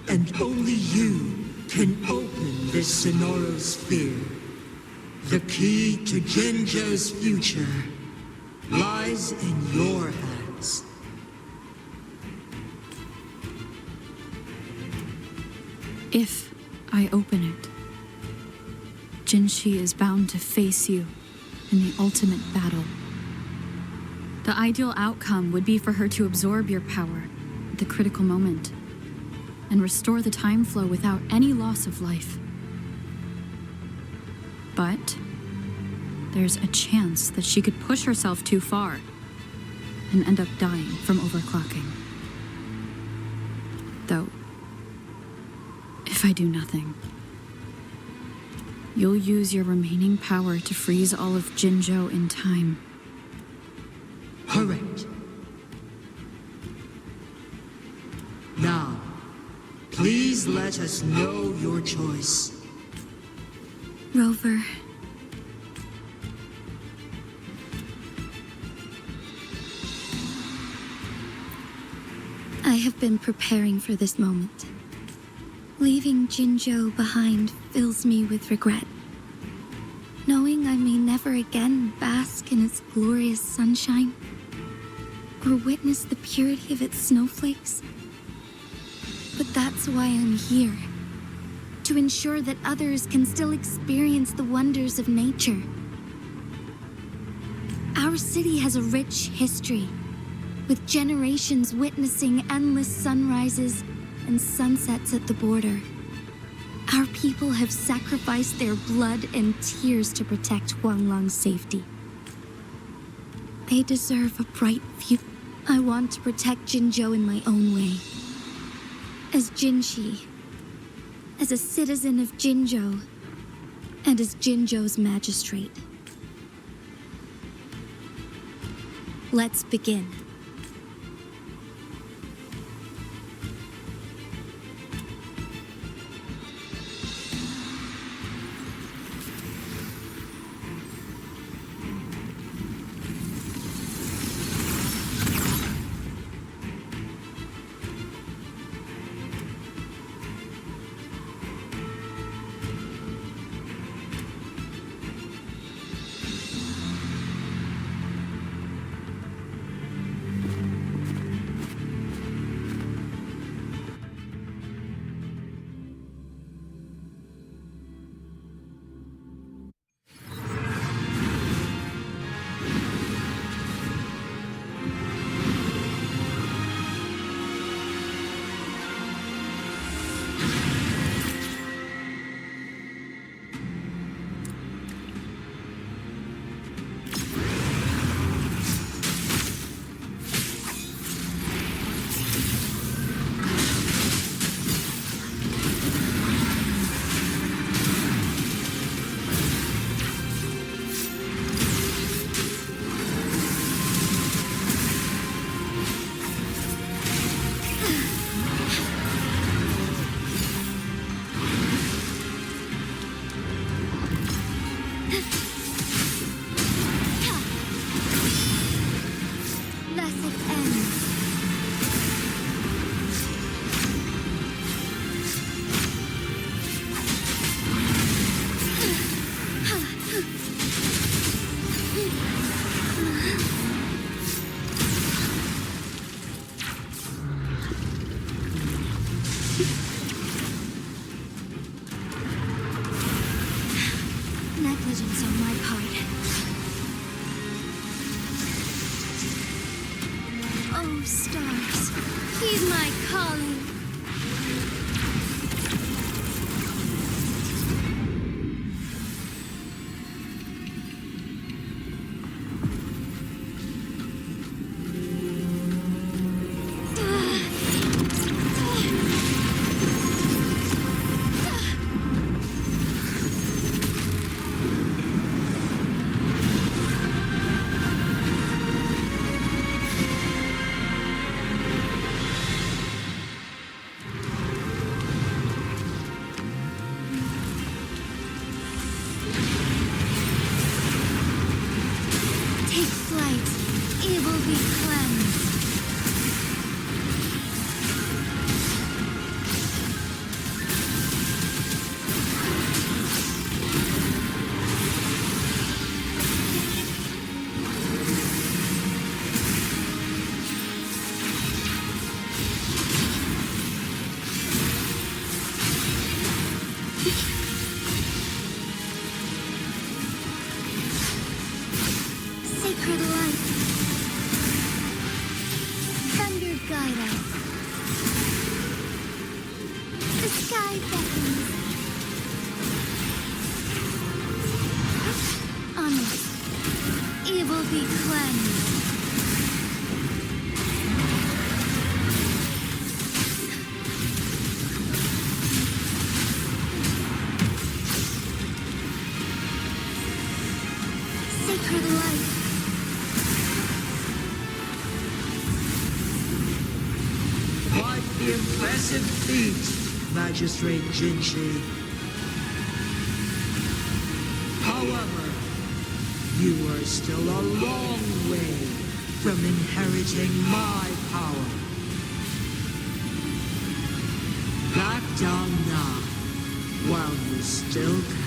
and only you can open this sonoro sphere. The key to Jinzhou's future lies in your hands. If I open it, Jinshou is bound to face you in the ultimate battle. The ideal outcome would be for her to absorb your power at the critical moment and restore the time flow without any loss of life. But there's a chance that she could push herself too far and end up dying from overclocking. Though, if I do nothing, you'll use your remaining power to freeze all of Jinzhou in time. Correct. Now, please let us know your choice. Rover. I have been preparing for this moment. Leaving Jinzhou behind fills me with regret. Knowing I may never again bask in its glorious sunshine, or witness the purity of its snowflakes. But that's why I'm here. To ensure that others can still experience the wonders of nature. Our city has a rich history, with generations witnessing endless sunrises and sunsets at the border. Our people have sacrificed their blood and tears to protect Huanglong's safety. They deserve a bright future. I want to protect Jinzhou in my own way. As Jinshou, as a citizen of Jinzhou, and as Jinzhou's magistrate. Let's begin. Thus it ends. Negligence on my part. Oh, stars, heed my calling. Take flight, evil be cleansed. Sacred light, thunder guide us. The sky beckons. Onward, evil be cleansed. Sacred light. Quite the impressive feat, Magistrate Jinshou. However, you are still a long way from inheriting my power. Back down now, while you still can.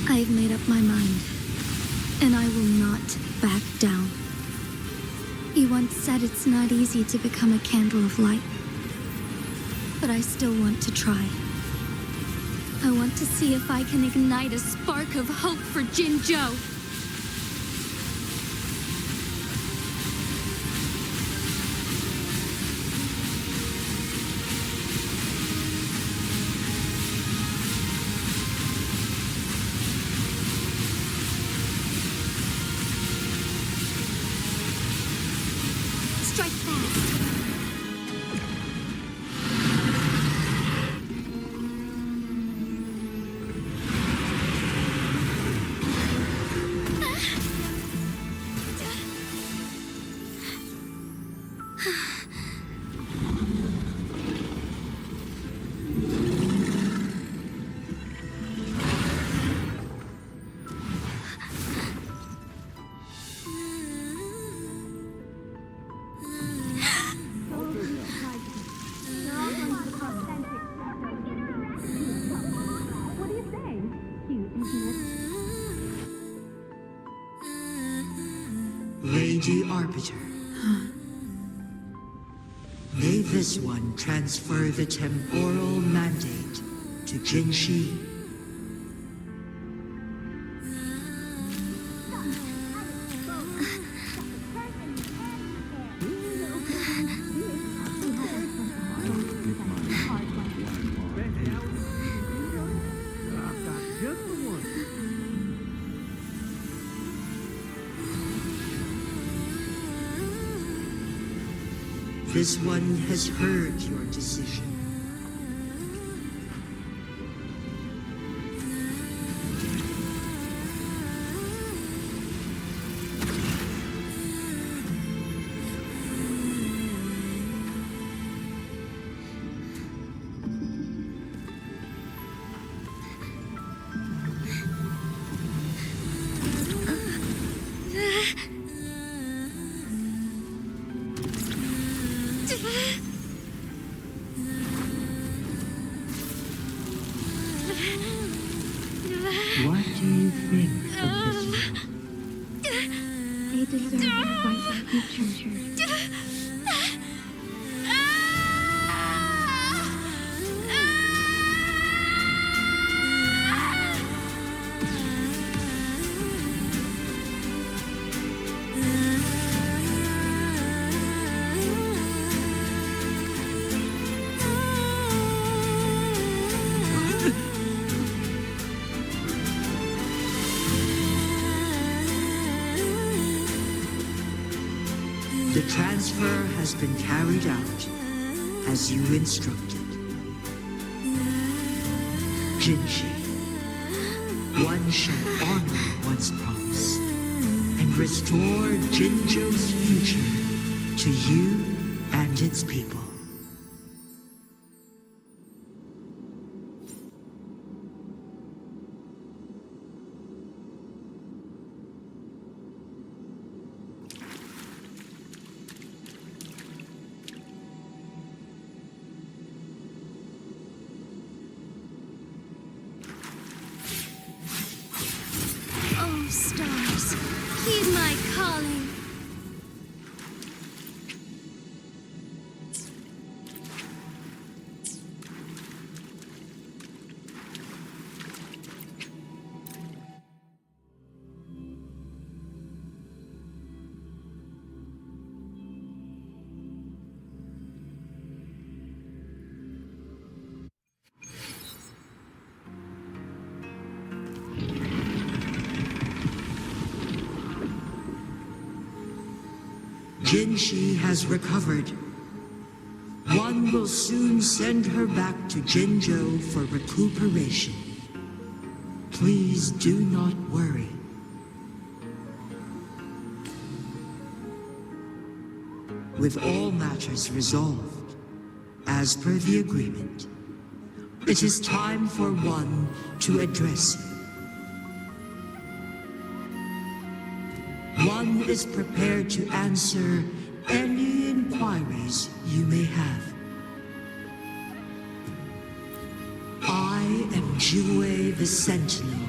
I've made up my mind, and I will not back down. You once said it's not easy to become a candle of light, but I still want to try. I want to see if I can ignite a spark of hope for Jinshou. Strike fast. Lady Arbiter. May this one transfer the temporal mandate to Jinshou. This one has heard your decision. What do you think of this one? They deserve a fight like you treasured. The transfer has been carried out as you instructed. Jinshou, one shall honor one's promise and restore Jinzhou's future to you and its people. Oh, stars, heed my calling. Jinshou has recovered. One will soon send her back to Jinzhou for recuperation. Please do not worry. With all matters resolved, as per the agreement, it is time for one to address you. One is prepared to answer any inquiries you may have. I am Jiyan the Sentinel,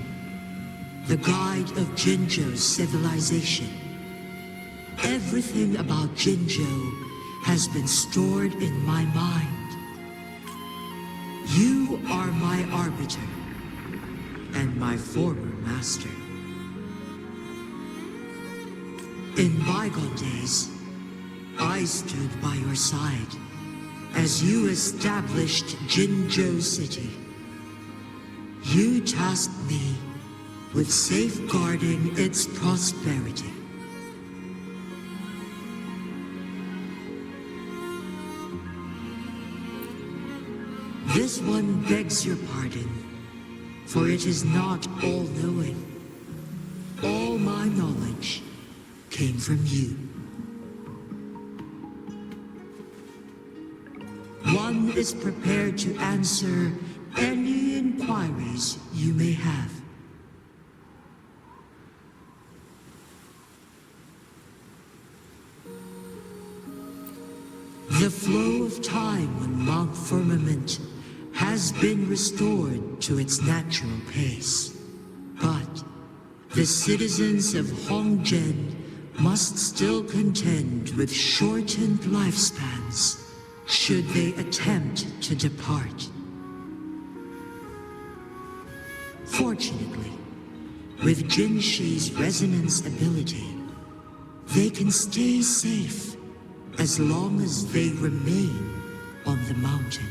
the guide of Jinzhou's civilization. Everything about Jinzhou has been stored in my mind. You are my arbiter and my former master. In bygone days, I stood by your side as you established Jinzhou City. You tasked me with safeguarding its prosperity. This one begs your pardon, for it is not all-knowing. All my knowledge came from you. One is prepared to answer any inquiries you may have. The flow of time on Mount Firmament has been restored to its natural pace. But the citizens of Hongzhen must still contend with shortened lifespans should they attempt to depart. Fortunately, with Jinshou's resonance ability, they can stay safe as long as they remain on the mountain.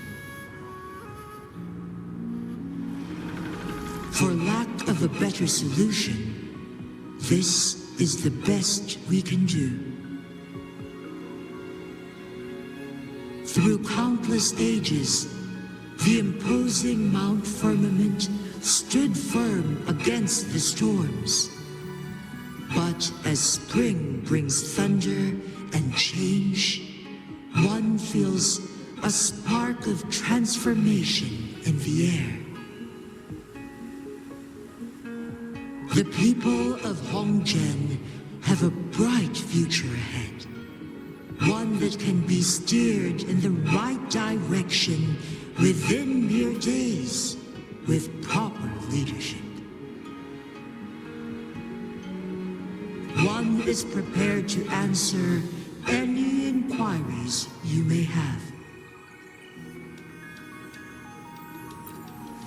For lack of a better solution, this is the best we can do. Through countless ages, the imposing Mount Firmament stood firm against the storms. But as spring brings thunder and change, one feels a spark of transformation in the air. The people of Hongzhen have a bright future ahead. One that can be steered in the right direction within mere days with proper leadership. One is prepared to answer any inquiries you may have.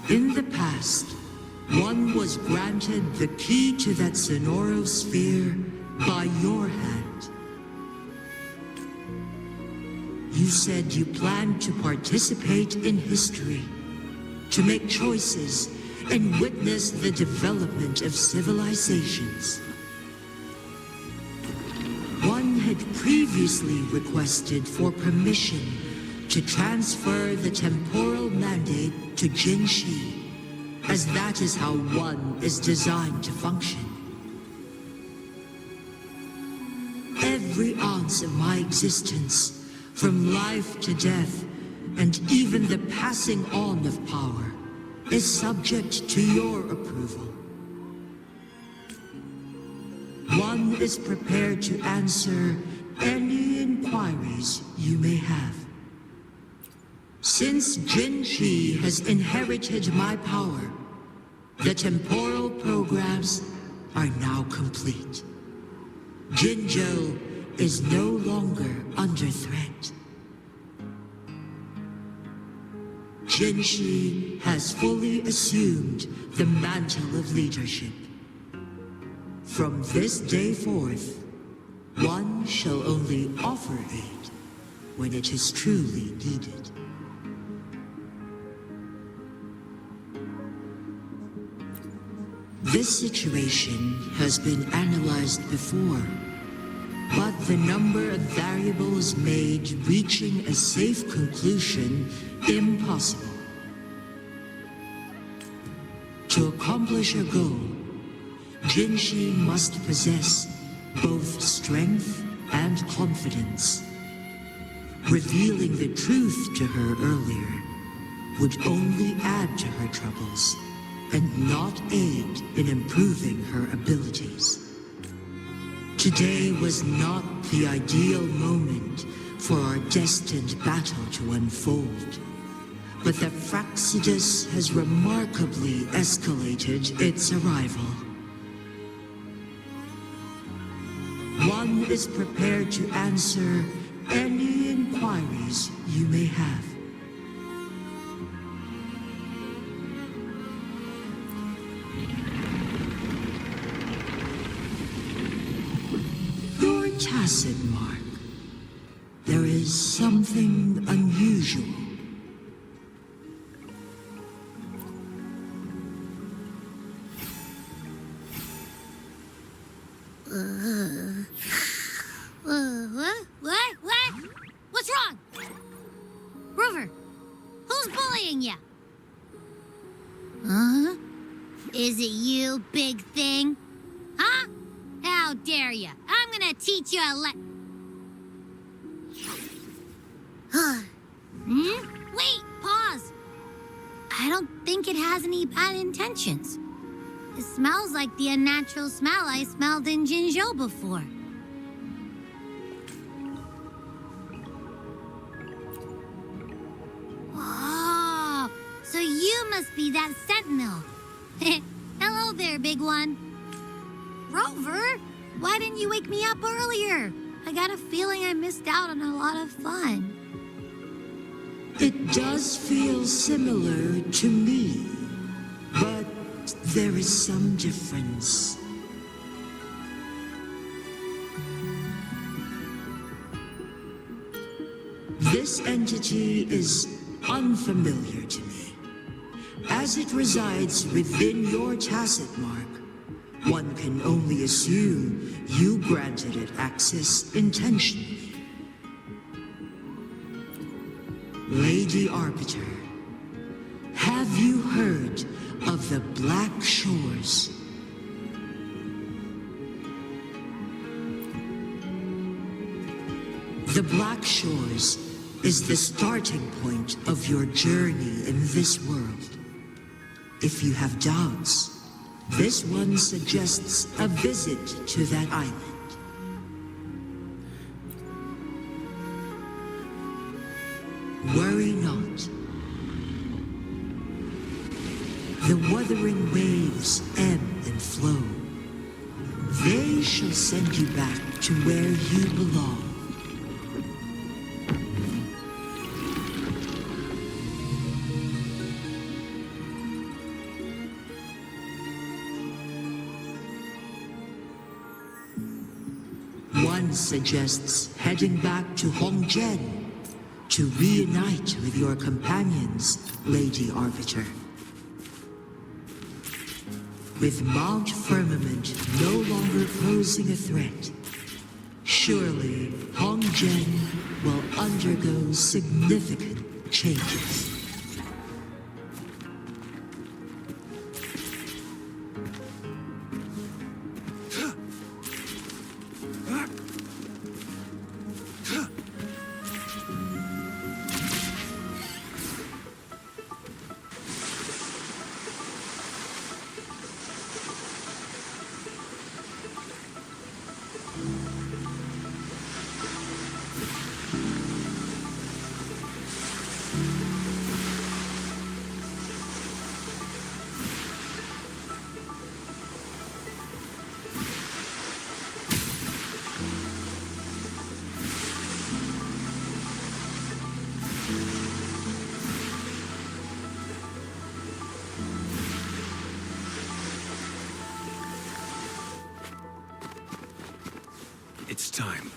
In the past, one was granted the key to that Sonoro sphere by your hand. You said you planned to participate in history, to make choices and witness the development of civilizations. One had previously requested for permission to transfer the temporal mandate to Jinshou, as that is how one is designed to function. Every ounce of my existence, from life to death, and even the passing on of power, is subject to your approval. One is prepared to answer any inquiries you may have. Since Jinshou has inherited my power, the temporal programs are now complete. Jinshou is no longer under threat. Jinshou has fully assumed the mantle of leadership. From this day forth, one shall only offer aid when it is truly needed. This situation has been analyzed before, but the number of variables made reaching a safe conclusion impossible. To accomplish a goal, Jinshou must possess both strength and confidence. Revealing the truth to her earlier would only add to her troubles and not aid in improving her abilities. Today was not the ideal moment for our destined battle to unfold, but the Fractsidus has remarkably escalated its arrival. One is prepared to answer any inquiries you may have. Your tacit mark. There is something unusual. What? What's wrong? Rover, who's bullying you? Huh? Is it you, big thing? Huh? How dare you? I'm gonna teach you a Wait, pause. I don't think it has any bad intentions. It smells like the unnatural smell I smelled in Jinshou before. Oh, so you must be that sentinel. Hello there, big one. Rover, why didn't you wake me up earlier? I got a feeling I missed out on a lot of fun. It does feel similar to me, but there is some difference. This entity is unfamiliar to me. As it resides within your tacit mark, one can only assume you granted it access intentionally. Lady Arbiter, have you heard of the Black Shores? The Black Shores is the starting point of your journey in this world. If you have doubts, this one suggests a visit to that island. Worry not. The Wuthering Waves ebb and flow. They shall send you back to where you belong. One suggests heading back to Hongzhen to reunite with your companions, Lady Arbiter. With Mount Firmament no longer posing a threat, surely Hongzhen will undergo significant changes. It's time.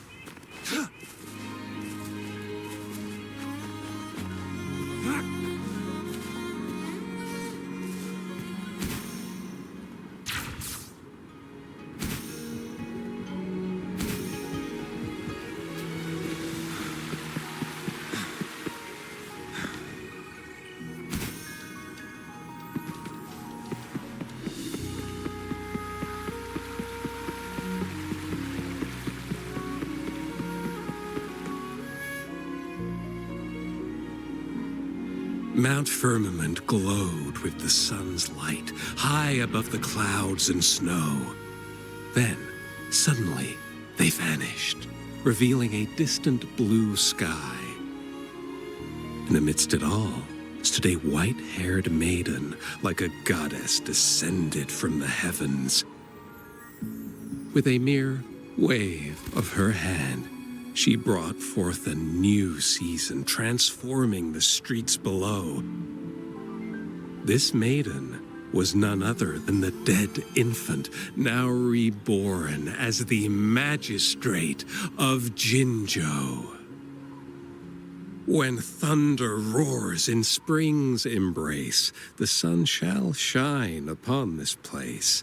Mount Firmament glowed with the sun's light, high above the clouds and snow. Then, suddenly, they vanished, revealing a distant blue sky. And amidst it all stood a white-haired maiden, like a goddess descended from the heavens. With a mere wave of her hand, she brought forth a new season, transforming the streets below. This maiden was none other than the dead infant, now reborn as the magistrate of Jinshou. When thunder roars in spring's embrace, the sun shall shine upon this place.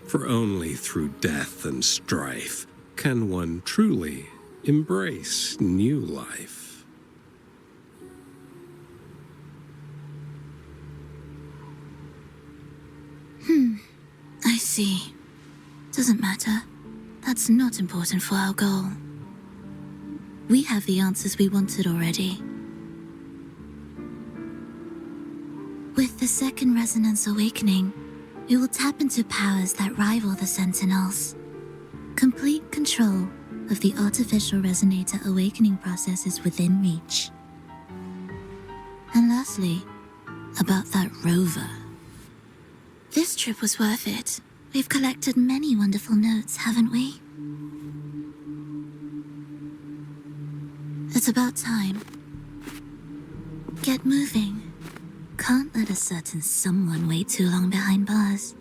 For only through death and strife can one truly embrace new life. I see. Doesn't matter. That's not important for our goal. We have the answers we wanted already. With the second resonance awakening, we will tap into powers that rival the Sentinels. Complete control of the artificial resonator awakening process is within reach. And lastly, about that rover. This trip was worth it. We've collected many wonderful notes, haven't we? It's about time. Get moving. Can't let a certain someone wait too long behind bars.